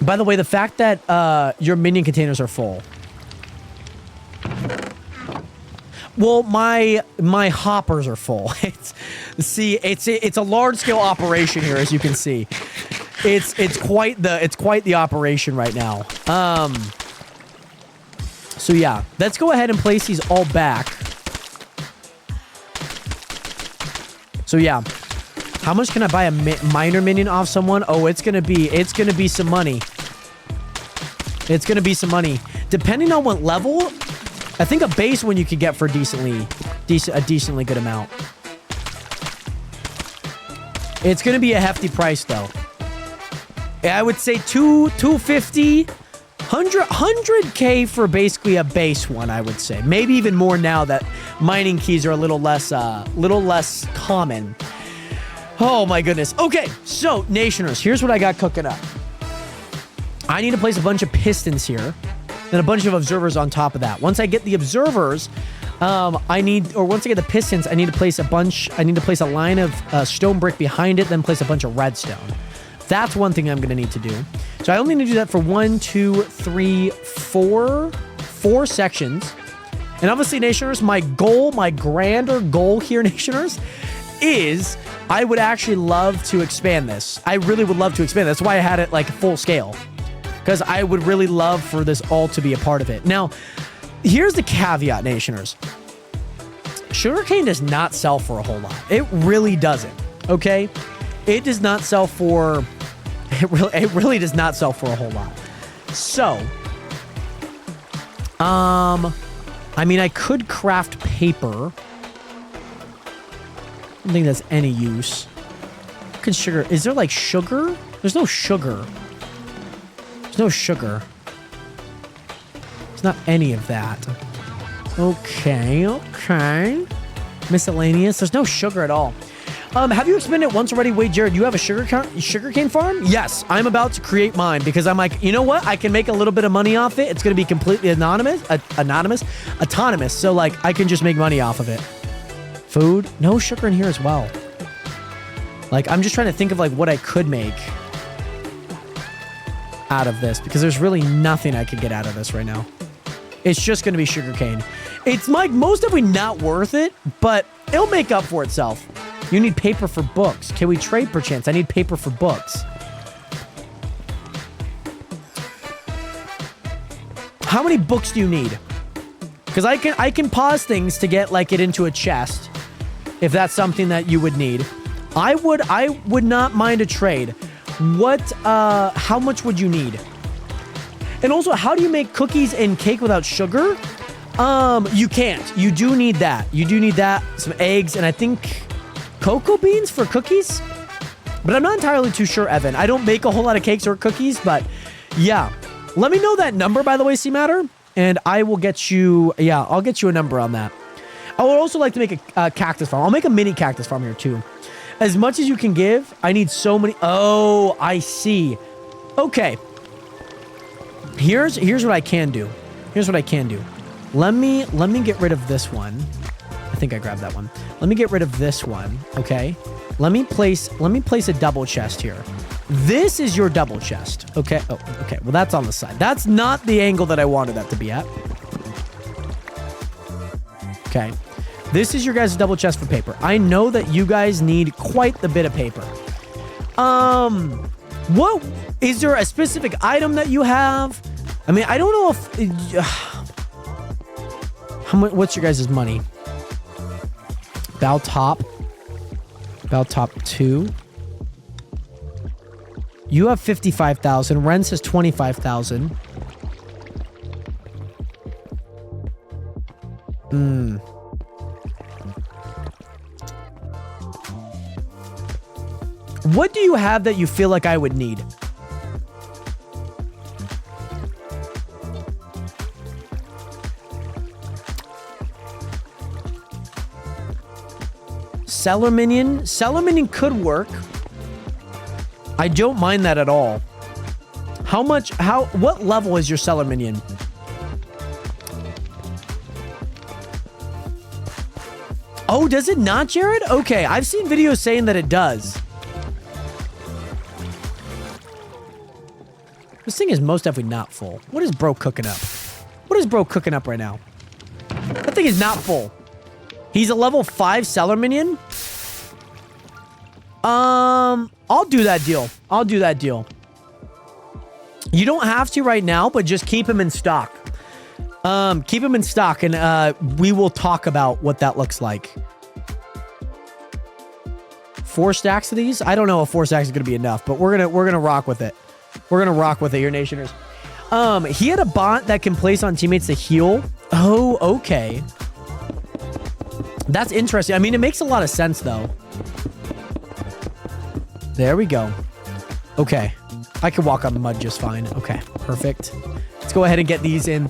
By the way, the fact that your minion containers are full. Well, my hoppers are full. It's a large scale operation here, as you can see. It's quite the operation right now. So yeah, let's go ahead and place these all back. So yeah, how much can I buy a minor minion off someone? Oh, it's gonna be some money. It's gonna be some money, depending on what level. I think a base one you could get for a decently good amount. It's gonna be a hefty price though. I would say 250, 100K for basically a base one, I would say. Maybe even more now that mining keys are a little less common. Oh my goodness. Okay, so Nationers, here's what I got cooking up. I need to place a bunch of pistons here and a bunch of observers on top of that. Once I get the observers, once I get the pistons, I need to place a line of stone brick behind it, then place a bunch of redstone. That's one thing I'm going to need to do. So I only need to do that for 1, 2, 3, 4 sections. And obviously, Nationers, my grander goal here, Nationers, is I would actually love to expand this. I really would love to expand this. That's why I had it like full scale. Because I would really love for this all to be a part of it. Now, here's the caveat, Nationers. Sugarcane does not sell for a whole lot. It really doesn't. Okay? It does not sell for... It really does not sell for a whole lot. So, I mean, I could craft paper. I don't think that's any use. Sugar. Is there like sugar? There's no sugar. There's no sugar. There's not any of that. Okay. Miscellaneous. There's no sugar at all. Have you expended it once already? Wait, Jared, you have a sugarcane farm? Yes, I'm about to create mine because I'm like, you know what? I can make a little bit of money off it. It's going to be completely autonomous. So like, I can just make money off of it. Food? No sugar in here as well. Like, I'm just trying to think of like what I could make out of this because there's really nothing I could get out of this right now. It's just going to be sugarcane. It's like most definitely not worth it, but it'll make up for itself. You need paper for books. Can we trade perchance? I need paper for books. How many books do you need? Because I can pause things to get like it into a chest. if that's something that you would need. I would not mind a trade. How much would you need? And also, how do you make cookies and cake without sugar? You can't. You do need that. You do need that, some eggs, and I think cocoa beans for cookies? But I'm not entirely too sure, Evan. I don't make a whole lot of cakes or cookies, but yeah. Let me know that number, by the way, C-Matter, and I will get you, yeah, I'll get you a number on that. I would also like to make a cactus farm. I'll make a mini cactus farm here, too. As much as you can give, I need so many. Oh, I see. Okay. Here's what I can do. Here's what I can do. Let me get rid of this one. I think I grabbed that one. Let me get rid of this one, okay? Let me place a double chest here. This is your double chest, okay? Oh, okay. Well, that's on the side. That's not the angle that I wanted that to be at. Okay. This is your guys' double chest for paper. I know that you guys need quite the bit of paper. What is there a specific item that you have? I mean, I don't know if how much. What's your guys' money? Bow top 2. You have 55,000. Renz has 25,000. What do you have that you feel like I would need? Cellar minion? Cellar minion could work. I don't mind that at all. What level is your cellar minion? Oh, does it not, Jared? Okay, I've seen videos saying that it does. This thing is most definitely not full. What is bro cooking up? What is bro cooking up right now? That thing is not full. He's a level 5 cellar minion? I'll do that deal. I'll do that deal. You don't have to right now, but just keep him in stock. Keep him in stock, and we will talk about what that looks like. 4 stacks of these? I don't know if 4 stacks is gonna be enough, but we're gonna rock with it. We're gonna rock with it, your nationers. He had a bot that can place on teammates to heal. Oh, okay. That's interesting. I mean, it makes a lot of sense, though. There we go. Okay. I can walk on the mud just fine. Okay, perfect. Let's go ahead and get these in.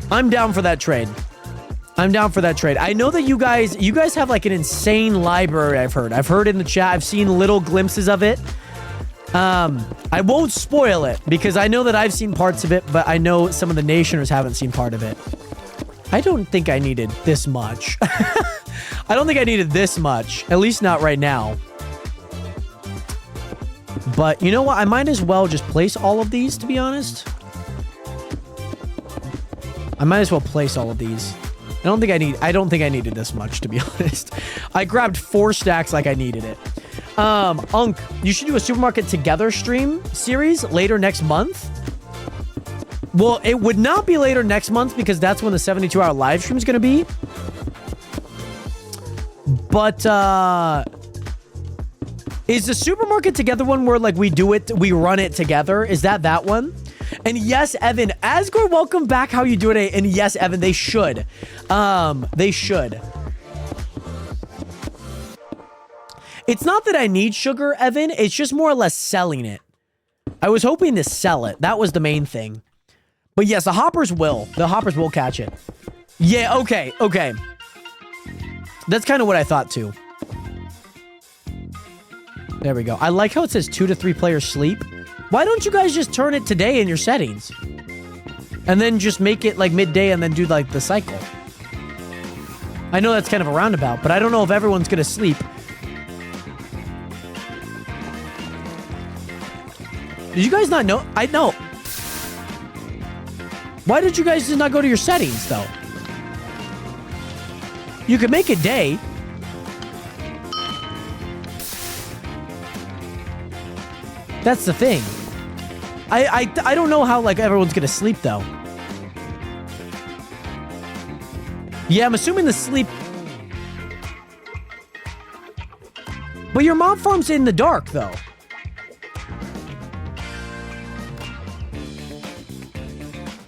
I'm down for that trade. I'm down for that trade. I know that you guys have like an insane library, I've heard. I've heard in the chat. I've seen little glimpses of it. I won't spoil it because I know that I've seen parts of it, but I know some of the nationers haven't seen part of it. I don't think I needed this much. I don't think I needed this much. At least not right now. But you know what? I might as well just place all of these, to be honest. I might as well place all of these. I don't think I needed this much, to be honest. I grabbed 4 stacks like I needed it. Unk, you should do a Supermarket Together stream series later next month. Well, it would not be later next month because that's when the 72-hour live stream is going to be. But, is the Supermarket Together one where, like, we run it together? Is that one? And yes, Evan, Asgore, welcome back. How you doing? And yes, Evan, they should. They should. It's not that I need sugar, Evan. It's just more or less selling it. I was hoping to sell it. That was the main thing. But yes, the hoppers will. The hoppers will catch it. Yeah, okay, okay. That's kind of what I thought, too. There we go. I like how it says 2 to 3 players sleep. Why don't you guys just turn it today in your settings? And then just make it, like, midday and then do, like, the cycle. I know that's kind of a roundabout, but I don't know if everyone's gonna sleep. Did you guys not know? I know. Why did you guys just not go to your settings, though? You could make a day. That's the thing. I don't know how, like, everyone's gonna sleep, though. Yeah, I'm assuming the sleep... But your mob farm's in the dark, though.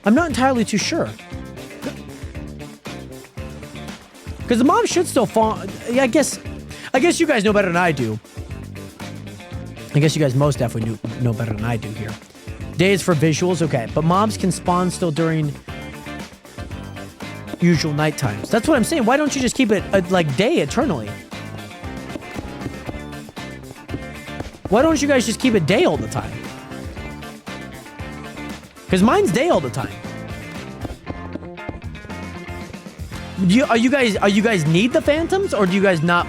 I'm not entirely too sure. Because the mob should still fall. Yeah, I guess you guys know better than I do. I guess you guys most definitely know better than I do here. Days for visuals, okay. But mobs can spawn still during usual night times. That's what I'm saying. Why don't you just keep it like day eternally? Why don't you guys just keep it day all the time? Because mine's day all the time. Are you guys need the phantoms, or do you guys not?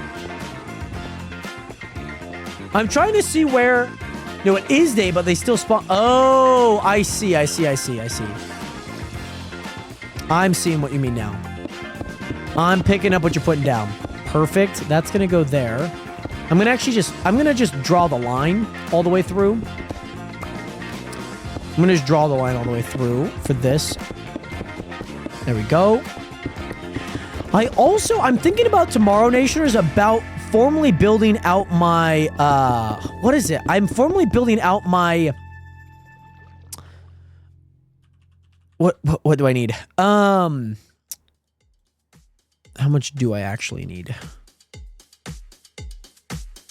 I'm trying to see where. No, it is day, but they still spawn. Oh, I see. I'm seeing what you mean now. I'm picking up what you're putting down. Perfect. That's gonna go there. I'm gonna just draw the line all the way through. I'm gonna just draw the line all the way through for this. There we go. I'm thinking about tomorrow, Nationers, about formally building out my, what is it? I'm formally building out my, what do I need? How much do I actually need?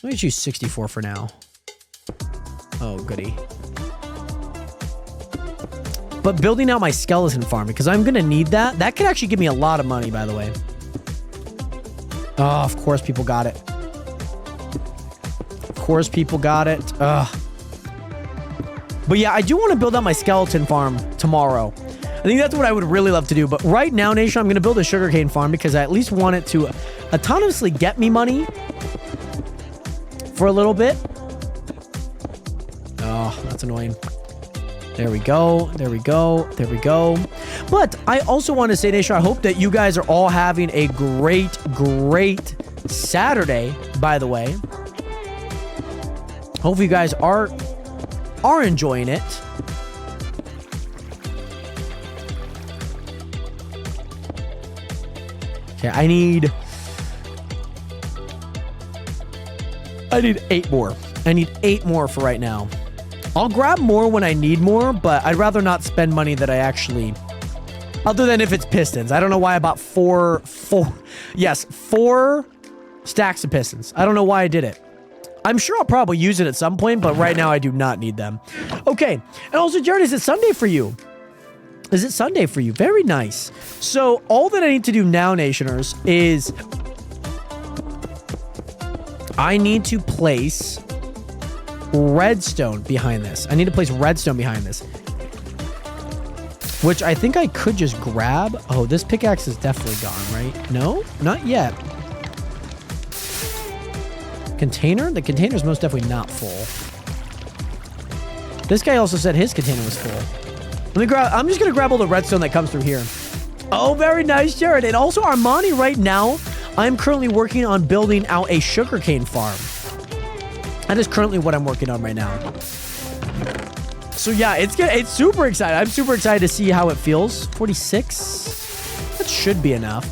Let me choose 64 for now. Oh, goody. But building out my skeleton farm, because I'm going to need that. That could actually give me a lot of money, by the way. Oh, of course people got it. Of course people got it. Ugh. But yeah, I do want to build out my skeleton farm tomorrow. I think that's what I would really love to do. But right now, Nation, I'm going to build a sugarcane farm because I at least want it to autonomously get me money for a little bit. Oh, that's annoying. There we go. There we go. There we go. But I also want to say, Nation, I hope that you guys are all having a great, great Saturday, by the way. Hope you guys are enjoying it. Okay, I need 8 more. I need 8 more for right now. I'll grab more when I need more, but I'd rather not spend money that I actually... Other than if it's pistons. I don't know why I bought 4 stacks of pistons. I don't know why I did it. I'm sure I'll probably use it at some point, but right now I do not need them. Okay. And also, Jared, is it Sunday for you? Is it Sunday for you? Very nice. So all that I need to do now, Nationers, is I need to place redstone behind this. I need to place redstone behind this. Which I think I could just grab. Oh, this pickaxe is definitely gone, right? No? Not yet. Container? The container's most definitely not full. This guy also said his container was full. I'm just gonna grab all the redstone that comes through here. Oh, very nice, Jared. And also, Armani, right now, I'm currently working on building out a sugarcane farm. That is currently what I'm working on right now. So yeah, it's super exciting. I'm super excited to see how it feels. 46? That should be enough.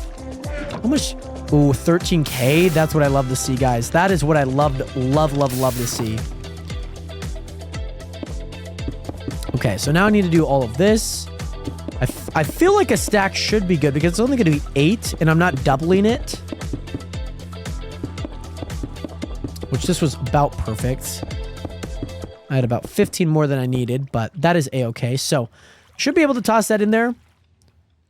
How much? Ooh, 13K. That's what I love to see, guys. That is what I love to see. Okay, so now I need to do all of this. I feel like a stack should be good because it's only going to be 8 and I'm not doubling it. Which this was about perfect. I had about 15 more than I needed, but that is a-okay. So, should be able to toss that in there.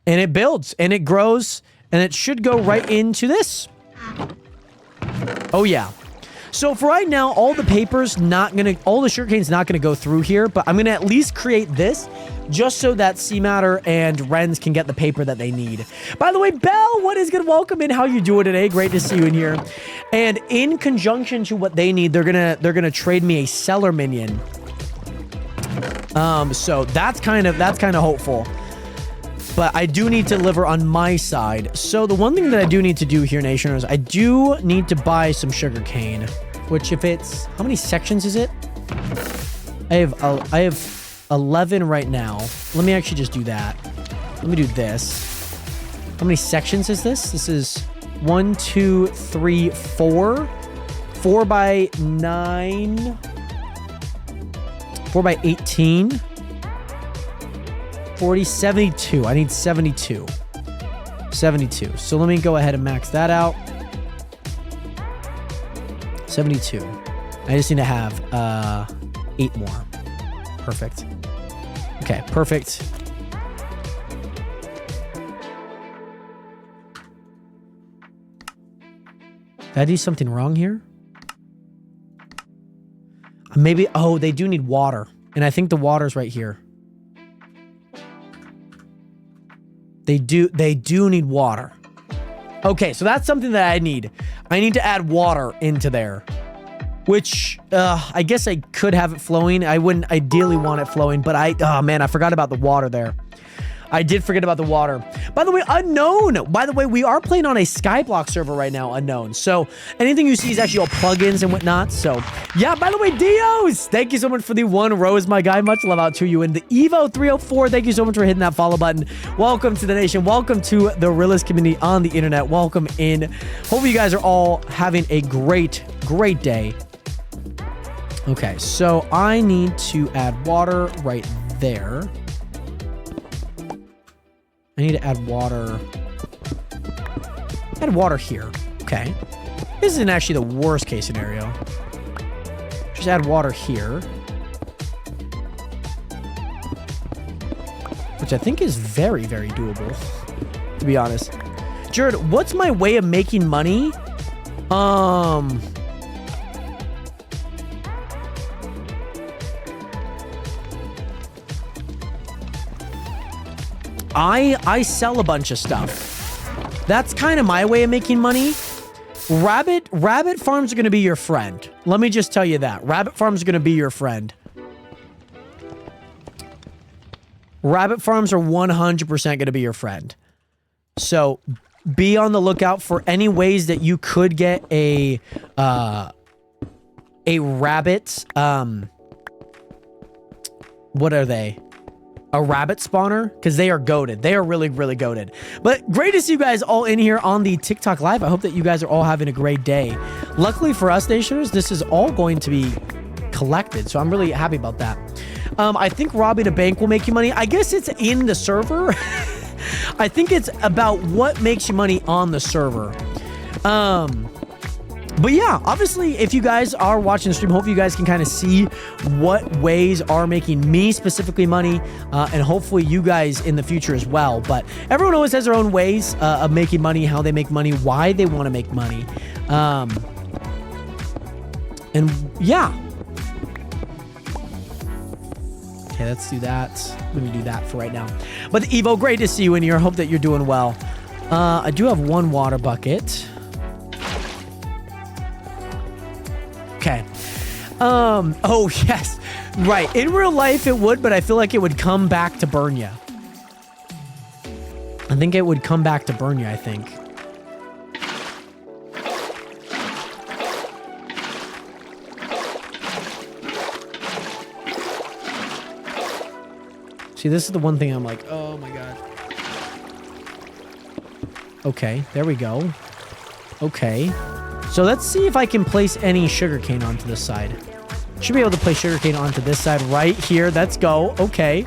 And it builds, and it grows, and it should go right into this. Oh, yeah. So, for right now, all the sugarcane's not gonna go through here, but I'm gonna at least create this just so that Seamatter and Wrens can get the paper that they need. By the way, Belle, what is good? Welcome in. How you doing today? Great to see you in here. And in conjunction to what they need, they're gonna trade me a cellar minion. So that's kind of hopeful. But I do need to deliver on my side. So the one thing that I do need to do here, Nation, is I do need to buy some sugarcane. Which, if it's... How many sections is it? I have 11 right now. Let me actually just do that. Let me do this. How many sections is this? This is 1, 2, 3, 4. 4 by 9. 4 by 18. 40, 72. I need 72. 72. So let me go ahead and max that out. 72. I just need to have 8 more. Perfect. Okay, perfect. Did I do something wrong here? Maybe, oh, they do need water. And I think the water's right here. They do need water. Okay, so that's something that I need. I need to add water into there. Which, I guess I could have it flowing. I wouldn't ideally want it flowing, but oh man, I forgot about the water there. I did forget about the water. By the way, Unknown. By the way, we are playing on a Skyblock server right now, Unknown. So anything you see is actually all plugins and whatnot. So yeah, by the way, Dios, thank you so much for the 1 rose, my guy. Much love out to you. And the Evo 304, thank you so much for hitting that follow button. Welcome to the nation. Welcome to the realest community on the internet. Welcome in. Hope you guys are all having a great, great day. Okay, so I need to add water right there. I need to add water. Add water here. Okay. This isn't actually the worst case scenario. Just add water here. Which I think is very, very doable, to be honest. Jared, what's my way of making money? I sell a bunch of stuff. That's kind of my way of making money. Rabbit farms are going to be your friend. Let me just tell you that. Rabbit farms are going to be your friend. Rabbit farms are 100% going to be your friend. So be on the lookout for any ways that you could get a rabbit. What are they? A rabbit spawner, because they are goated. They are really, really goated. But great to see you guys all in here on the TikTok live. I hope that you guys are all having a great day. Luckily for us, Nationers, this is all going to be collected, so I'm really happy about that. I think robbing a bank will make you money. I guess it's in the server. I think it's about what makes you money on the server. But yeah, obviously, if you guys are watching the stream, hopefully you guys can kind of see what ways are making me specifically money, and hopefully you guys in the future as well. But everyone always has their own ways of making money, how they make money, why they want to make money. And yeah. Okay, let's do that. Let me do that for right now. But Evo, great to see you in here. Hope that you're doing well. I do have 1 water bucket. Okay. Oh, yes. Right. In real life, it would, but I feel like it would come back to burn you. I think it would come back to burn you, I think. See, this is the one thing I'm like, oh my God. Okay, there we go. Okay. So let's see if I can place any sugarcane onto this side. Should be able to place sugarcane onto this side right here. Let's go. Okay.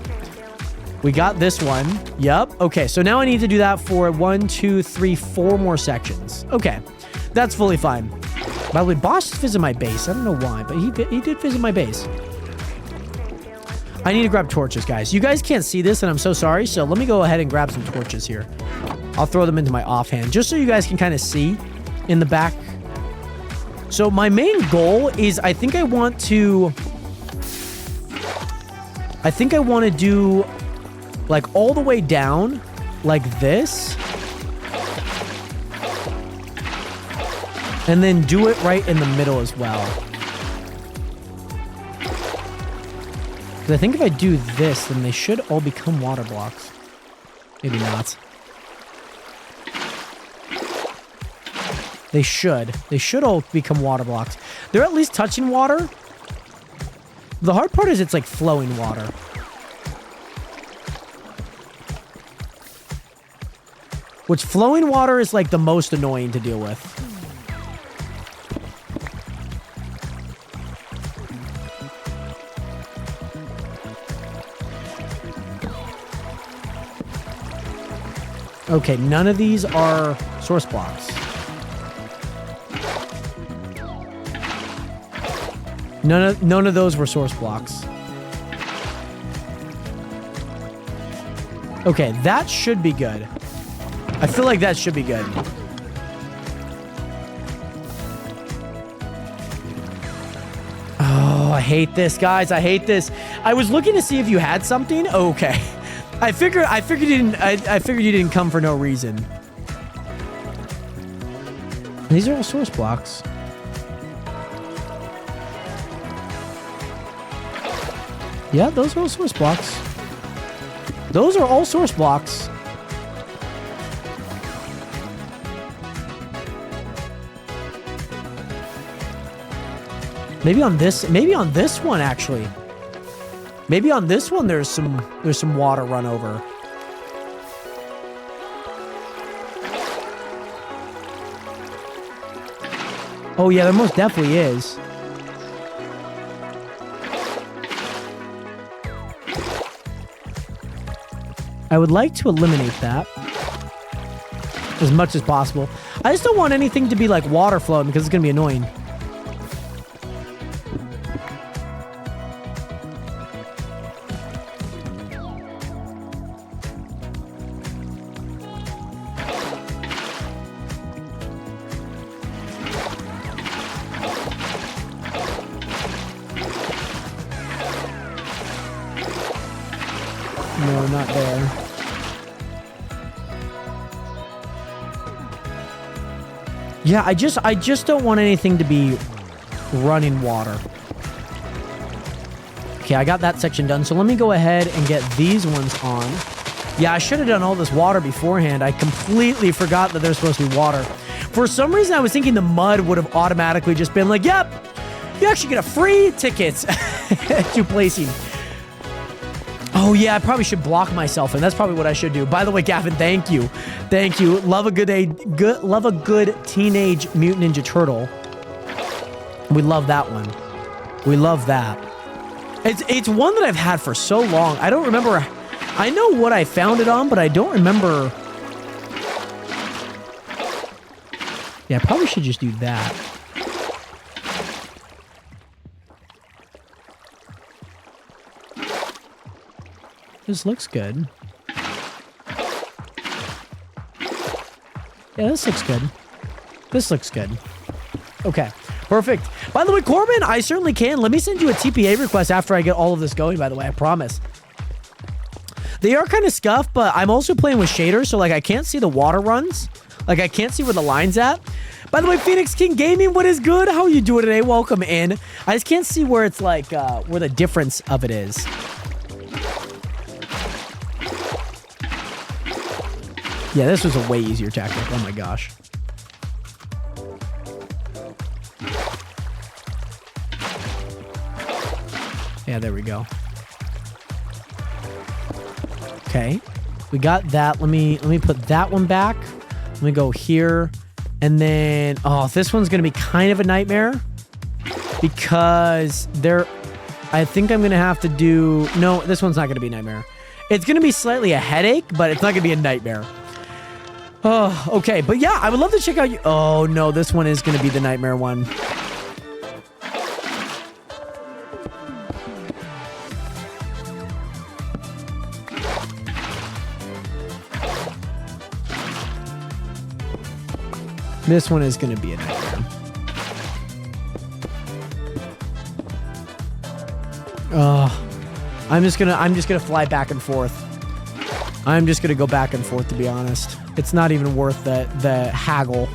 We got this one. Yep. Okay, so now I need to do that for 1, 2, 3, 4 more sections. Okay, that's fully fine. By the way, Boss visited my base. I don't know why, but he did visit my base. I need to grab torches, guys. You guys can't see this, and I'm so sorry, so let me go ahead and grab some torches here. I'll throw them into my offhand, just so you guys can kind of see in the back. So my main goal is I think I want to do like all the way down like this. And then do it right in the middle as well. Because I think if I do this, then they should all become water blocks. Maybe not. They should. They should all become water blocks. They're at least touching water. The hard part is it's like flowing water. Which flowing water is like the most annoying to deal with. Okay, none of these are source blocks. None of those were source blocks. Okay, that should be good. I feel like that should be good. Oh, I hate this, guys. I hate this. I was looking to see if you had something. Okay. I figured you didn't come for no reason. These are all source blocks. Yeah, those are all source blocks. Those are all source blocks. Maybe on this one actually. Maybe on this one there's some water run over. Oh yeah, there most definitely is. I would like to eliminate that as much as possible. I just don't want anything to be like water flowing because it's going to be annoying. No, not there. Yeah, I just don't want anything to be running water. Okay, I got that section done. So let me go ahead and get these ones on. Yeah, I should have done all this water beforehand. I completely forgot that there's supposed to be water. For some reason, I was thinking the mud would have automatically just been like, yep, you actually get a free ticket to placing. Oh yeah, I probably should block myself, and that's probably what I should do. By the way, Gavin, thank you. Thank you. Love a good Teenage Mutant Ninja Turtle. We love that one. We love that. It's one that I've had for so long. I don't remember. I know what I found it on, but I don't remember. Yeah, I probably should just do that. This looks good. Yeah, this looks good. This looks good. Okay, perfect. By the way, Corbin, I certainly can. Let me send you a TPA request after I get all of this going, by the way. I promise. They are kind of scuffed, but I'm also playing with shaders, so, like, I can't see the water runs. Like, I can't see where the line's at. By the way, Phoenix King Gaming, what is good? How are you doing today? Welcome in. I just can't see where it's, like, where the difference of it is. Yeah, this was a way easier tactic. Oh my gosh. Yeah, there we go. Okay. We got that. Let me put that one back. Let me go here. And then, oh, this one's going to be kind of a nightmare because I think I'm going to have to do, no, this one's not going to be a nightmare. It's going to be slightly a headache, but it's not going to be a nightmare. Oh, okay. But yeah, I would love to check out you. Oh, no, this one is going to be the nightmare one. This one is going to be a nightmare. Oh, I'm just gonna fly back and forth. I'm just gonna go back and forth, to be honest. It's not even worth the haggle.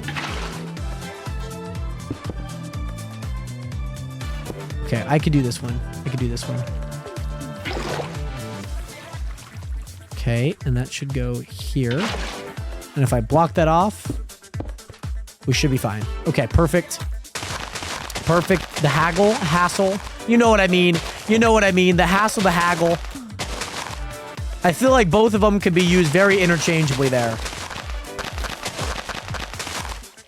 Okay, I could do this one. I could do this one. Okay, and that should go here. And if I block that off, we should be fine. Okay, perfect. Perfect. The haggle, hassle. You know what I mean. You know what I mean. The hassle, the haggle. I feel like both of them could be used very interchangeably there.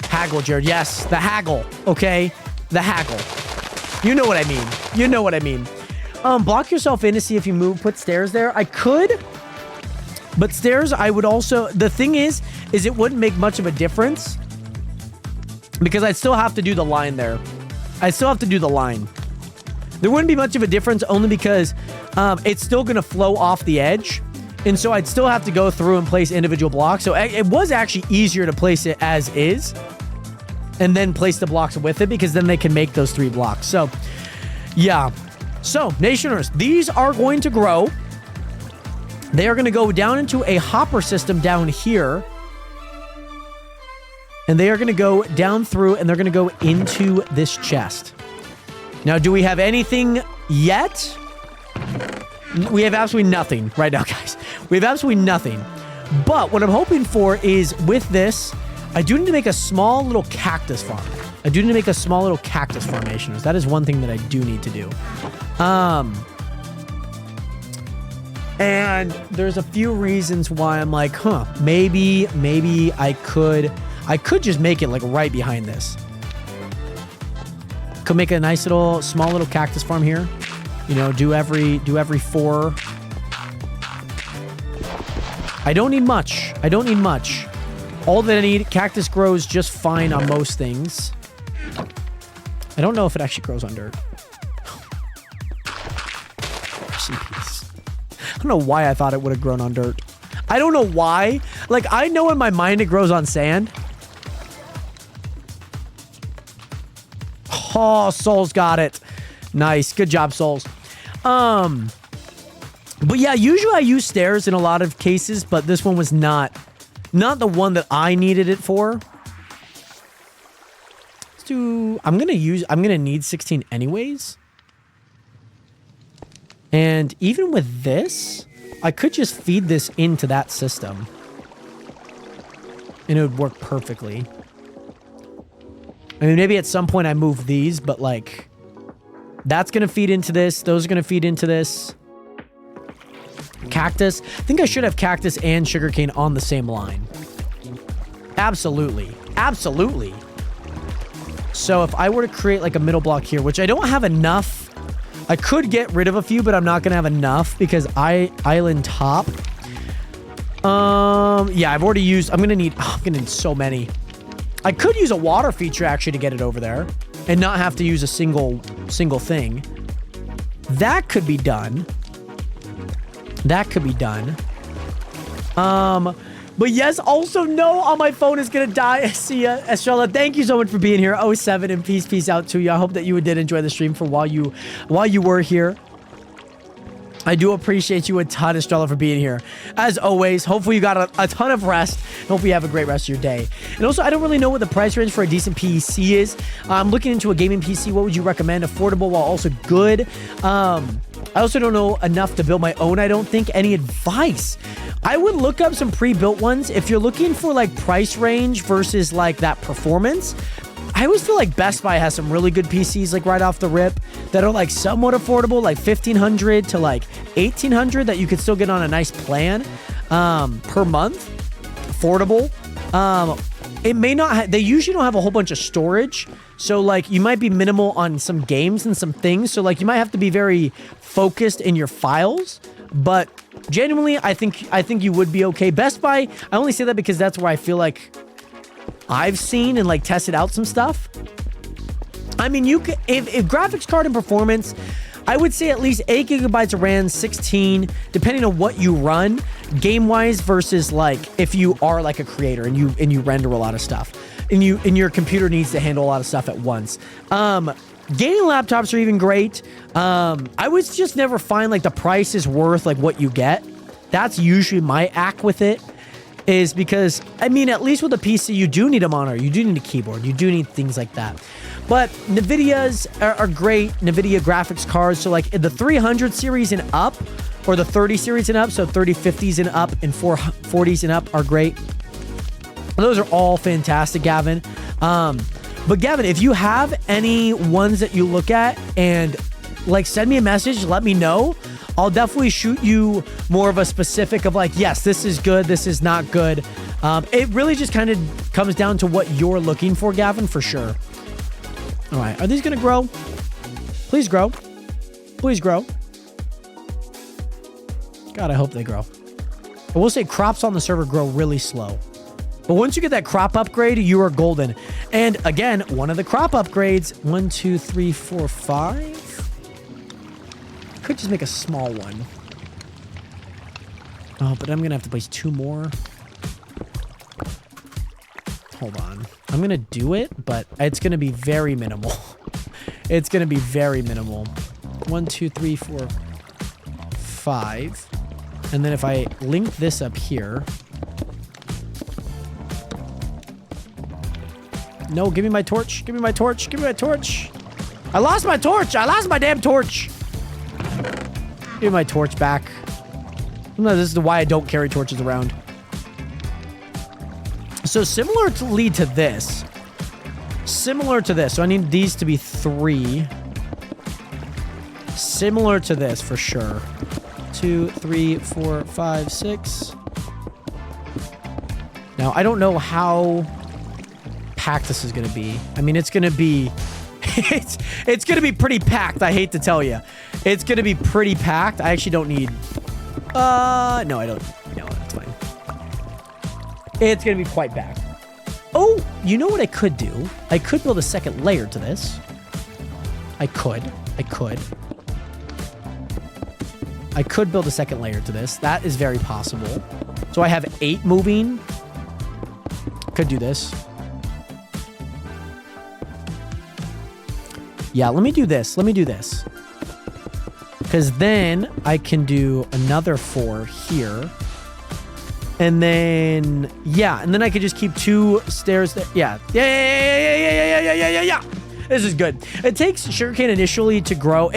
Haggle, Jared. Yes, the haggle. Okay, the haggle. You know what I mean. You know what I mean. Block yourself in to see if you move. Put stairs there. I could. But stairs, I would also... The thing is it wouldn't make much of a difference because I'd still have to do the line there. I still have to do the line. There wouldn't be much of a difference only because it's still going to flow off the edge. And so I'd still have to go through and place individual blocks. So it was actually easier to place it as is and then place the blocks with it because then they can make those 3 blocks. So, yeah. So, Nationers, these are going to grow. They are going to go down into a hopper system down here. And they are going to go down through and they're going to go into this chest. Now, do we have anything yet? We have absolutely nothing right now, guys. We have absolutely nothing. But what I'm hoping for is with this, I do need to make a small little cactus farm. I do need to make a small little cactus formations. That is one thing that I do need to do. And there's a few reasons why I'm like, maybe I could just make it like right behind this. Could make a nice little, small little cactus farm here. You know, do every 4. I don't need much. I don't need much. All that I need, cactus grows just fine on most things. I don't know if it actually grows on dirt. Jeez. I don't know why I thought it would have grown on dirt. I don't know why. Like, I know in my mind it grows on sand. Oh, Souls got it. Nice. Good job, Souls. But yeah, usually I use stairs in a lot of cases, but this one was not the one that I needed it for. Let's do... I'm gonna need 16 anyways. And even with this, I could just feed this into that system. And it would work perfectly. I mean, maybe at some point I move these, but like... That's going to feed into this. Those are going to feed into this. Cactus. I think I should have cactus and sugarcane on the same line. Absolutely. Absolutely. So if I were to create like a middle block here, which I don't have enough. I could get rid of a few, but I'm not going to have enough because island top. Yeah, I've already used... I'm going to need so many. I could use a water feature actually to get it over there. And not have to use a single thing. That could be done. That could be done. But yes, also no on my phone is gonna die. See ya, Estrella. Thank you so much for being here. 07 and peace out to you. I hope that you did enjoy the stream for while you were here. I do appreciate you a ton, Estrella, for being here. As always, hopefully you got a ton of rest. Hopefully you have a great rest of your day. And also, I don't really know what the price range for a decent PC is. I'm looking into a gaming PC. What would you recommend? Affordable while also good. I also don't know enough to build my own, I don't think. Any advice? I would look up some pre-built ones. If you're looking for like price range versus like that performance, I always feel like Best Buy has some really good PCs like right off the rip that are like somewhat affordable, like $1,500 to like $1,800 that you could still get on a nice plan per month. Affordable. It may not they usually don't have a whole bunch of storage. So like you might be minimal on some games and some things. So like you might have to be very focused in your files, but genuinely I think you would be okay. Best Buy, I only say that because that's where I feel like I've seen and like tested out some stuff. I mean, you could, if graphics card and performance, I would say at least 8 gigabytes of RAM, 16, depending on what you run, game-wise versus like if you are like a creator and you render a lot of stuff, and your computer needs to handle a lot of stuff at once. Gaming laptops are even great. I would just never find like the price is worth like what you get. That's usually my act with it. Is because, I mean, at least with a PC, you do need a monitor, you do need a keyboard, you do need things like that. But NVIDIA's are great, NVIDIA graphics cards. So like the 300 series and up, or the 30 series and up, so 3050s and up and 440s and up are great. Those are all fantastic, Gavin. But Gavin, if you have any ones that you look at and like send me a message, let me know. I'll definitely shoot you more of a specific of like, yes, this is good, this is not good. It really just kind of comes down to what you're looking for, Gavin, for sure. All right, are these going to grow? Please grow. Please grow. God, I hope they grow. I will say crops on the server grow really slow. But once you get that crop upgrade, you are golden. And again, one of the crop upgrades, 1, 2, 3, 4, 5. Could just make a small one. Oh, but I'm going to have to place 2 more. Hold on. I'm going to do it, but it's going to be very minimal. It's going to be very minimal. 1, 2, 3, 4, 5. And then if I link this up here. No, give me my torch. Give me my torch. Give me my torch. I lost my torch. I lost my damn torch. Give me my torch back. No, this is why I don't carry torches around. So similarly to this. Similar to this. So I need these to be 3. Similar to this for sure. 2, 3, 4, 5, 6. Now, I don't know how packed this is going to be. I mean, it's going to be... it's going to be pretty packed, I hate to tell you. It's going to be pretty packed. I actually don't need... no, I don't. No, that's fine. It's going to be quite packed. Oh, you know what I could do? I could build a second layer to this. I could build a second layer to this. That is very possible. So I have 8 moving. Could do this. Yeah, let me do this. Because then I can do another 4 here. And then, yeah. And then I could just keep 2 stairs there. Yeah. Yeah. This is good. It takes sugarcane initially to grow.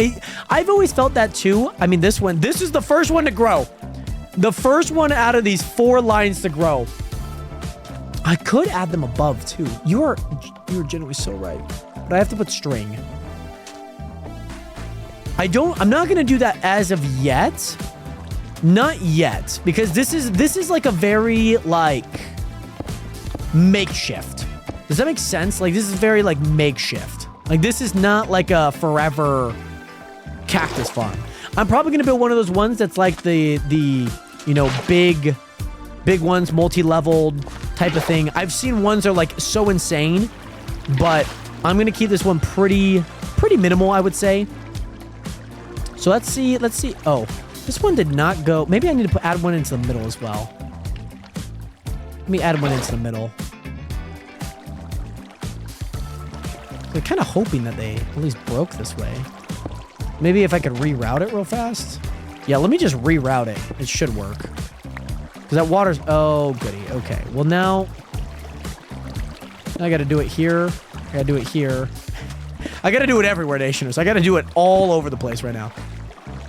I've always felt that too. I mean, this is the first one to grow. The first one out of these 4 lines to grow. I could add them above too. You are generally so right. But I have to put string. I'm not going to do that as of yet. Not yet. Because this is like a very, like, makeshift. Does that make sense? Like, this is very, like, makeshift. Like, this is not like a forever cactus farm. I'm probably going to build one of those ones that's like the you know, big ones, multi-leveled type of thing. I've seen ones that are, like, so insane. But I'm going to keep this one pretty minimal, I would say. So let's see. Oh, this one did not go. Maybe I need to add one into the middle as well. Let me add one into the middle. I'm kind of hoping that they at least broke this way. Maybe if I could reroute it real fast. Yeah, let me just reroute it. It should work. Because that water's... Oh, goody. Okay. Well, now I got to do it here. I got to do it here. I got to do it everywhere, Nationers. I got to do it all over the place right now.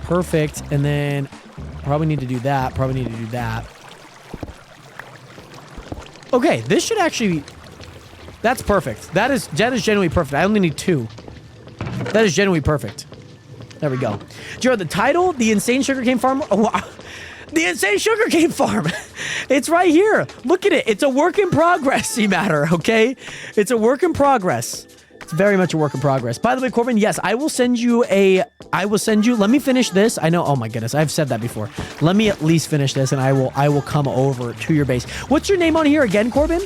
Perfect. And then probably need to do that. Probably need to do that. Okay, this should actually... That's perfect. That is genuinely perfect. I only need 2. That is genuinely perfect. There we go. Jared, the title, The Insane Sugarcane Farm. Oh, wow. The Insane Sugarcane Farm. It's right here. Look at it. It's a work in progress, C-Matter, okay? It's a work in progress. It's very much a work in progress. By the way, Corbin, yes, I will send you, let me finish this. I know, oh my goodness, I've said that before. Let me at least finish this and I will come over to your base. What's your name on here again, Corbin?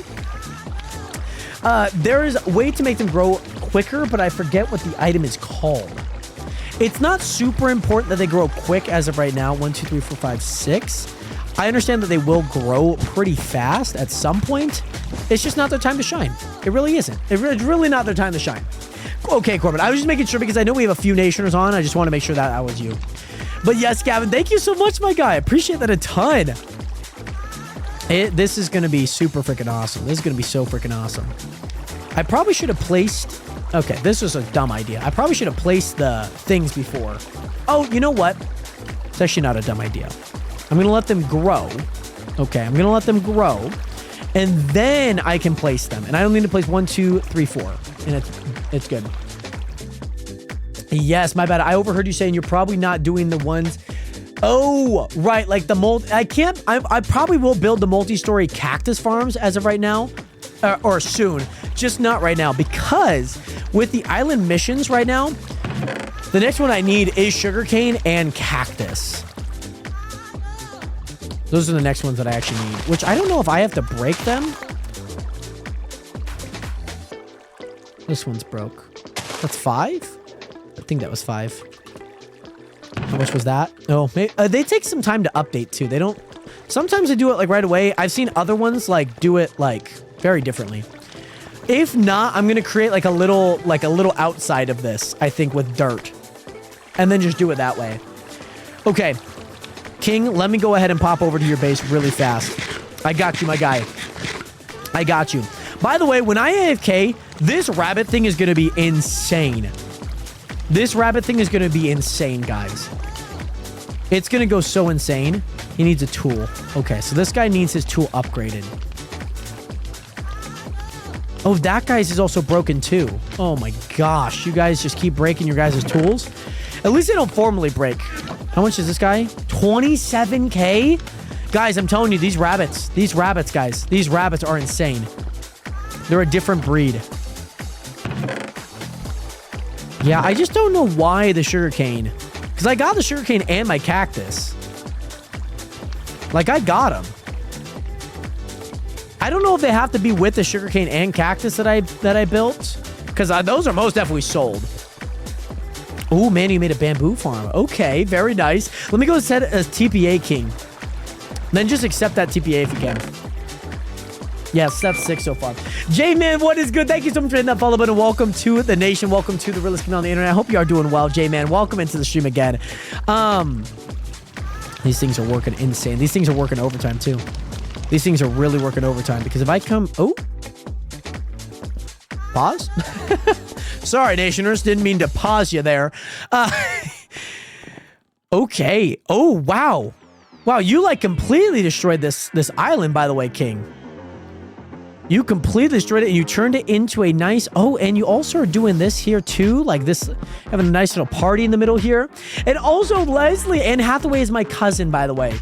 There is a way to make them grow quicker, but I forget what the item is called. It's not super important that they grow quick as of right now. 1, 2, 3, 4, 5, 6. I understand that they will grow pretty fast at some point. It's just not their time to shine. It really isn't. It's really not their time to shine. Okay, Corbin, I was just making sure because I know we have a few Nationers on. I just want to make sure that was you. But yes, Gavin, thank you so much, my guy. I appreciate that a ton. This is going to be super freaking awesome. This is going to be so freaking awesome. I probably should have placed... Okay, this was a dumb idea. I probably should have placed the things before. Oh, you know what? It's actually not a dumb idea. I'm going to let them grow. Okay, I'm going to let them grow. And then I can place them. And I only need to place 1, 2, 3, 4. And it's good. Yes, my bad. I overheard you saying you're probably not doing the ones... Oh, right. Like the I probably will build the multi-story cactus farms as of right now. Or soon. Just not right now. Because with the island missions right now, the next one I need is sugarcane and cactus. Those are the next ones that I actually need, which I don't know if I have to break them. This one's broke. That's 5? I think that was 5. How much was that? Oh, they take some time to update too. They don't... Sometimes they do it like right away. I've seen other ones like do it like very differently. If not, I'm gonna create like a little outside of this, I think, with dirt. And then just do it that way. Okay. King, let me go ahead and pop over to your base really fast. I got you, my guy. I got you. By the way, when I AFK, this rabbit thing is gonna be insane. This rabbit thing is gonna be insane, guys. It's gonna go so insane. He needs a tool. Okay, so this guy needs his tool upgraded. Oh, that guy's is also broken too. Oh my gosh, you guys just keep breaking your guys' tools. At least they don't formally break. How much is this guy? 27K? Guys, I'm telling you, these rabbits, guys, these rabbits are insane. They're a different breed. Yeah, I just don't know why the sugarcane. Because I got the sugarcane and my cactus. Like, I got them. I don't know if they have to be with the sugarcane and cactus that I built. Because those are most definitely sold. Oh, man, you made a bamboo farm. Okay, very nice. Let me go set it as TPA king. Then just accept that TPA if you can. Yes, that's 6 so far. J-Man, what is good? Thank you so much for hitting that follow button. Welcome to the nation. Welcome to the realest community on the internet. I hope you are doing well, J-Man. Welcome into the stream again. These things are working insane. These things are working overtime, too. These things are really working overtime, because if I come... Oh. Pause? Sorry, Nationers. Didn't mean to pause you there. Okay. Oh, wow. Wow, you, like, completely destroyed this island, by the way, King. You completely destroyed it, and you turned it into a nice... Oh, and you also are doing this here, too. Like this... Having a nice little party in the middle here. And also, Leslie Ann Hathaway is my cousin, by the way.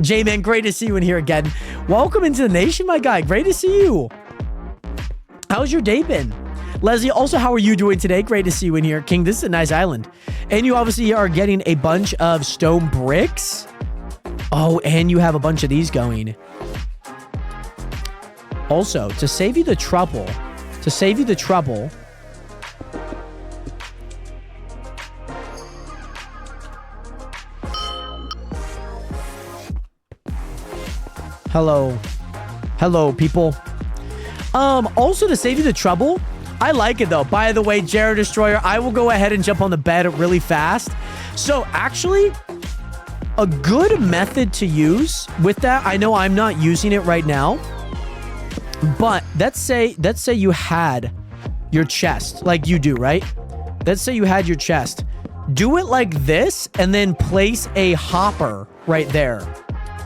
J-Man, great to see you in here again. Welcome into the nation, my guy. Great to see you. How's your day been? Leslie, also, how are you doing today? Great to see you in here. King, this is a nice island. And you obviously are getting a bunch of stone bricks. Oh, and you have a bunch of these going. Also, to save you the trouble, hello, people. Also to save you the trouble, I like it though. By the way, Jared Destroyer, I will go ahead and jump on the bed really fast. So actually, a good method to use with that, I know I'm not using it right now, but let's say you had your chest like you do, right? Let's say you had your chest. Do it like this and then place a hopper right there.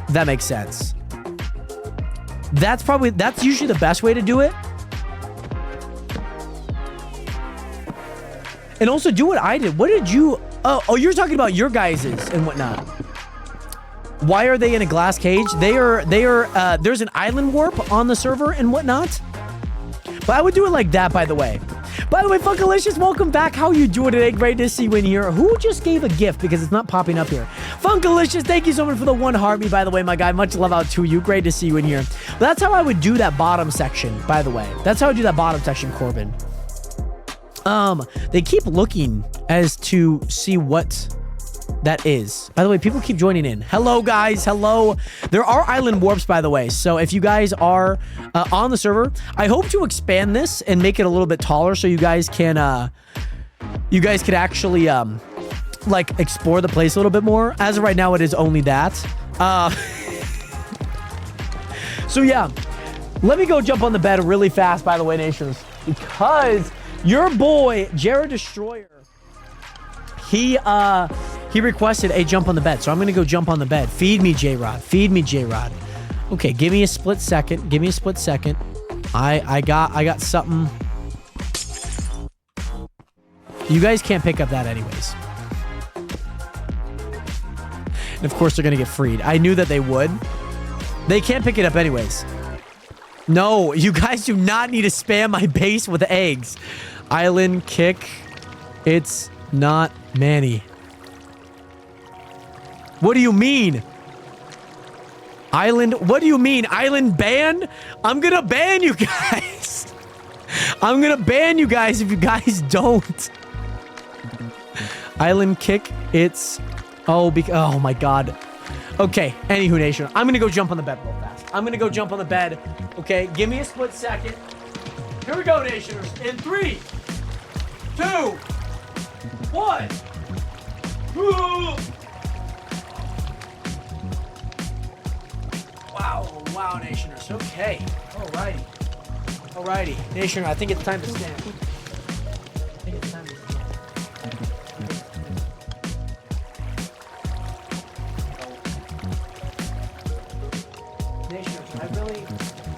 That makes sense. That's usually the best way to do it. And also do what I did. What did you... Oh, you're talking about your guys's and whatnot. Why are they in a glass cage? There's an island warp on the server and whatnot. But I would do it like that, by the way. By the way, Funkalicious, welcome back. How are you doing today? Great to see you in here. Who just gave a gift because it's not popping up here? Funkalicious, thank you so much for the 1 heartbeat, by the way, my guy. Much love out to you. Great to see you in here. But that's how I would do that bottom section, by the way. That's how I do that bottom section, Corbin. They keep looking as to see what that is. By the way, people keep joining in. Hello, guys. Hello. There are island warps, by the way. So if you guys are on the server, I hope to expand this and make it a little bit taller so you guys can actually like explore the place a little bit more. As of right now, it is only that. So yeah, let me go jump on the bed really fast, by the way, nations, because your boy Jared Destroyer, he requested a jump on the bed, so I'm gonna go jump on the bed. Feed me, J-Rod. Feed me, J-Rod. Okay, give me a split second. Give me a split second. I got something. You guys can't pick up that anyways. And of course they're gonna get freed. I knew that they would. They can't pick it up anyways. No, you guys do not need to spam my base with eggs. Island kick. It's not Manny. What do you mean? Island, what do you mean? Island ban? I'm gonna ban you guys. I'm gonna ban you guys if you guys don't. Island kick, it's... Oh, oh my god. Okay, anywho, nation. I'm gonna go jump on the bed real fast. I'm gonna go jump on the bed. Okay, give me a split second. Here we go, nationers. In 3, 2, 1. Wow, nationers. Okay. Alrighty. Nationer, I think it's time to stand.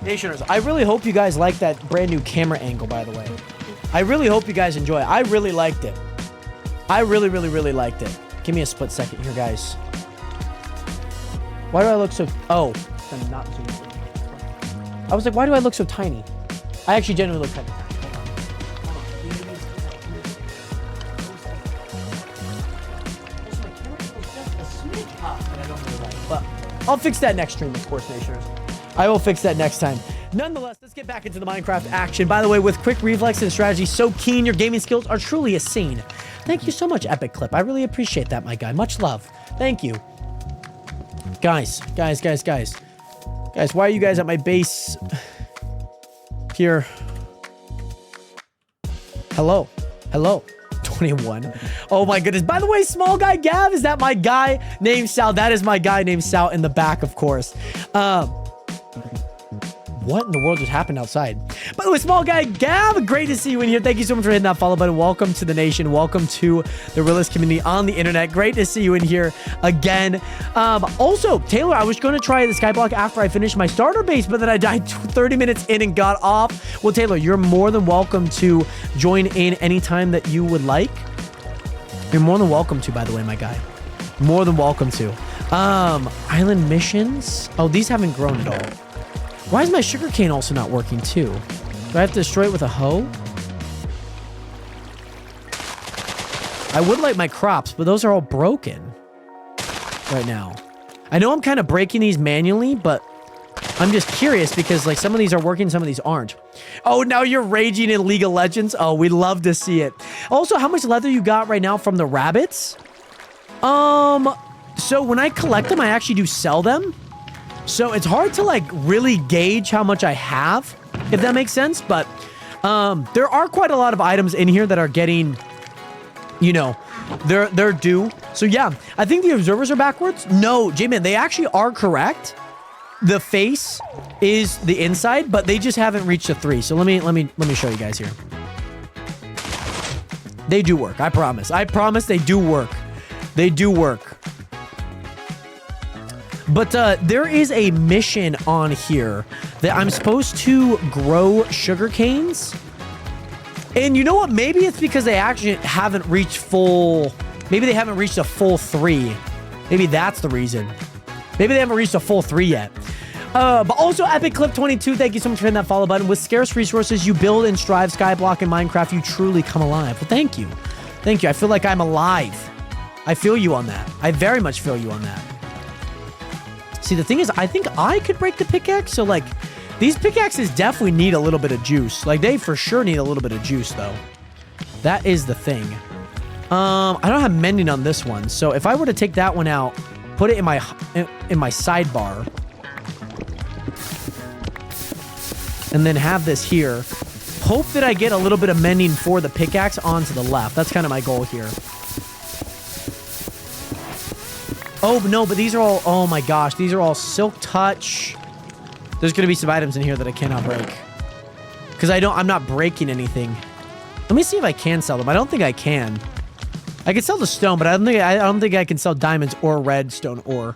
Nationers, I really hope you guys like that brand new camera angle, by the way. I really hope you guys enjoy it. I really liked it. I really liked it. Give me a split second here, guys. Why do I look so... Oh, I'm not zooming in. I was like, why do I look so tiny? I actually genuinely look tiny. But I'll fix that next stream, of course, nationers. I will fix that next time. Nonetheless, let's get back into the Minecraft action. By the way, with quick reflex and strategy so keen, your gaming skills are truly a scene. Thank you so much, Epic Clip. I really appreciate that, my guy. Much love. Thank you. Guys, why are you guys at my base? Here. Hello. 21. Oh my goodness. By the way, small guy Gav, is that my guy named Sal? That is my guy named Sal in the back, of course. What in the world just happened outside? By the way, small guy Gav, great to see you in here. Thank you so much for hitting that follow button. Welcome to the nation. Welcome to the realist community on the internet. Great to see you in here again. Also, Taylor, I was going to try the Skyblock after I finished my starter base, but then I died 30 minutes in and got off. Well, Taylor, you're more than welcome to join in anytime that you would like. You're more than welcome to, by the way, my guy. More than welcome to. Island missions. Oh, these haven't grown at all. Why is my sugarcane also not working too? Do I have to destroy it with a hoe? I would like my crops, but those are all broken right now. I know I'm kind of breaking these manually, but I'm just curious because like some of these are working, some of these aren't. Oh, now you're raging in League of Legends? Oh, we love to see it. Also, how much leather you got right now from the rabbits? So when I collect them, I actually do sell them. So it's hard to like really gauge how much I have, if that makes sense. But there are quite a lot of items in here that are getting, you know, they're due. So yeah, I think the observers are backwards. No, J-Man, they actually are correct. The face is the inside, but they just haven't reached a 3. So let me show you guys here. They do work. I promise. I promise they do work. They do work. But there is a mission on here that I'm supposed to grow sugar canes. And you know what? Maybe it's because they actually haven't reached full... Maybe they haven't reached a full 3. Maybe that's the reason. Maybe they haven't reached a full 3 yet. But also, Epic Clip 22, thank you so much for hitting that follow button. With scarce resources, you build and strive. Skyblock in Minecraft, you truly come alive. Well, thank you. Thank you. I feel like I'm alive. I feel you on that. I very much feel you on that. See, the thing is, I think I could break the pickaxe. So, like, these pickaxes definitely need a little bit of juice. Like, they for sure need a little bit of juice, though. That is the thing. I don't have mending on this one. So, if I were to take that one out, put it in my sidebar, and then have this here, hope that I get a little bit of mending for the pickaxe onto the left. That's kind of my goal here. Oh, no, but these are all... Oh, my gosh. These are all Silk Touch. There's going to be some items in here that I cannot break. Because I'm not breaking anything. Let me see if I can sell them. I don't think I can. I can sell the stone, but I don't think I can sell diamonds or redstone ore.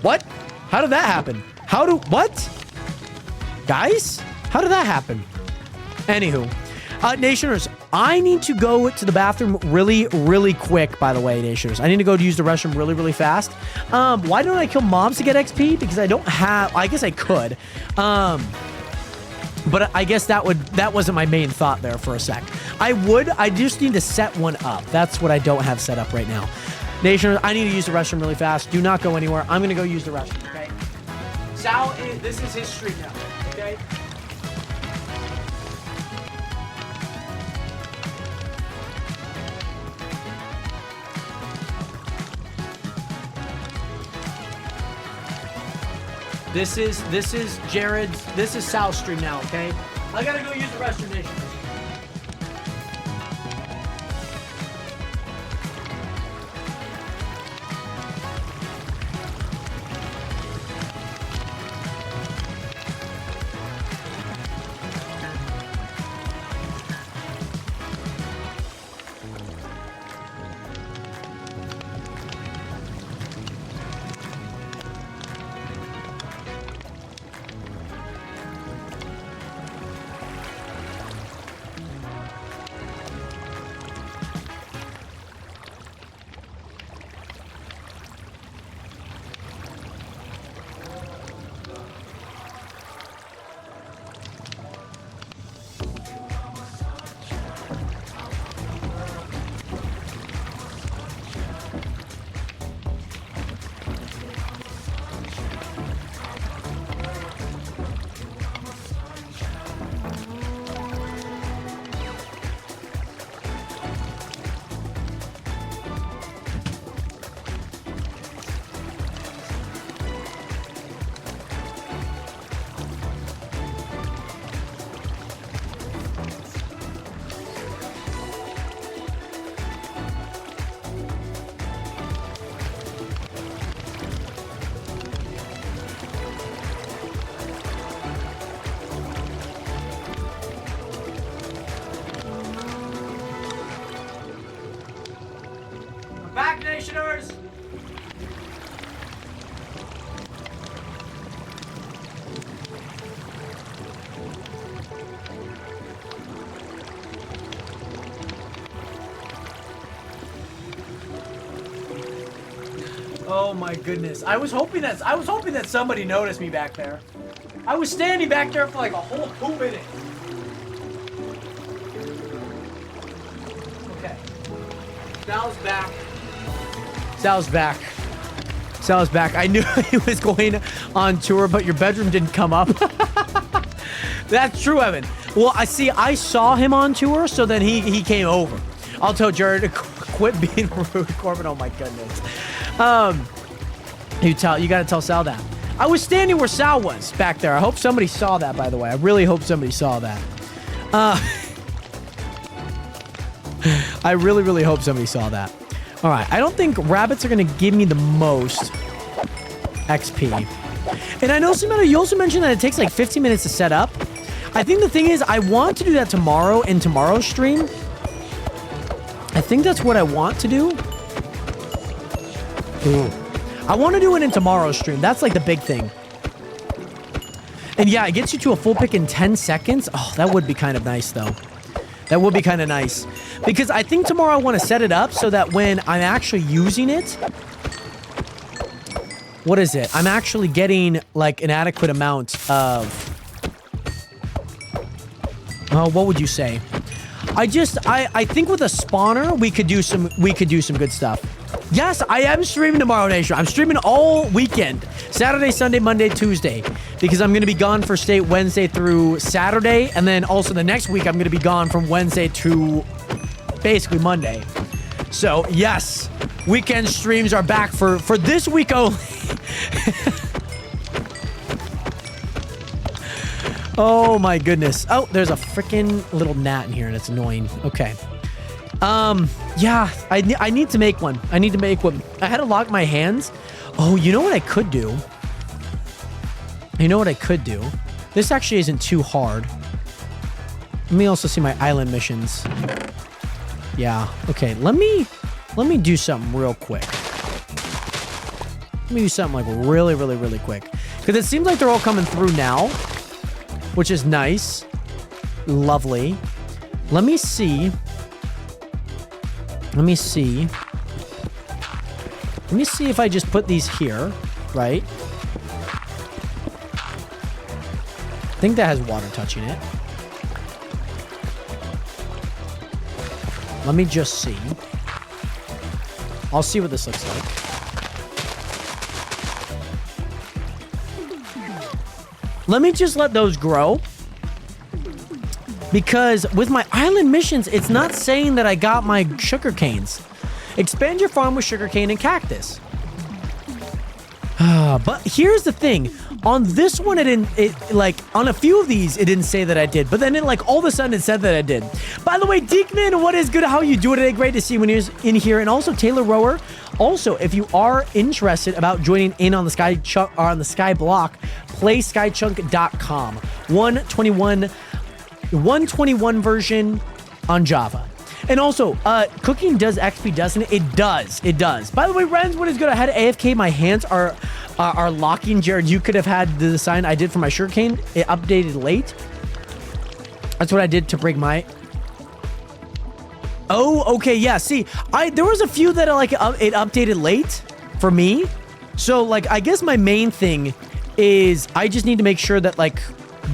What? How did that happen? What? Guys? How did that happen? Anywho. Nationers, I need to go to the bathroom really quick, by the way, Nationers. I need to go to use the restroom really fast. Why don't I kill mobs to get XP? Because I don't have... I guess I could. But I guess that wasn't my main thought there for a sec. I just need to set one up. That's what I don't have set up right now. Nationers, I need to use the restroom really fast. Do not go anywhere. I'm going to go use the restroom, okay? Sal, this is his street now, okay? This is Jared's, this is Sal's stream now, okay? I gotta go use the restroom, Nation. Back, Nationers! Oh my goodness. I was hoping that somebody noticed me back there. I was standing back there for like a whole 2 minutes. Okay. Sal's back. Sal's back. Sal's back. I knew he was going on tour, but your bedroom didn't come up. That's true, Evan. Well, I saw him on tour, so then he came over. I'll tell Jared to quit being rude, Corbin. Oh my goodness. You gotta tell Sal that. I was standing where Sal was back there. I hope somebody saw that, by the way. I really hope somebody saw that. I really, really hope somebody saw that. All right, I don't think rabbits are going to give me the most XP. And I know, Samantha, you also mentioned that it takes like 15 minutes to set up. I think the thing is, I want to do that tomorrow in tomorrow's stream. I think that's what I want to do. Ooh. I want to do it in tomorrow's stream. That's like the big thing. And yeah, it gets you to a full pick in 10 seconds. Oh, that would be kind of nice, though. That would be kind of nice. Because I think tomorrow I want to set it up so that when I'm actually using it... What is it? I'm actually getting, like, an adequate amount of... Oh, what would you say? I think with a spawner, we could do some good stuff. Yes, I am streaming tomorrow, Nation. I'm streaming all weekend. Saturday, Sunday, Monday, Tuesday. Because I'm going to be gone for state Wednesday through Saturday. And then also the next week, I'm going to be gone from Wednesday to basically Monday. So, yes. Weekend streams are back for this week only. Oh, my goodness. Oh, there's a freaking little gnat in here, and it's annoying. Okay. Yeah, I need to make one. I need to make one. I had to lock my hands. Oh, you know what I could do? You know what I could do? This actually isn't too hard. Let me also see my island missions. Yeah, okay. Let me do something real quick. Let me do something like really, really, really quick. Because it seems like they're all coming through now, which is nice. Lovely. Let me see. Let me see if I just put these here, right? I think that has water touching it. Let me just see. I'll see what this looks like. Let me just let those grow. Because with my island missions, it's not saying that I got my sugarcanes. Expand your farm with sugarcane and cactus. But here's the thing. On this one, on a few of these, it didn't say that I did. But then all of a sudden, it said that I did. By the way, Deekman, what is good? How you doing today? Great to see you when you're in here. And also, Taylor Rower. Also, if you are interested about joining in on the Skyblock, play skychunk.com. 121 version on Java. And also, cooking does XP, doesn't it? It does. It does. By the way, Renz, what is good? I had AFK. My hands are locking. Jared, you could have had the design I did for my sugarcane. It updated late. That's what I did to break my... Oh, okay. Yeah. See, there was a few that it updated late for me. So, I guess my main thing is I just need to make sure that,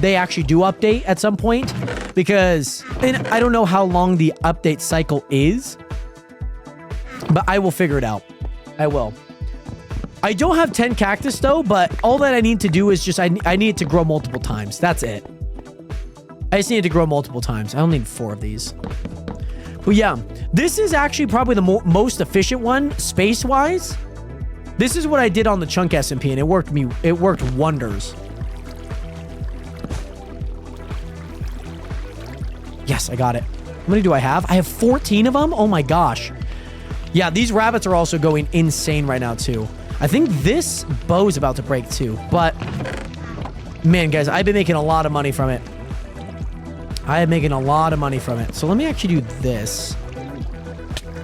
they actually do update at some point, because and I don't know how long the update cycle is, but I will figure it out. I will. I don't have 10 cactus though, but all that I need to do is just I need it to grow multiple times. That's it. I just need it to grow multiple times. I don't need 4 of these. But yeah, this is actually probably the most efficient one space wise. This is what I did on the chunk SMP, and it worked wonders. Yes, I got it. How many do I have? I have 14 of them? Oh my gosh. Yeah, these rabbits are also going insane right now too. I think this bow is about to break too. But, man, guys, I've been making a lot of money from it. I am making a lot of money from it. So let me actually do this.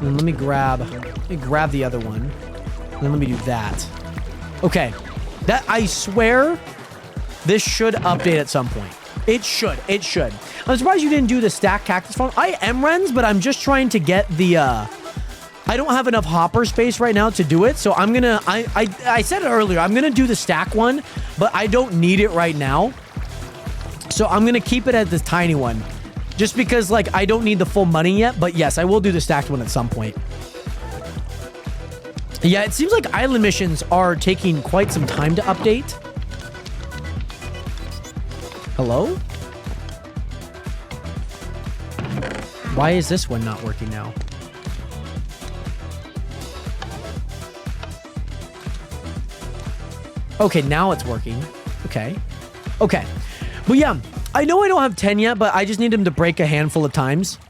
And let me grab the other one. And then let me do that. Okay. That, I swear, this should update at some point. It should. It should. I'm surprised you didn't do the stack cactus farm. I am, Renz, but I'm just trying to get the, I don't have enough hopper space right now to do it. So I'm gonna, I said it earlier, I'm gonna do the stack one, but I don't need it right now. So I'm gonna keep it at this tiny one. Just because, I don't need the full money yet. But yes, I will do the stacked one at some point. Yeah, it seems like island missions are taking quite some time to update. Hello? Why is this one not working now? Okay, now it's working. Okay. Okay. But yeah, I know I don't have 10 yet, but I just need them to break a handful of times.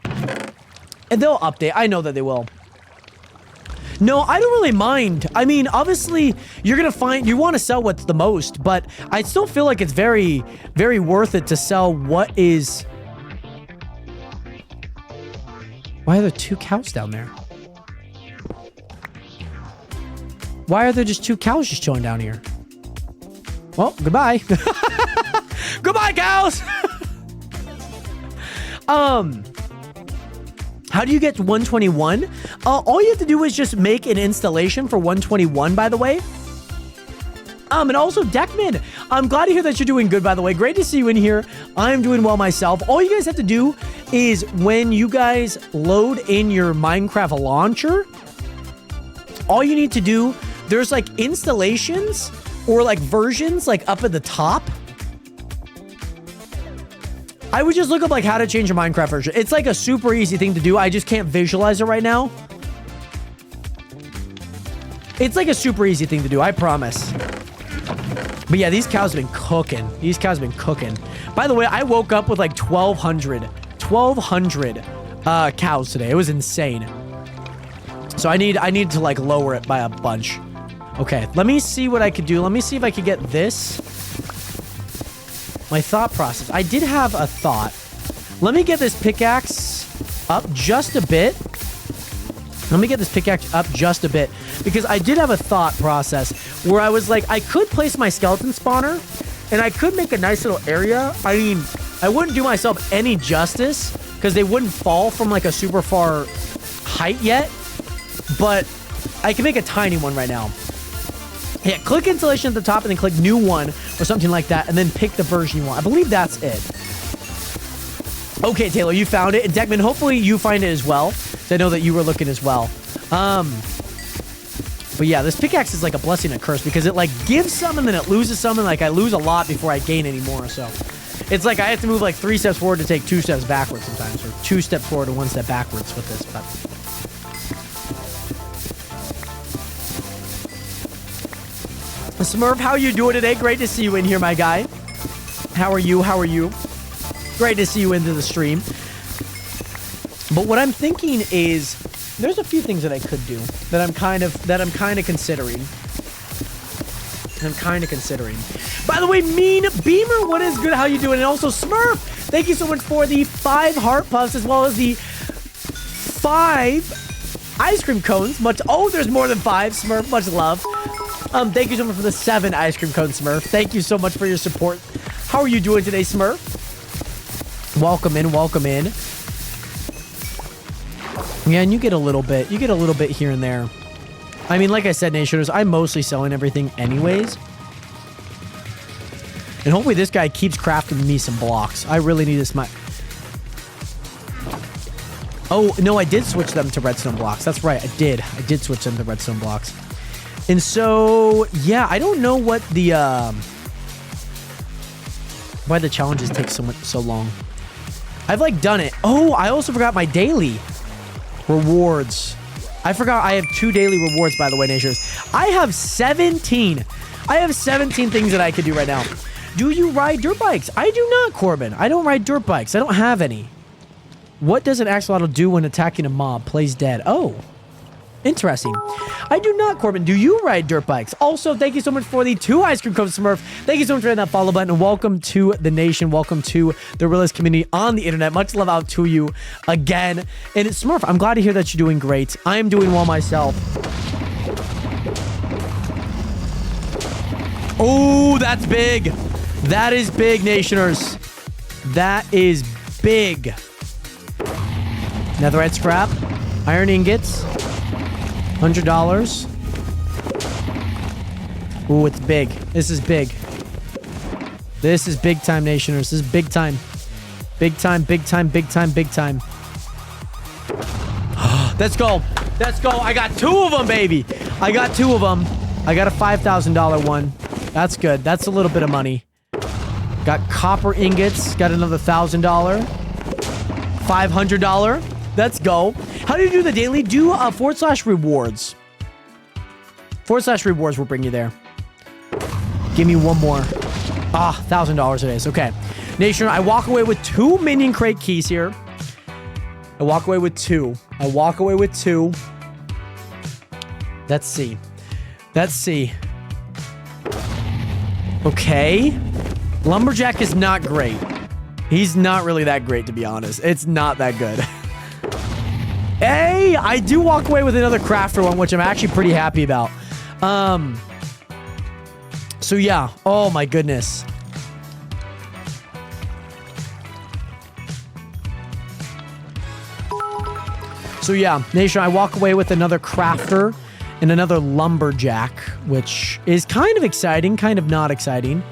And they'll update. I know that they will. No, I don't really mind. I mean, obviously, you're going to find... You want to sell what's the most, but I still feel like it's very, very worth it to sell what is... Why are there 2 cows down there? Why are there just 2 cows just chilling down here? Well, goodbye. Goodbye, cows! How do you get to 121? All you have to do is just make an installation for 121, by the way. And also, Deckman, I'm glad to hear that you're doing good, by the way. Great to see you in here. I'm doing well myself. All you guys have to do is when you guys load in your Minecraft launcher, all you need to do, there's installations or versions up at the top. I would just look up how to change a Minecraft version. It's a super easy thing to do. I just can't visualize it right now. It's a super easy thing to do, I promise. But yeah, these cows have been cooking. These cows have been cooking. By the way, I woke up with 1,200 cows today. It was insane. So I need to lower it by a bunch. Okay, let me see what I could do. Let me see if I could get this. My thought process. I did have a thought. Let me get this pickaxe up just a bit. Let me get this pickaxe up just a bit. Because I did have a thought process where I was I could place my skeleton spawner. And I could make a nice little area. I mean, I wouldn't do myself any justice. Because they wouldn't fall from a super far height yet. But I can make a tiny one right now. Yeah, click installation at the top and then click new one or something like that, and then pick the version you want. I believe that's it. Okay, Taylor, you found it. And Deckman, hopefully you find it as well. I know that you were looking as well. But yeah, this pickaxe is like a blessing and a curse because it like gives some and then it loses some, and like I lose a lot before I gain any more. So it's like I have to move like 3 steps forward to take 2 steps backwards sometimes, or 2 steps forward and 1 step backwards with this. But Smurf, how are you doing today? Great to see you in here, my guy. How are you? How are you? Great to see you into the stream. But what I'm thinking is, there's a few things that I could do that I'm kind of considering. By the way, Mean Beamer, what is good? How you doing? And also Smurf, thank you so much for the 5 heart puffs as well as the 5 ice cream cones. Oh, there's more than 5. Smurf, much love. Thank you so much for the 7 ice cream cones, Smurf. Thank you so much for your support. How are you doing today, Smurf? Welcome in, welcome in. Yeah, and you get a little bit here and there. I mean, like I said, Nationers, I'm mostly selling everything anyways. And hopefully this guy keeps crafting me some blocks. I really need this. Oh, no, I did switch them to redstone blocks. That's right, I did switch them to redstone blocks. And so, yeah, I don't know what the, why the challenges take so long. I've, like, done it. Oh, I also forgot my daily rewards. I forgot I have 2 daily rewards, by the way, Nationers. I have 17. I have 17 things that I could do right now. Do you ride dirt bikes? I do not, Corbin. I don't ride dirt bikes. I don't have any. What does an axolotl do when attacking a mob? Plays dead. Oh, interesting. I do not, Corbin. Do you ride dirt bikes? Also, thank you so much for the 2 ice cream cones, Smurf. Thank you so much for hitting that follow button. And welcome to the nation. Welcome to the realist community on the internet. Much love out to you again. And Smurf, I'm glad to hear that you're doing great. I am doing well myself. Oh, that's big. That is big, Nationers. That is big. Netherite scrap. Iron ingots. $100. Ooh, it's big. This is big. This is big time, Nationers. This is big time. Big time, big time, big time, big time. Let's go. Let's go. I got 2 of them, baby. I got 2 of them. I got a $5,000 one. That's good. That's a little bit of money. Got copper ingots. Got another $1,000. $500. Let's go. How do you do the daily? Do /rewards. /rewards will bring you there. Give me one more. Ah, $1,000 it is. Okay. Nation, I walk away with 2 minion crate keys here. I walk away with 2. I walk away with 2. Let's see. Let's see. Okay. Lumberjack is not great. He's not really that great, to be honest. It's not that good. Hey, I do walk away with another crafter one, which I'm actually pretty happy about. So yeah. Oh my goodness. So yeah, Nation, I walk away with another crafter and another lumberjack, which is kind of exciting, kind of not exciting.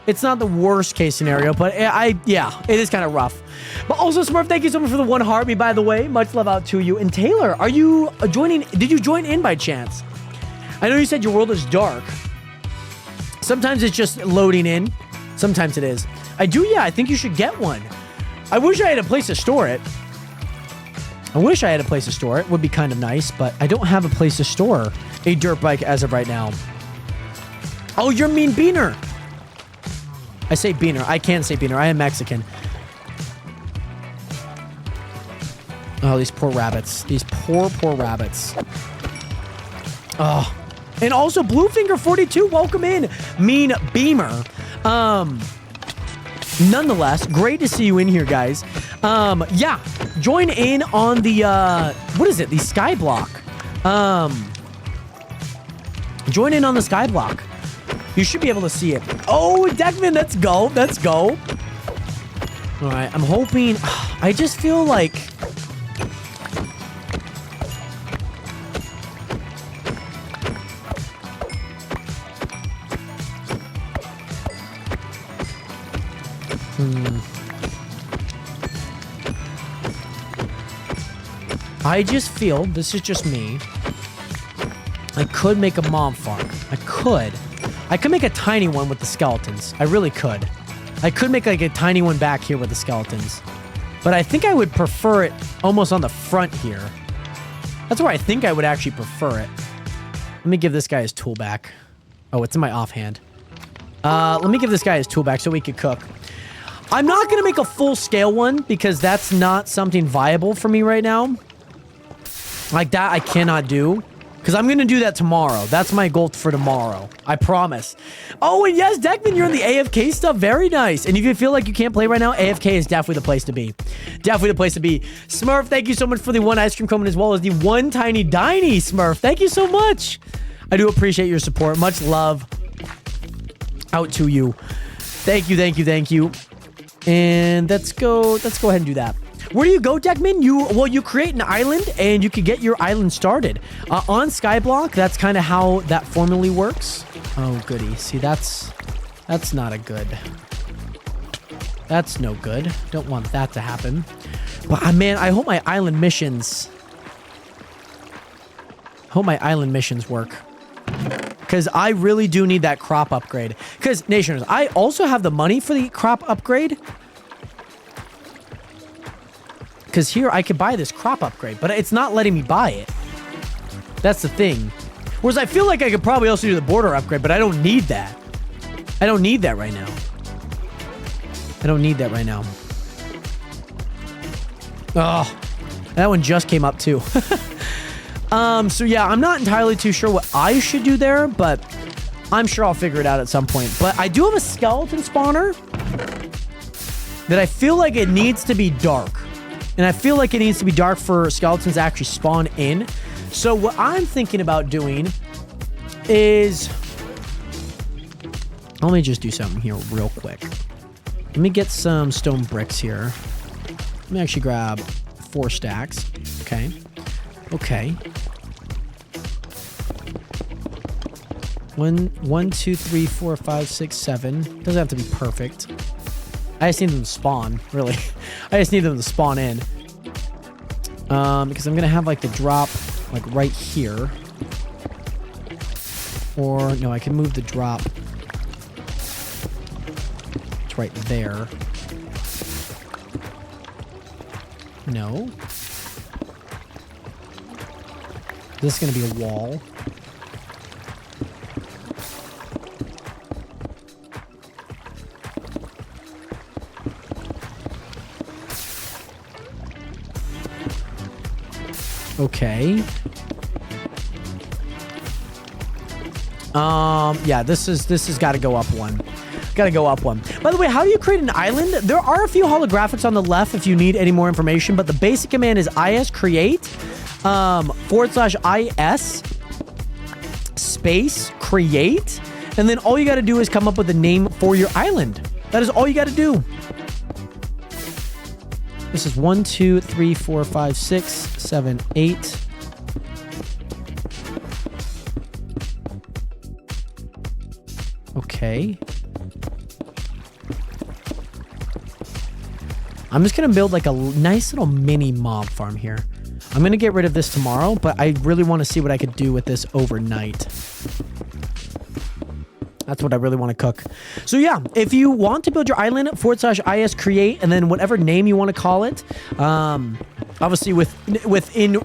It's not the worst case scenario, but yeah, it is kind of rough. But also, Smurf, thank you so much for the 1 heart me, by the way. Much love out to you. And Taylor, are you joining? Did you join in by chance? I know you said your world is dark. Sometimes it's just loading in. Sometimes it is. Yeah, I think you should get one. I wish I had a place to store it. Would be kind of nice, but I don't have a place to store a dirt bike as of right now. Oh, you're Mean Beaner. I say Beaner. I can't say Beaner. I am Mexican. Oh, these poor rabbits. These poor rabbits. Oh. And also, Bluefinger42, welcome in. Mean Beamer. Nonetheless, great to see you in here, guys. Yeah. Join in on the, what is it? The Skyblock. Join in on the Skyblock. You should be able to see it. Oh, Deckman, let's go. Let's go. All right, I'm hoping... I just feel like... I just feel, this is just me, I could make a mob farm. I could make a tiny one with the skeletons. I really could. I could make like a tiny one back here with the skeletons. But I think I would prefer it almost on the front here. That's where I think I would actually prefer it. Let me give this guy his tool back. Oh, it's in my offhand. Let me give this guy his tool back so we could cook. I'm not going to make a full scale one because that's not something viable for me right now. Like that I cannot do. Because I'm going to do that tomorrow. That's my goal for tomorrow. I promise. Oh, and yes, Deckman, you're in the AFK stuff. Very nice. And if you feel like you can't play right now, AFK is definitely the place to be. Definitely the place to be. Smurf, thank you so much for the 1 ice cream cone as well as the 1 tiny diny, Smurf. Thank you so much. I do appreciate your support. Much love out to you. Thank you, thank you, thank you. And let's go ahead and do that. Where do you go, Deckman? You create an island and you can get your island started. On Skyblock, that's kind of how that formally works. Oh, goody. See, that's not a good. That's no good. Don't want that to happen. But, man, I hope my island missions... work. Because I really do need that crop upgrade. Because, Nationers, I also have the money for the crop upgrade. Because here I could buy this crop upgrade, but it's not letting me buy it. That's the thing. Whereas I feel like I could probably also do the border upgrade, but I don't need that. I don't need that right now. I don't need that right now. Oh, that one just came up too. So yeah, I'm not entirely too sure what I should do there, but I'm sure I'll figure it out at some point. But I do have a skeleton spawner that I feel like it needs to be dark. And I feel like it needs to be dark for skeletons to actually spawn in. So what I'm thinking about doing is... Let me just do something here real quick. Let me get some stone bricks here. Let me actually grab 4 stacks. Okay. Okay. 1, 2, 3, 4, 5, 6, 7. Doesn't have to be perfect. I just need them to spawn, really. I just need them to spawn in. Because I'm going to have, like, the drop, like, right here. Or, no, I can move the drop. It's right there. No. This is going to be a wall. Okay. Yeah, this has got to go up one. Got to go up one. By the way, how do you create an island? There are a few holographics on the left if you need any more information, but the basic command is iscreate /is space create, and then all you got to do is come up with a name for your island. That is all you got to do. This is 1, 2, 3, 4, 5, 6, 7, 8. Okay. I'm just going to build like a nice little mini mob farm here. I'm going to get rid of this tomorrow, but I really want to see what I could do with this overnight. That's what I really want to cook. So yeah, if you want to build your island, /is create, and then whatever name you want to call it, obviously within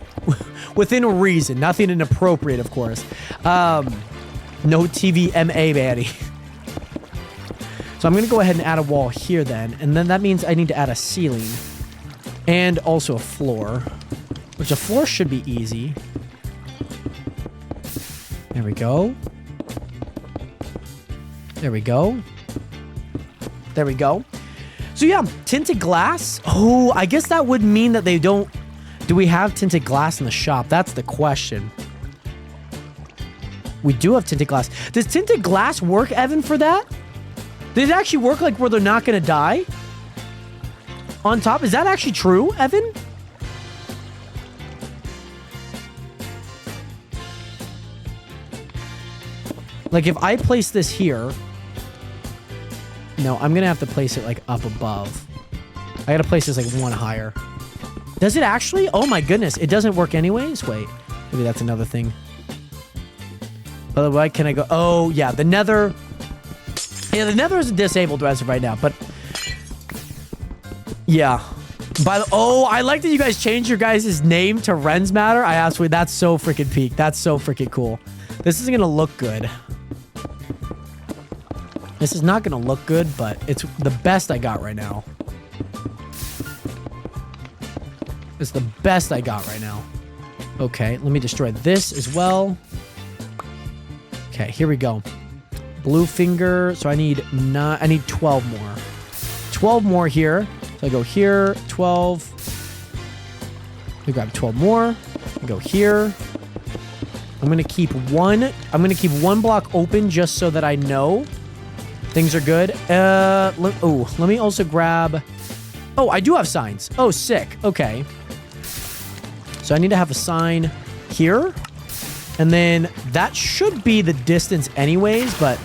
reason, nothing inappropriate, of course. No TVMA, baddie. So I'm going to go ahead and add a wall here then, and then that means I need to add a ceiling and also a floor, which a floor should be easy. There we go. There we go. There we go. So yeah, tinted glass. Oh, I guess that would mean that they don't... Do we have tinted glass in the shop? That's the question. We do have tinted glass. Does tinted glass work, Evan, for that? Did it actually work like where they're not going to die? On top? Is that actually true, Evan? Like if I place this here... No, I'm going to have to place it like up above. I got to place this like one higher. Does it actually? Oh my goodness. It doesn't work anyways? Wait. Maybe that's another thing. By the way, can I go? Oh, yeah. The nether. Yeah, the nether is disabled as of right now, but yeah. Oh, I like that you guys changed your guys' name to Ren's Matter. I absolutely, that's so freaking peak. That's so freaking cool. This isn't gonna look good. This is not gonna look good, but it's the best I got right now. It's the best I got right now. Okay, let me destroy this as well. Okay, here we go. Blue finger. So I need 12 more. 12 more here. So I go here, 12. We grab 12 more. I go here. I'm gonna keep one block open just so that I know things are good. Let me also grab. Oh, I do have signs. Oh, sick. Okay. So I need to have a sign here. And then that should be the distance anyways, but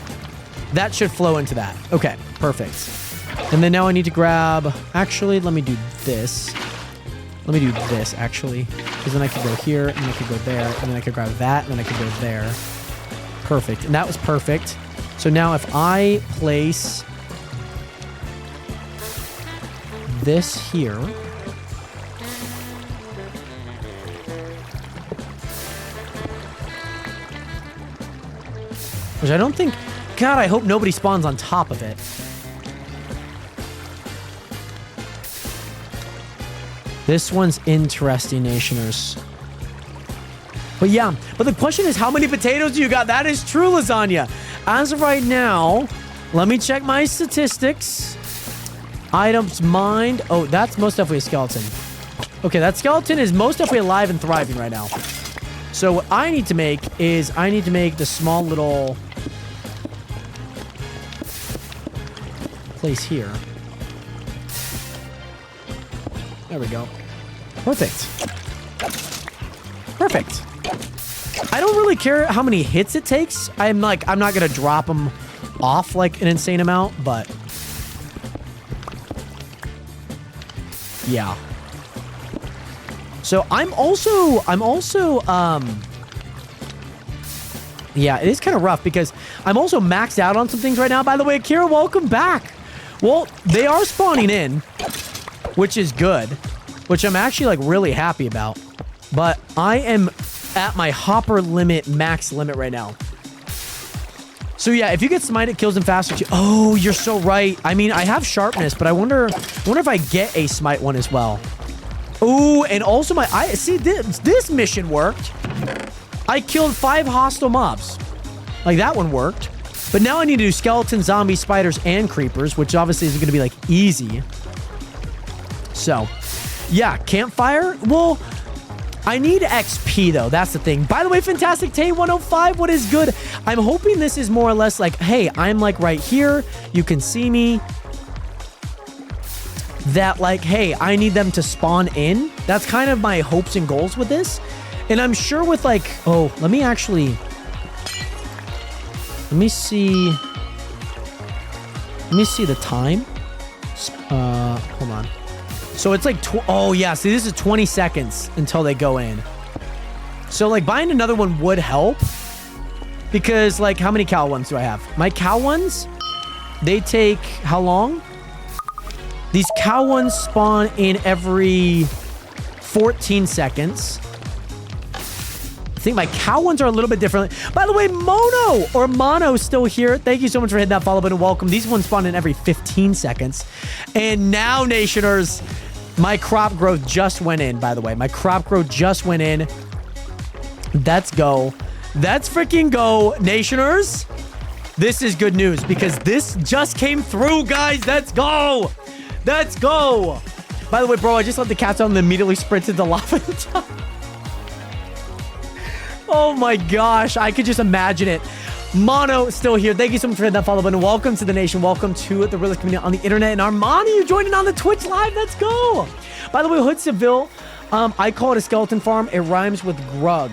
that should flow into that. Okay, perfect. And then now I need to grab... Actually, let me do this. Let me do this, actually. Because then I could go here, and then I could go there, and then I could grab that, and then I could go there. Perfect. And that was perfect. So now if I place this here... Which I don't think... God, I hope nobody spawns on top of it. This one's interesting, Nationers. But yeah, but the question is, how many potatoes do you got? That is true, Lasagna. As of right now, let me check my statistics. Items mined. Oh, that's most definitely a skeleton. Okay, that skeleton is most definitely alive and thriving right now. So what I need to make is I need to make the small little place here. There we go. Perfect. Perfect. I don't really care how many hits it takes. I'm not gonna drop them off like an insane amount, but yeah. So I'm also yeah, it is kind of rough because I'm also maxed out on some things right now. By the way, Akira, welcome back. Well, they are spawning in, which is good, which I'm actually like really happy about. But I am at my hopper limit, max limit right now. So yeah, if you get smite, it kills them faster too. Oh, you're so right. I mean, I have sharpness, but I wonder if I get a smite one as well. Oh, and also see this mission worked. I killed 5 hostile mobs. Like that one worked. But now I need to do skeletons, zombies, spiders, and creepers, which obviously is going to be like easy. So, yeah, campfire. Well, I need XP though. That's the thing. By the way, Fantastic Tay 105, what is good? I'm hoping this is more or less like, hey, I'm like right here. You can see me. That like, hey, I need them to spawn in. That's kind of my hopes and goals with this. And I'm sure with like, oh, let me see the time. Hold on. So it's like, oh yeah, see this is 20 seconds until they go in. So like buying another one would help. Because like, how many cow ones do I have? My cow ones, they take how long? These cow ones spawn in every 14 seconds. I think my cow ones are a little bit different. By the way, Mono is still here. Thank you so much for hitting that follow button. Welcome. These ones spawn in every 15 seconds. And now, Nationers, my crop growth just went in, by the way. My crop growth just went in. Let's go. Let's freaking go, Nationers. This is good news because this just came through, guys. Let's go. Let's go. By the way, bro, I just let the cats out and immediately sprinted to lava. Oh my gosh, I could just imagine it. Mono still here. Thank you so much for hitting that follow button. Welcome to the nation. Welcome to the realist community on the internet. And Armani, you're joining on the Twitch live. Let's go. By the way, Hood Seville, I call it a skeleton farm. It rhymes with grug.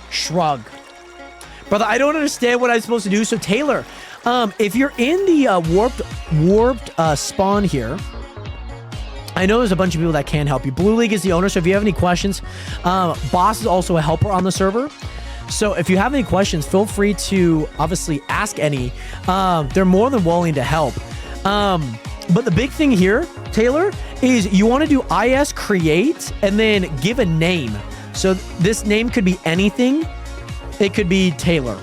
Shrug. Brother, I don't understand what I'm supposed to do. So Taylor, If you're in the warped spawn here, I know there's a bunch of people that can help you. Blue League is the owner, so if you have any questions, Boss is also a helper on the server. So if you have any questions, feel free to obviously ask any. They're more than willing to help. But the big thing here, Taylor, is you want to do IS create and then give a name. So this name could be anything. It could be Taylor.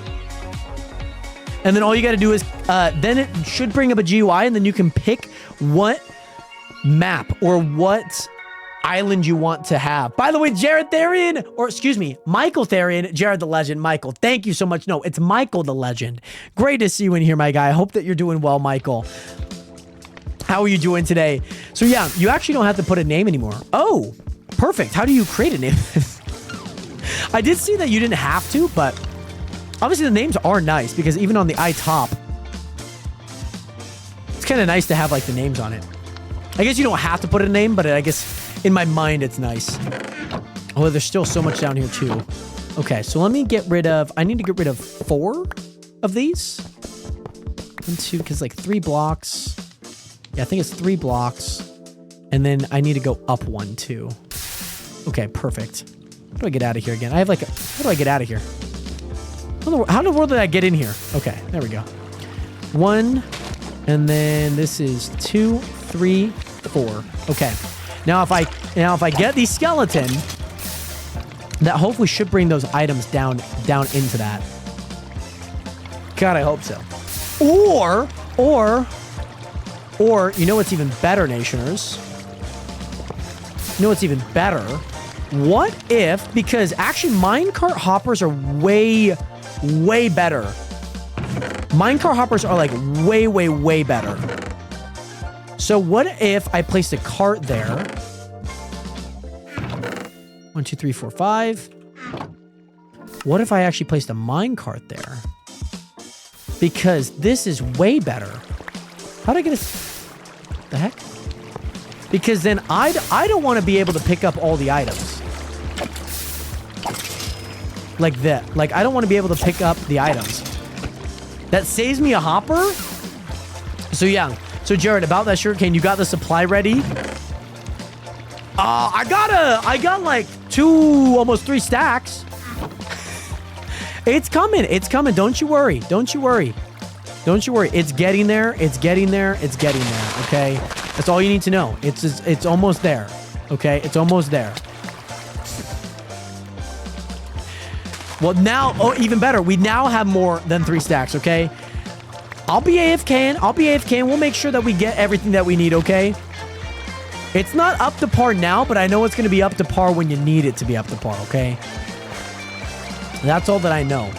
And then all you got to do is, then it should bring up a GUI, and then you can pick what map or what island you want to have. By the way, Jared Therian, or excuse me, Michael Therian, Jared the Legend. Michael, thank you so much. No, it's Michael the Legend. Great to see you in here, my guy. I hope that you're doing well, Michael. How are you doing today? So yeah, you actually don't have to put a name anymore. Oh, perfect. How do you create a name? I did see that you didn't have to, but obviously the names are nice because even on the iTop, it's kind of nice to have like the names on it. I guess you don't have to put a name, but I guess in my mind it's nice. Oh, there's still so much down here too. Okay, so let me get rid of, I need to get rid of 4 of these. 1, 2, because like 3 blocks. Yeah, I think it's 3 blocks. And then I need to go up 1 too. Okay, perfect. How do I get out of here again? I have like, how do I get out of here? How in the world did I get in here? Okay, there we go. 1, and then this is 2, 3, 4. Okay. Now if I get the skeleton, that hopefully should bring those items down into that. God, I hope so. Or you know what's even better, Nationers? You know what's even better? What if, because actually minecart hoppers are way better. Minecart hoppers are like way better. So what if I placed a cart there? 1, 2, 3, 4, 5. What if I actually placed a minecart there? Because this is way better. How'd I get the heck? Because then I don't want to be able to pick up all the items. Like that. Like, I don't want to be able to pick up the items. That saves me a hopper? So, yeah. So, Jared, about that sugarcane, you got the supply ready? I got like 2, almost 3 stacks. It's coming. It's coming. Don't you worry. Don't you worry. Don't you worry. It's getting there. It's getting there. It's getting there. Okay? That's all you need to know. It's almost there. Okay? It's almost there. Well, now, oh, even better. We now have more than 3 stacks, okay? I'll be AFK, and we'll make sure that we get everything that we need, okay? It's not up to par now, but I know it's going to be up to par when you need it to be up to par, okay? That's all that I know.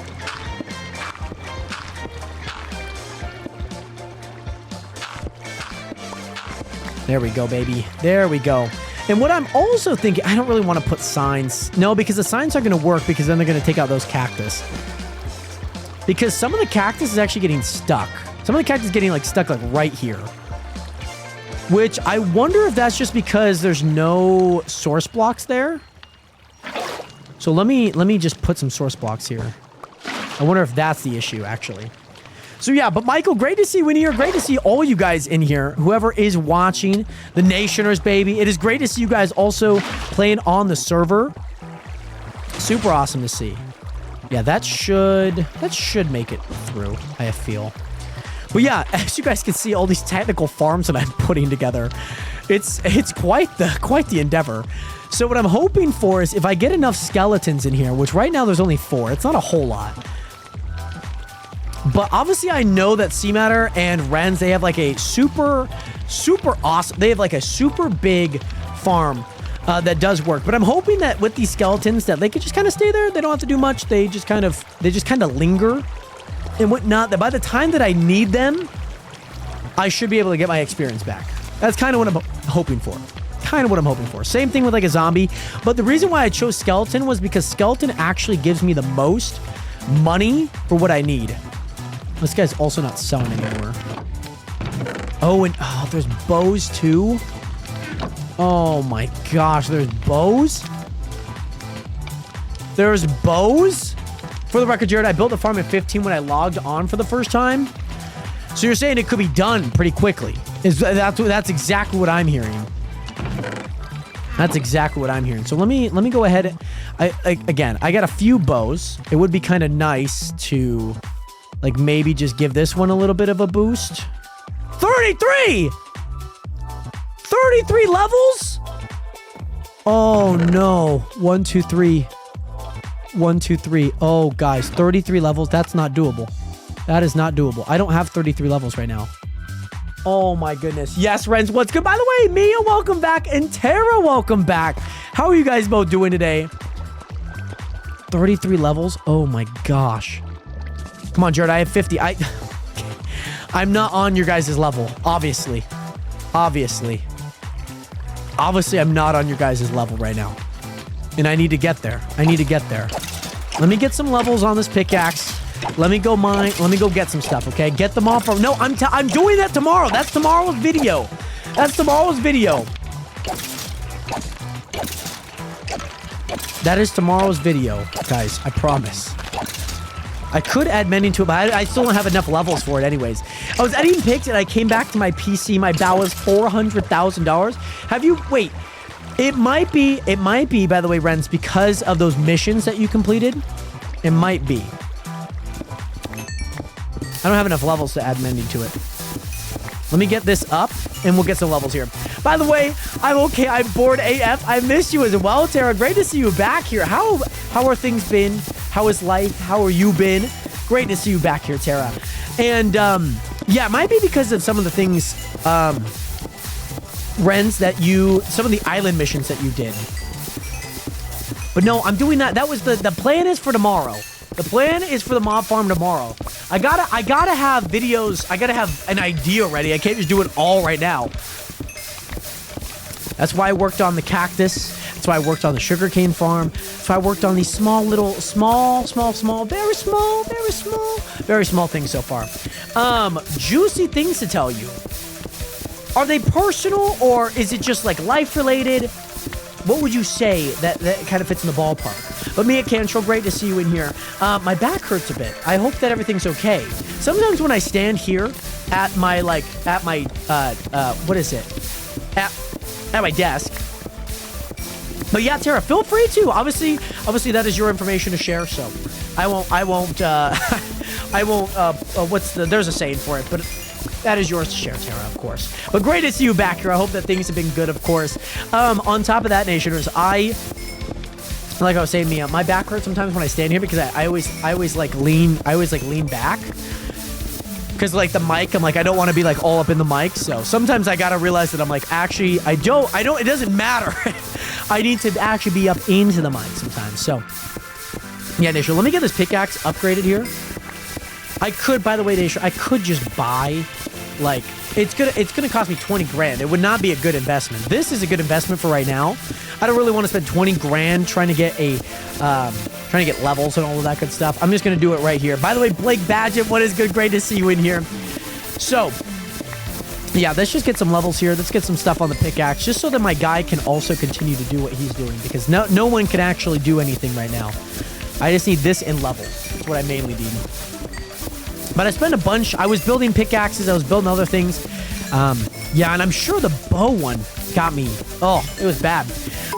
There we go, baby. There we go. And what I'm also thinking, I don't really want to put signs. No, because the signs aren't going to work because then they're going to take out those cactus. Because some of the cactus is actually getting stuck. Some of the cactus is getting like stuck like right here. Which I wonder if that's just because there's no source blocks there. So let me just put some source blocks here. I wonder if that's the issue actually. So yeah, but Michael, great to see you in here. Great to see all you guys in here. Whoever is watching, the Nationers, baby. It is great to see you guys also playing on the server. Super awesome to see. Yeah, that should make it through, I feel. But yeah, as you guys can see, all these technical farms that I'm putting together, it's quite the endeavor. So what I'm hoping for is if I get enough skeletons in here, which right now there's only 4. It's not a whole lot. But obviously I know that Seamatter and Renz, they have like a super awesome, they have like a super big farm that does work. But I'm hoping that with these skeletons that they could just kind of stay there. They don't have to do much. They just kind of linger and whatnot. That by the time that I need them, I should be able to get my experience back. That's kind of what I'm hoping for. Same thing with like a zombie. But the reason why I chose skeleton was because skeleton actually gives me the most money for what I need. This guy's also not selling anymore. Oh, and there's bows too. Oh my gosh, there's bows? There's bows? For the record, Jared, I built a farm at 15 when I logged on for the first time. So you're saying it could be done pretty quickly. That's exactly what I'm hearing. That's exactly what I'm hearing. So let me go ahead. Again, I got a few bows. It would be kind of nice to like maybe just give this one a little bit of a boost. 33! 33 levels? Oh no. 1, 2, 3. 1, 2, 3. Oh guys, 33 levels. That's not doable. That is not doable. I don't have 33 levels right now. Oh my goodness. Yes, Renz, what's good? By the way, Mia, welcome back. And Tara, welcome back. How are you guys both doing today? 33 levels? Oh my gosh. Come on, Jared, I have 50. I'm not on your guys' level, obviously. Obviously, I'm not on your guys' level right now. And I need to get there. I need to get there. Let me get some levels on this pickaxe. Let me go get some stuff, okay? Get them off. No, I'm doing that tomorrow. That's tomorrow's video. That's tomorrow's video. That is tomorrow's video, guys. I promise. I could add mending to it, but I still don't have enough levels for it anyways. I was editing pics and I came back to my PC. My bow was $400,000. Have you... Wait. It might be, by the way, Renz, because of those missions that you completed. It might be. I don't have enough levels to add mending to it. Let me get this up, and we'll get some levels here. By the way, I'm okay. I'm bored AF. I missed you as well, Tara. Great to see you back here. How are things been? How is life? How are you been? Great to see you back here, Tara. And, yeah, it might be because of some of the things, Renz, some of the island missions that you did. But no, I'm doing that. That was the plan is for tomorrow. The plan is for the mob farm tomorrow. I gotta have videos. I gotta have an idea ready. I can't just do it all right now. That's why I worked on the cactus. That's why I worked on the sugarcane farm. That's why I worked on these small, very small things so far. Juicy things to tell you. Are they personal or is it just like life related? What would you say that kind of fits in the ballpark? But Mia Cantrell, great to see you in here. My back hurts a bit. I hope that everything's okay. Sometimes when I stand here at my at my desk. But yeah, Tara, feel free to. Obviously that is your information to share. So I won't. There's a saying for it, but that is yours to share, Tara, of course. But great to see you back here. I hope that things have been good, of course. On top of that, Nationers, like I was saying, Mia, my back hurts sometimes when I stand here because I always lean back. Because like the mic, I'm like, I don't want to be like all up in the mic. So sometimes I gotta realize that I'm like, actually, I don't, it doesn't matter. I need to actually be up into the mic sometimes. So yeah, Nation, let me get this pickaxe upgraded here. I could, by the way, Nation, I could just buy, like, it's gonna cost me 20 grand. It would not be a good investment. This is a good investment for right now. I don't really want to spend 20 grand trying to get levels and all of that good stuff. I'm just gonna do it right here. By the way, Blake Badgett, what is good? Great to see you in here. So, yeah, let's just get some levels here. Let's get some stuff on the pickaxe, just so that my guy can also continue to do what he's doing, because no one can actually do anything right now. I just need this in levels. That's what I mainly need. But I spent a bunch. I was building pickaxes. I was building other things. Yeah, and I'm sure the bow one got me. Oh, it was bad.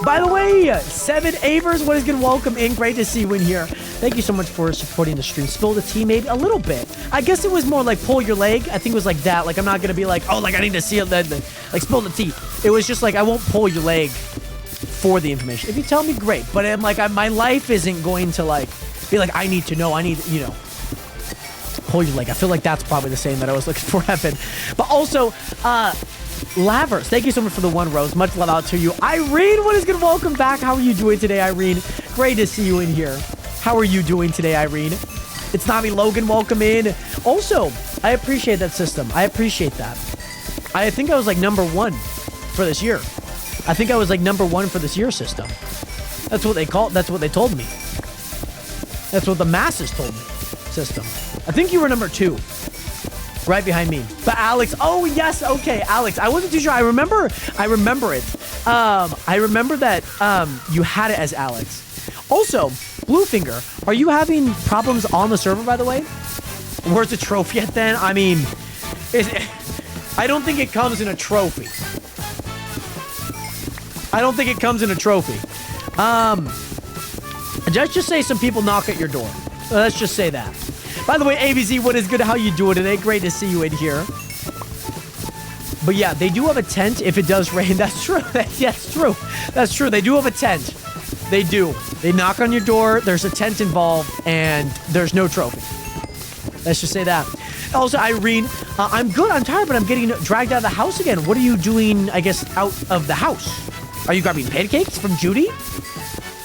By the way, 7 Avers, what is good? Welcome in. Great to see you in here. Thank you so much for supporting the stream. Spill the tea, maybe a little bit. I guess it was more like pull your leg. I think it was like that. Like, I'm not going to be like, oh, like I need to see it. Like, spill the tea. It was just like, I won't pull your leg for the information. If you tell me, great. But I'm like, my life isn't going to like be like, I need to know. I need, pull your leg. I feel like that's probably the same that I was looking for, Evan. But also, Lavers, thank you so much for the 1 rose. Much love out to you. Irene, what is good? Welcome back. How are you doing today, Irene? Great to see you in here. How are you doing today, Irene? It's Nami Logan. Welcome in. Also, I appreciate that system. I appreciate that. I think I was like #1 for this year. I think I was like #1 for this year system. That's what they called. That's what they told me. That's what the masses told me. System. I think you were #2. Right behind me. But Alex, oh yes, okay, Alex. I wasn't too sure. I remember it. I remember that you had it as Alex. Also, Bluefinger, are you having problems on the server, by the way? Where's the trophy at then? I mean, I don't think it comes in a trophy. I don't think it comes in a trophy. Let's just say some people knock at your door. Let's just say that. By the way, ABZ, what is good? How you doing today? Great to see you in here. But yeah, they do have a tent if it does rain. That's true. That's true. That's true. They do have a tent. They do. They knock on your door. There's a tent involved, and there's no trophy. Let's just say that. Also, Irene, I'm good. I'm tired, but I'm getting dragged out of the house again. What are you doing, I guess, out of the house? Are you grabbing pancakes from Judy?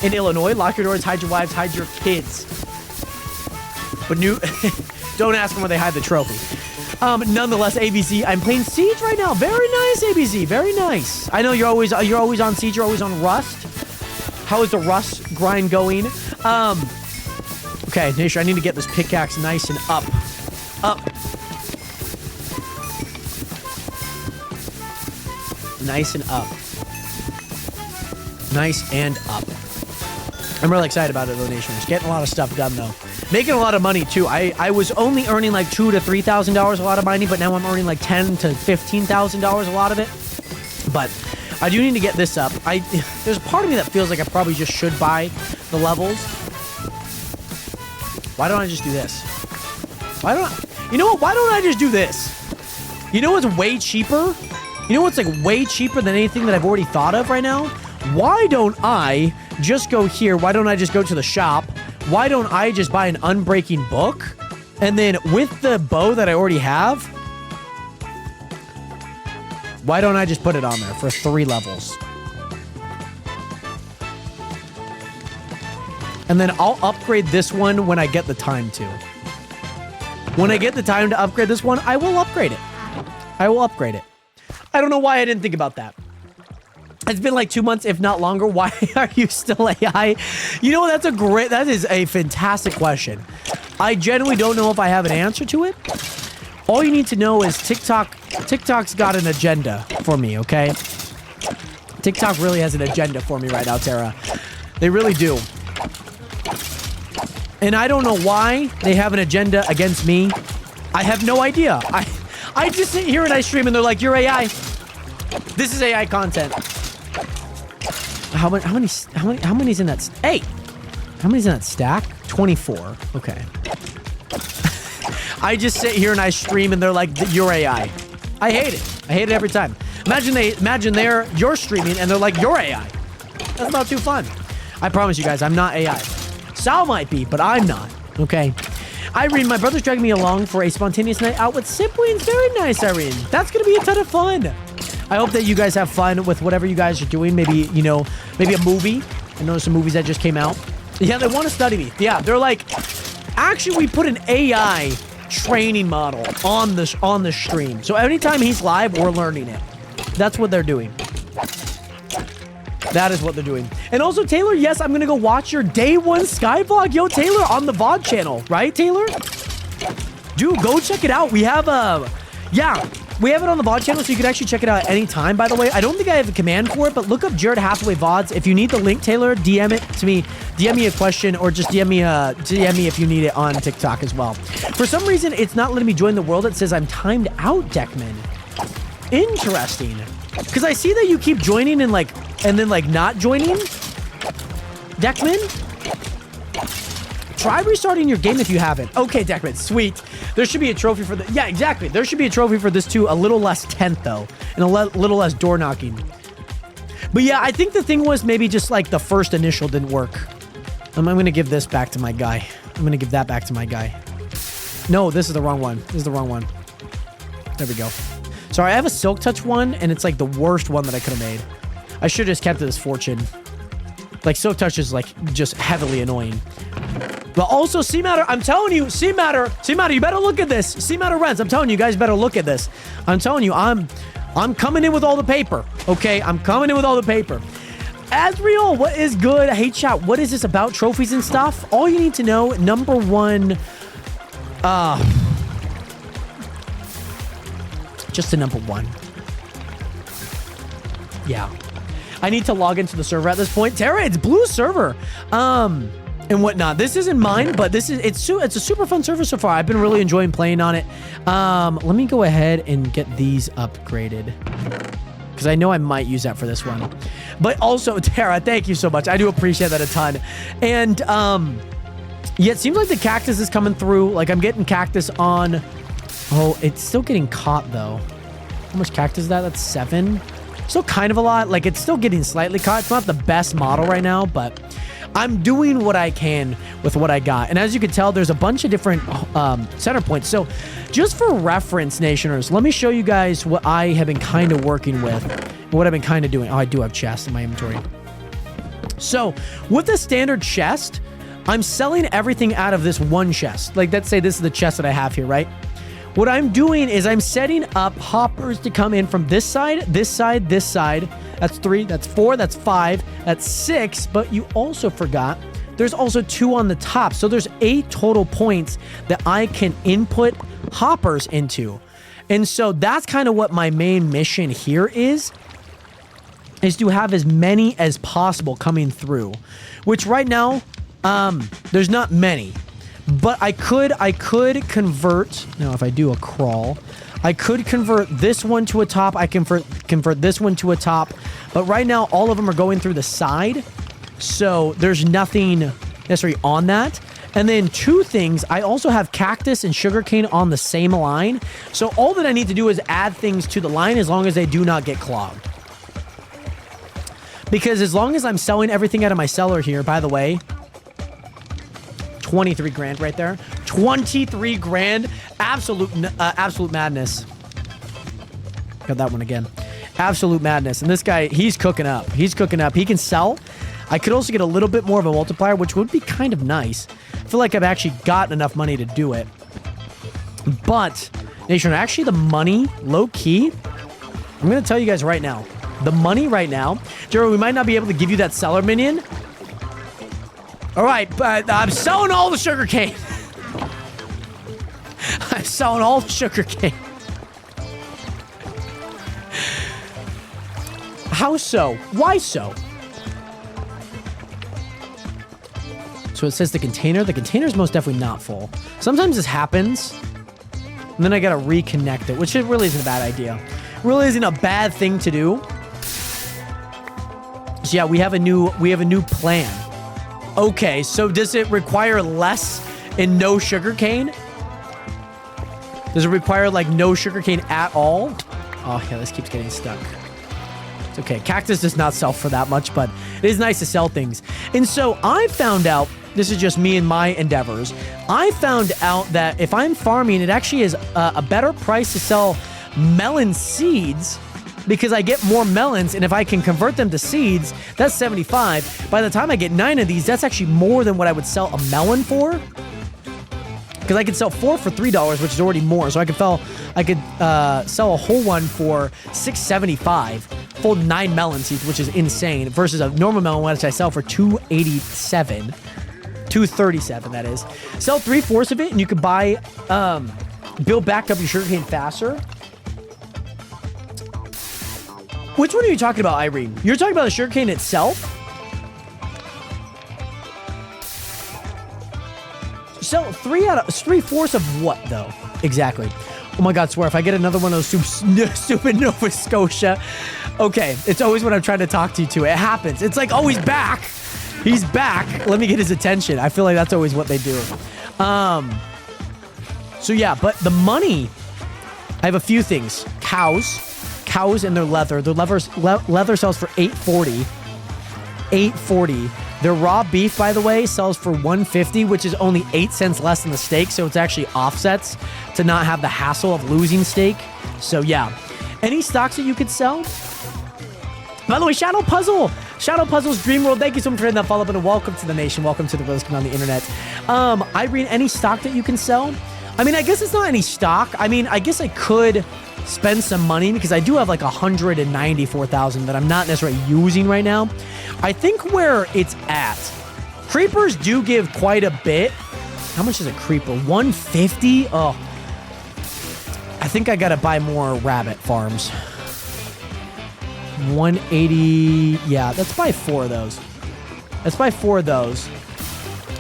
In Illinois, lock your doors, hide your wives, hide your kids. But don't ask them where they hide the trophy. Nonetheless, ABC, I'm playing Siege right now. Very nice, ABC. Very nice. I know you're always on Siege. You're always on Rust. How is the Rust grind going? Okay, Nation, I need to get this pickaxe nice and up. Up. Nice and up. Nice and up. I'm really excited about it, though, Nation. Just getting a lot of stuff done, though. Making a lot of money, too. I was only earning like $2,000 to $3,000 a lot of money, but now I'm earning like $10,000 to $15,000 a lot of it. But I do need to get this up. There's a part of me that feels like I probably just should buy the levels. Why don't I just do this? You know what? Why don't I just do this? You know what's way cheaper? You know what's like way cheaper than anything that I've already thought of right now? Why don't I just go here? Why don't I just go to the shop? Why don't I just buy an unbreaking book? And then with the bow that I already have, why don't I just put it on there for 3 levels? And then I'll upgrade this one when I get the time to. When I get the time to upgrade this one, I will upgrade it. I will upgrade it. I don't know why I didn't think about that. It's been like 2 months, if not longer. Why are you still AI? You know, that is a fantastic question. I genuinely don't know if I have an answer to it. All you need to know is TikTok's got an agenda for me, okay? TikTok really has an agenda for me right now, Tara. They really do. And I don't know why they have an agenda against me. I have no idea. I just sit here and I stream and they're like, you're AI. This is AI content. How many's in that? Hey, how many's in that stack? 24. Okay. I just sit here and I stream and they're like, you're AI. I hate it. I hate it every time. Imagine you're streaming and they're like, you're AI. That's not too fun. I promise you guys, I'm not AI. Sal might be, but I'm not. Okay. Irene, my brother's dragging me along for a spontaneous night out with siblings. Very nice, Irene. That's going to be a ton of fun. I hope that you guys have fun with whatever you guys are doing. Maybe, maybe a movie. I know some movies that just came out. Yeah, they want to study me. Yeah, they're like, actually, we put an AI training model on the stream. So anytime he's live, we're learning it. That's what they're doing. That is what they're doing. And also, Taylor, yes, I'm going to go watch your day 1 Skyblock. Yo, Taylor, on the VOD channel. Right, Taylor? Dude, go check it out. We have we have it on the VOD channel, so you can actually check it out at any time, by the way. I don't think I have a command for it, but look up Jared Hathaway VODs. If you need the link, Taylor, DM it to me. DM me a question or just DM me if you need it on TikTok as well. For some reason, it's not letting me join the world. It says I'm timed out, Deckman. Interesting. Because I see that you keep joining and then not joining. Deckman? Try restarting your game if you haven't. Okay, Deckman, sweet. There should be a trophy for the... Yeah, exactly. There should be a trophy for this too. A little less tent, though. And a little less door knocking. But yeah, I think the thing was maybe just like the first initial didn't work. I'm going to give this back to my guy. I'm going to give that back to my guy. No, this is the wrong one. This is the wrong one. There we go. Sorry, I have a Silk Touch one, and it's like the worst one that I could have made. I should have just kept it as Fortune. Like, Silk Touch is like just heavily annoying. But also, C-Matter, I'm telling you, C-Matter, you better look at this. C-Matter Rents, I'm telling you, guys better look at this. I'm telling you, I'm coming in with all the paper, okay? I'm coming in with all the paper. Asriel, what is good? Hey, chat, what is this about trophies and stuff? All you need to know, number 1, just the number 1. Yeah. I need to log into the server at this point. Tara, it's blue server. and whatnot. This isn't mine, but it's a super fun server so far. I've been really enjoying playing on it. Let me go ahead and get these upgraded, because I know I might use that for this one. But also, Tara, thank you so much. I do appreciate that a ton. And yeah, it seems like the cactus is coming through. Like, I'm getting cactus on. Oh, it's still getting caught though. How much cactus is that? That's 7. Still kind of a lot. Like, it's still getting slightly caught. It's not the best model right now, but I'm doing what I can with what I got. And as you can tell, there's a bunch of different center points. So just for reference, Nationers, let me show you guys what I have been kind of working with, what I've been kind of doing. Oh, I do have chests in my inventory. So with the standard chest, I'm selling everything out of this one chest. Like, let's say this is the chest that I have here, right? What I'm doing is I'm setting up hoppers to come in from this side, this side, this side. That's 3, that's 4, that's 5, that's 6. But you also forgot there's also 2 on the top. So there's 8 total points that I can input hoppers into. And so that's kind of what my main mission here is to have as many as possible coming through, which right now, there's not many. But I could convert, now if I do a crawl, I could convert this one to a top, I can convert this one to a top, but right now all of them are going through the side, so there's nothing necessarily on that. And then 2 things, I also have cactus and sugarcane on the same line, so all that I need to do is add things to the line as long as they do not get clogged. Because as long as I'm selling everything out of my cellar here, by the way, 23 grand right there. 23 grand. Absolute madness. Got that one again. Absolute madness. And this guy, he's cooking up. He's cooking up. He can sell. I could also get a little bit more of a multiplier, which would be kind of nice. I feel like I've actually got enough money to do it. But, Nation, actually the money, low key, I'm going to tell you guys right now. The money right now, Jared, we might not be able to give you that seller minion. All right, but I'm selling all the sugarcane. I'm selling all the sugarcane. How so? Why so? So it says the container. The container is most definitely not full. Sometimes this happens, and then I gotta reconnect it, which it really isn't a bad idea. Really isn't a bad thing to do. So yeah, we have a new plan. Okay, so does it require less and no sugarcane? Does it require, like, no sugarcane at all? Oh, yeah, this keeps getting stuck. It's okay. Cactus does not sell for that much, but it is nice to sell things. And so I found out, this is just me and my endeavors, I found out that if I'm farming, it actually is a better price to sell melon seeds, because I get more melons, and if I can convert them to seeds, that's 75. By the time I get 9 of these, that's actually more than what I would sell a melon for. Because I could sell 4 for $3, which is already more. So I could sell a whole one for $6.75, full 9 melon seeds, which is insane, versus a normal melon which I sell for $2.87, $2.37 that is. Sell 3/4 of it, and you could buy, build back up your sugarcane faster. Which one are you talking about, Irene? You're talking about the sugarcane itself? So 3/4 of what, though? Exactly. Oh my God, swear, if I get another one of those stupid Nova Scotia. Okay, it's always when I'm trying to talk to you two. It happens. It's like, oh, he's back. He's back. Let me get his attention. I feel like that's always what they do. So yeah, but the money, I have a few things. Cows and their leather. Their leather sells for $8.40. $8.40. Their raw beef, by the way, sells for $1.50, which is only 8 cents less than the steak. So it's actually offsets to not have the hassle of losing steak. So yeah. Any stocks that you could sell? By the way, Shadow Puzzle's Dream World. Thank you so much for hitting that follow up, and welcome to the nation. Welcome to the realest community on the internet. Irene, any stock that you can sell? I mean, I guess it's not any stock. I mean, I guess I could spend some money because I do have like 194,000 that I'm not necessarily using right now. I think where it's at, creepers do give quite a bit. How much is a creeper? 150? Oh, I think I gotta buy more rabbit farms. 180. Yeah, let's buy 4 of those.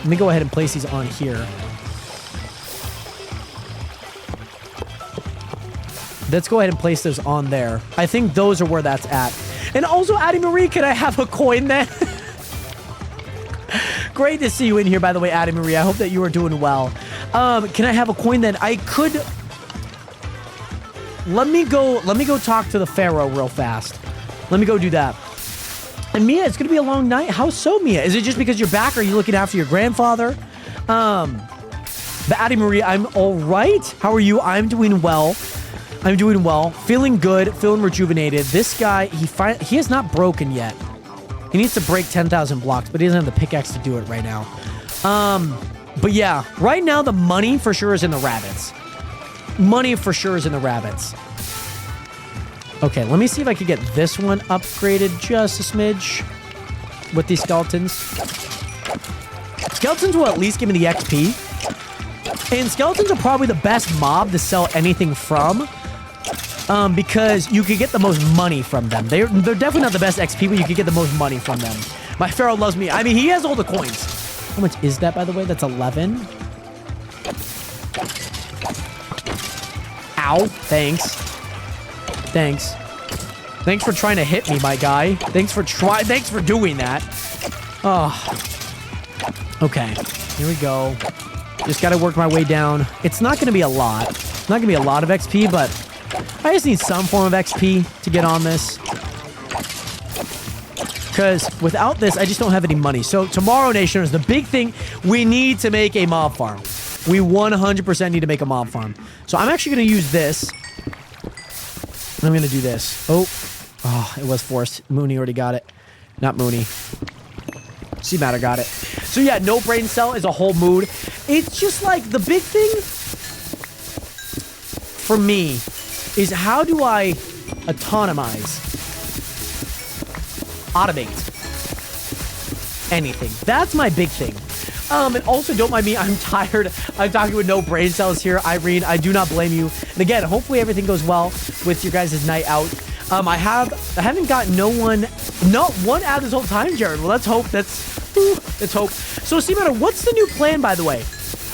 Let me go ahead and place these on here. Let's go ahead and place those on there. I think those are where that's at. And also, Addie Marie, can I have a coin then? Great to see you in here, by the way, Addie Marie. I hope that you are doing well. Can I have a coin then? I could... Let me go talk to the Pharaoh real fast. Let me go do that. And Mia, it's going to be a long night. How so, Mia? Is it just because you're back? Are you looking after your grandfather? But Addie Marie, I'm all right. How are you? I'm doing well. I'm doing well. Feeling good. Feeling rejuvenated. This guy, he has not broken yet. He needs to break 10,000 blocks, but he doesn't have the pickaxe to do it right now. But yeah, right now the money for sure is in the rabbits. Money for sure is in the rabbits. Okay, let me see if I can get this one upgraded just a smidge with these skeletons. Skeletons will at least give me the XP. And skeletons are probably the best mob to sell anything from. Because you could get the most money from them. They're definitely not the best XP, but you could get the most money from them. My Pharaoh loves me. I mean, he has all the coins. How much is that, by the way? That's 11. Ow. Thanks. Thanks. Thanks for trying to hit me, my guy. Thanks for doing that. Oh. Okay. Here we go. Just gotta work my way down. It's not gonna be a lot. It's not gonna be a lot of XP, but I just need some form of XP to get on this. Because without this, I just don't have any money. So tomorrow, Nationers, the big thing, we need to make a mob farm. We 100% need to make a mob farm. So I'm actually going to use this. I'm going to do this. Oh, it was forced. Mooney already got it. Not Mooney. C-Matter got it. So yeah, no brain cell is a whole mood. It's just like the big thing for me is how do I automate anything. That's my big thing. And also, don't mind me, I'm tired. I'm talking with no brain cells here. Irene, I do not blame you. And again, hopefully everything goes well with your guys' night out. I haven't got not one ad this whole time, Jared. Well, let's hope. Let's hope. So, C-Matter, what's the new plan, by the way?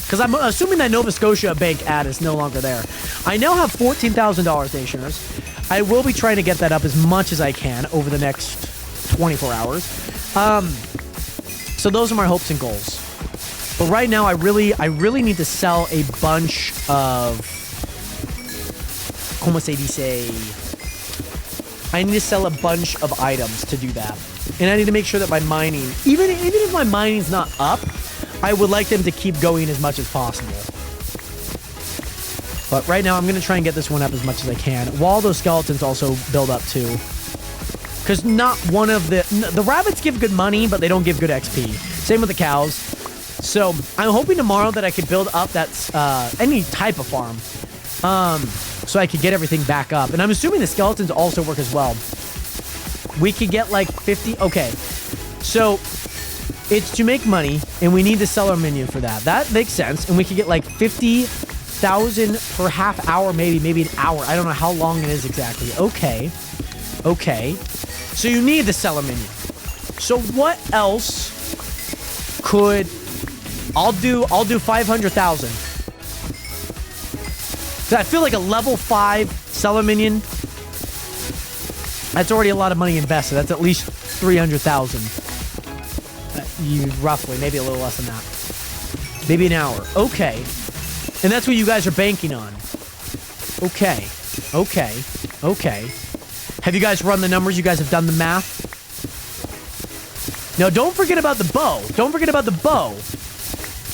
Because I'm assuming that Nova Scotia bank ad is no longer there. I now have $14,000, Nationers. I will be trying to get that up as much as I can over the next 24 hours. So those are my hopes and goals. But right now, I really need to sell a bunch of... Como se dice? I need to sell a bunch of items to do that. And I need to make sure that my mining... Even if my mining's not up, I would like them to keep going as much as possible. But right now, I'm going to try and get this one up as much as I can, while those skeletons also build up too. Because not one of the rabbits give good money, but they don't give good XP. Same with the cows. So I'm hoping tomorrow that I could build up that any type of farm, so I could get everything back up. And I'm assuming the skeletons also work as well. We could get like 50. Okay, so it's to make money, and we need to sell our minion for that. That makes sense. And we could get like 50,000 per half hour, maybe an hour. I don't know how long it is exactly. Okay. So you need the seller minion. So what else could... I'll do 500,000. So I feel like a level 5 seller minion, that's already a lot of money invested. That's at least 300,000. Roughly, maybe a little less than that. Maybe an hour. Okay. And that's what you guys are banking on. Okay. Have you guys run the numbers? You guys have done the math? Now, don't forget about the bow.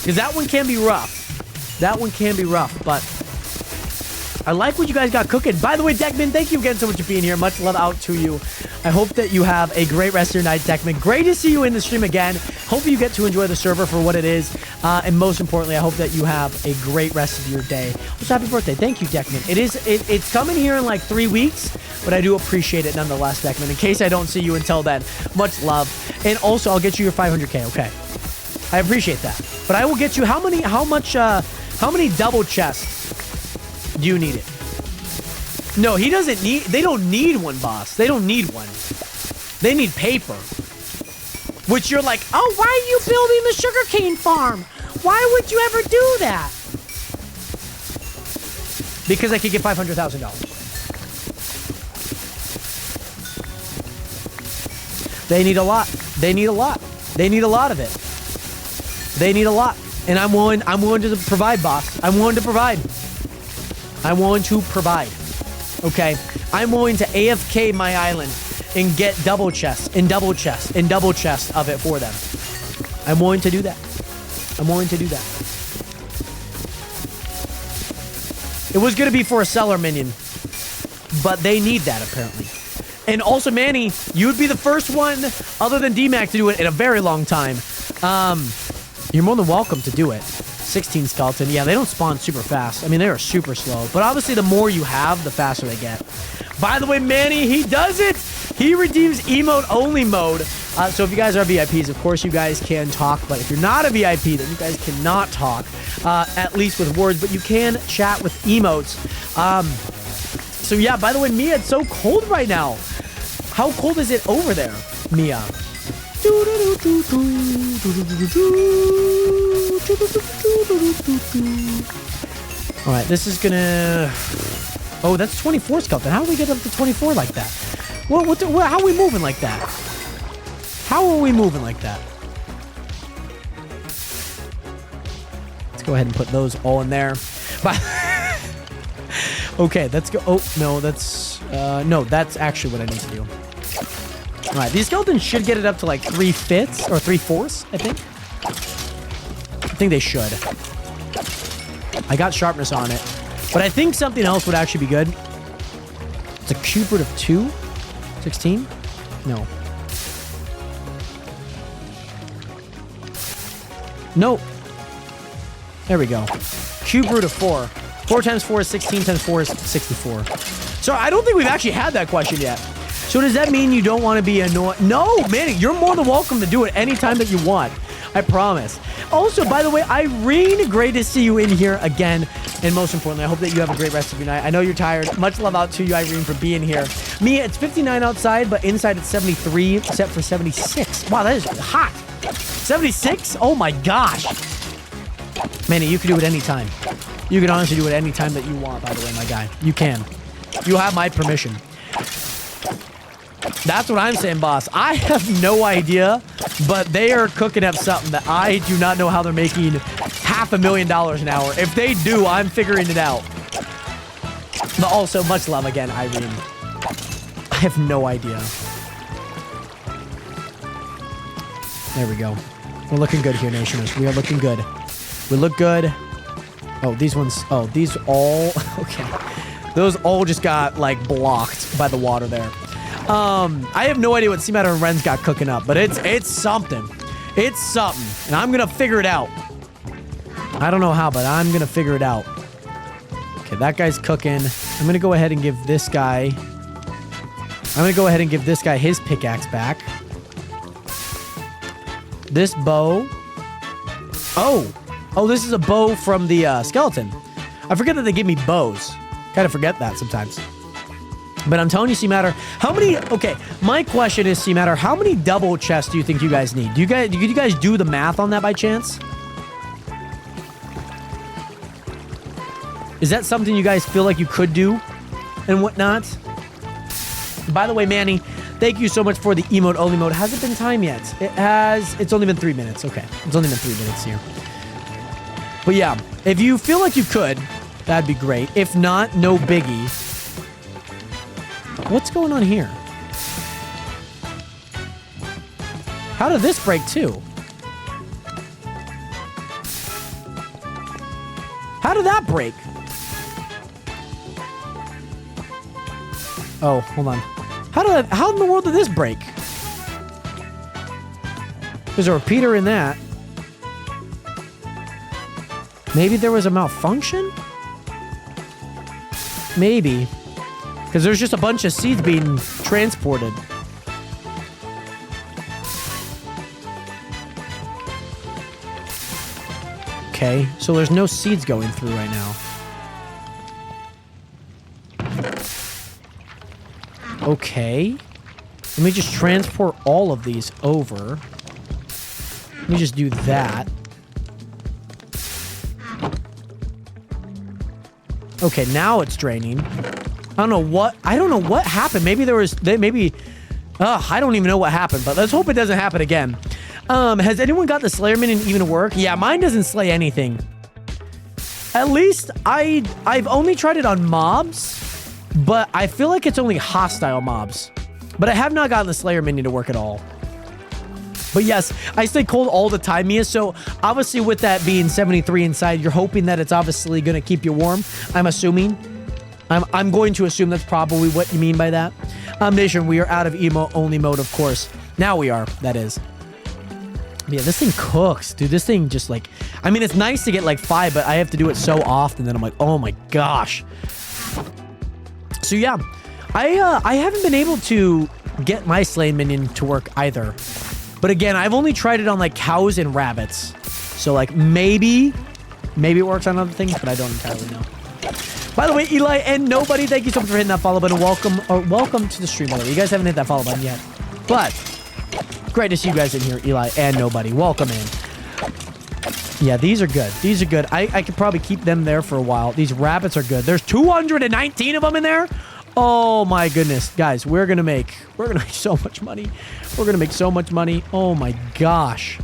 Because that one can be rough. But I like what you guys got cooking. By the way, Deckman, thank you again so much for being here. Much love out to you. I hope that you have a great rest of your night, Deckman. Great to see you in the stream again. Hope you get to enjoy the server for what it is. And most importantly, I hope that you have a great rest of your day. Also, happy birthday. Thank you, Deckman. It's coming here in like 3 weeks, but I do appreciate it nonetheless, Deckman. In case I don't see you until then, much love. And also, I'll get you your 500K, okay? I appreciate that. But I will get you, how many double chests do you need it? No, they don't need one, boss. They don't need one. They need paper. Which you're like, oh, why are you building the sugarcane farm? Why would you ever do that? Because I could get $500,000. They need a lot. They need a lot. They need a lot of it. They need a lot. And I'm willing to provide, boss. I'm willing to provide. I'm willing to provide. Okay? I'm willing to AFK my island and get double chests and double chests and double chests of it for them. I'm willing to do that. I'm willing to do that. It was going to be for a seller minion, but they need that apparently. And also, Manny, you would be the first one other than DMAC to do it in a very long time. You're more than welcome to do it. 16 skeleton. Yeah, they don't spawn super fast. I mean, they are super slow. But obviously, the more you have, the faster they get. By the way, Manny, he does it. He redeems emote-only mode. So if you guys are VIPs, of course you guys can talk. But if you're not a VIP, then you guys cannot talk, at least with words. But you can chat with emotes. So yeah, by the way, Mia, it's so cold right now. How cold is it over there, Mia? All right, this is gonna... Oh, that's 24 skeleton. How do we get up to 24 like that? How are we moving like that? How are we moving like that? Let's go ahead and put those all in there. Okay, let's go. Oh, no, that's... no, that's actually what I need to do. All right, these skeletons should get it up to like 3/5 or 3/4, I think. I think they should. I got sharpness on it. But I think something else would actually be good. It's a cube root of 2? 16? No. Nope. There we go. Cube root of 4. 4 times 4 is 16 times 4 is 64. So I don't think we've actually had that question yet. So does that mean you don't want to be annoyed? No, Manny, you're more than welcome to do it anytime that you want. I promise. Also, by the way, Irene, great to see you in here again. And most importantly, I hope that you have a great rest of your night. I know you're tired. Much love out to you, Irene, for being here. Mia, it's 59 outside, but inside it's 73, except for 76. Wow, that is hot. 76? Oh my gosh. Manny, you can do it anytime. You can honestly do it anytime that you want, by the way, my guy. You can. You have my permission. That's what I'm saying, boss. I have no idea, but they are cooking up something that I do not know how they're making $500,000 an hour. If they do, I'm figuring it out. But also, much love again, Irene. I have no idea. There we go. We're looking good here, Nationers. We are looking good. We look good. Oh, these ones. Oh, these all. Okay. Those all just got, like, blocked by the water there. I have no idea what C-Matter and Ren's got cooking up, but it's something. It's something. And I'm going to figure it out. I don't know how, but I'm going to figure it out. Okay, that guy's cooking. I'm going to go ahead and give this guy... his pickaxe back. This bow... Oh, this is a bow from the skeleton. I forget that they give me bows. Kind of forget that sometimes. But I'm telling you, C-Matter, how many... Okay, my question is, C-Matter, how many double chests do you think you guys need? Do you guys do the math on that by chance? Is that something you guys feel like you could do and whatnot? By the way, Manny, thank you so much for the emote-only mode. Has it been time yet? It has... It's only been 3 minutes. Okay, it's only been 3 minutes here. But yeah, if you feel like you could, that'd be great. If not, no biggie. What's going on here? How did this break too? How did that break? Oh, hold on. How in the world did this break? There's a repeater in that. Maybe there was a malfunction? Maybe. Because there's just a bunch of seeds being transported. Okay, so there's no seeds going through right now. Okay. Let me just transport all of these over. Let me just do that. Okay, now it's draining. I don't know what happened. Maybe I don't even know what happened, but let's hope it doesn't happen again. Has anyone got the Slayer minion even to work? Yeah, mine doesn't slay anything. At least I've only tried it on mobs, but I feel like it's only hostile mobs. But I have not gotten the Slayer minion to work at all. But yes, I stay cold all the time, Mia. So obviously with that being 73 inside, you're hoping that it's obviously going to keep you warm. I'm assuming. I'm going to assume that's probably what you mean by that. Nation, we are out of emo only mode, of course. Now we are, that is. Yeah, this thing cooks, dude. This thing just like, I mean, it's nice to get like 5, but I have to do it so often that I'm like, oh my gosh. So yeah, I haven't been able to get my Slain minion to work either. But again, I've only tried it on like cows and rabbits. So like maybe it works on other things, but I don't entirely know. By the way, Eli and nobody, thank you so much for hitting that follow button. Welcome to the stream, by the way. You guys haven't hit that follow button yet. But great to see you guys in here, Eli and nobody. Welcome in. Yeah, these are good. These are good. I could probably keep them there for a while. These rabbits are good. There's 219 of them in there. Oh my goodness. Guys, we're gonna make so much money. We're gonna make so much money. Oh my gosh.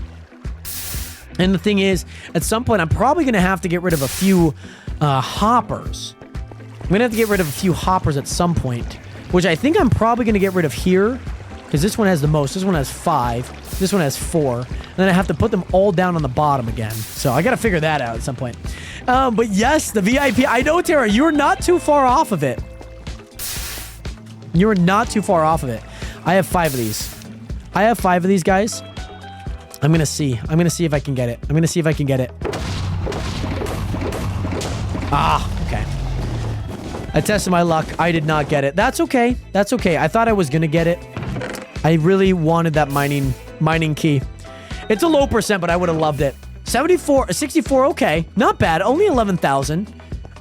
And the thing is, at some point, I'm probably gonna have to get rid of a few hoppers. I'm gonna have to get rid of a few hoppers at some point, which I think I'm probably gonna get rid of here, because this one has the most. This one has 5. This one has 4. And then I have to put them all down on the bottom again. So I gotta figure that out at some point. But yes, the VIP. I know, Tara, you're not too far off of it. You're not too far off of it. I have 5 of these. I have 5 of these, guys. I'm gonna see. I'm gonna see if I can get it. I'm gonna see if I can get it. Ah, okay. I tested my luck. I did not get it. That's okay. That's okay. I thought I was gonna get it. I really wanted that mining key. It's a low percent, but I would have loved it. 64, okay. Not bad. Only 11,000.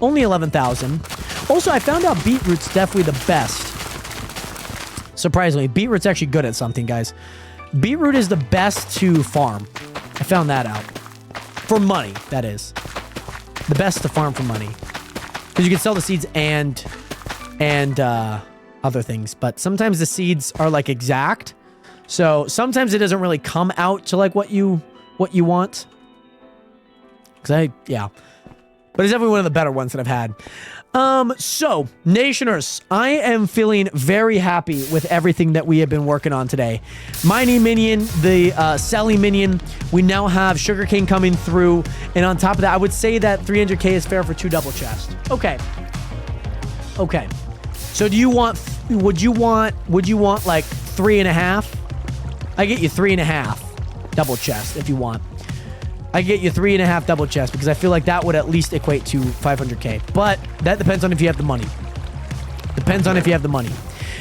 Only 11,000. Also, I found out beetroot's definitely the best. Surprisingly, beetroot's actually good at something, guys. Beetroot is the best to farm. I found that out. For money, that is. The best to farm for money. Because you can sell the seeds and other things. But sometimes the seeds are like exact. So sometimes it doesn't really come out to like what you want. Yeah. But it's definitely one of the better ones that I've had. So, Nationers, I am feeling very happy with everything that we have been working on today. Mining minion, the selling minion, we now have Sugarcane coming through, and on top of that, I would say that 300k is fair for 2 double chests. Okay. Okay. So would you want like 3.5? I get you 3.5 double chest if you want. I get you 3.5 double chests because I feel like that would at least equate to 500k. But that depends on if you have the money. Depends on if you have the money.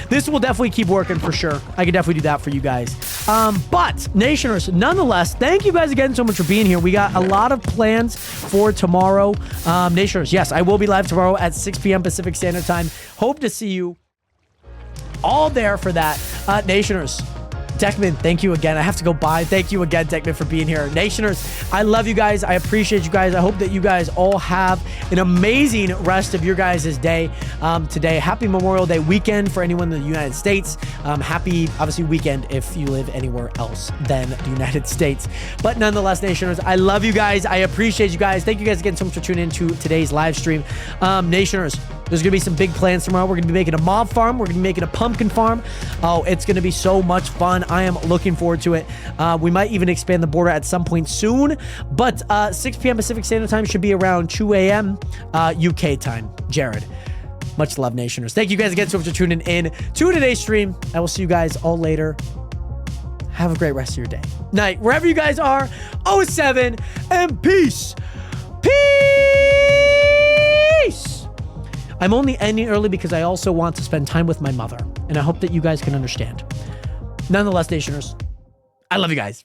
This will definitely keep working for sure. I could definitely do that for you guys. But Nationers, nonetheless, thank you guys again so much for being here. We got a lot of plans for tomorrow. Nationers, yes, I will be live tomorrow at 6 p.m. Pacific Standard Time. Hope to see you all there for that. Nationers, Techman, thank you again. I have to go by. Thank you again, Techman, for being here. Nationers, I love you guys. I appreciate you guys. I hope that you guys all have an amazing rest of your guys' day today. Happy Memorial Day weekend for anyone in the United States. Happy, obviously, weekend if you live anywhere else than the United States. But nonetheless, Nationers, I love you guys. I appreciate you guys. Thank you guys again so much for tuning into today's live stream. Nationers, there's going to be some big plans tomorrow. We're going to be making a mob farm. We're going to be making a pumpkin farm. Oh, it's going to be so much fun. I am looking forward to it. We might even expand the border at some point soon. But 6 p.m. Pacific Standard Time should be around 2 a.m. UK time. Jared. Much love, Nationers. Thank you guys again so much for tuning in to today's stream. I will see you guys all later. Have a great rest of your day. Night. Wherever you guys are. 07 and peace. Peace. I'm only ending early because I also want to spend time with my mother. And I hope that you guys can understand. Nonetheless, Nationers, I love you guys.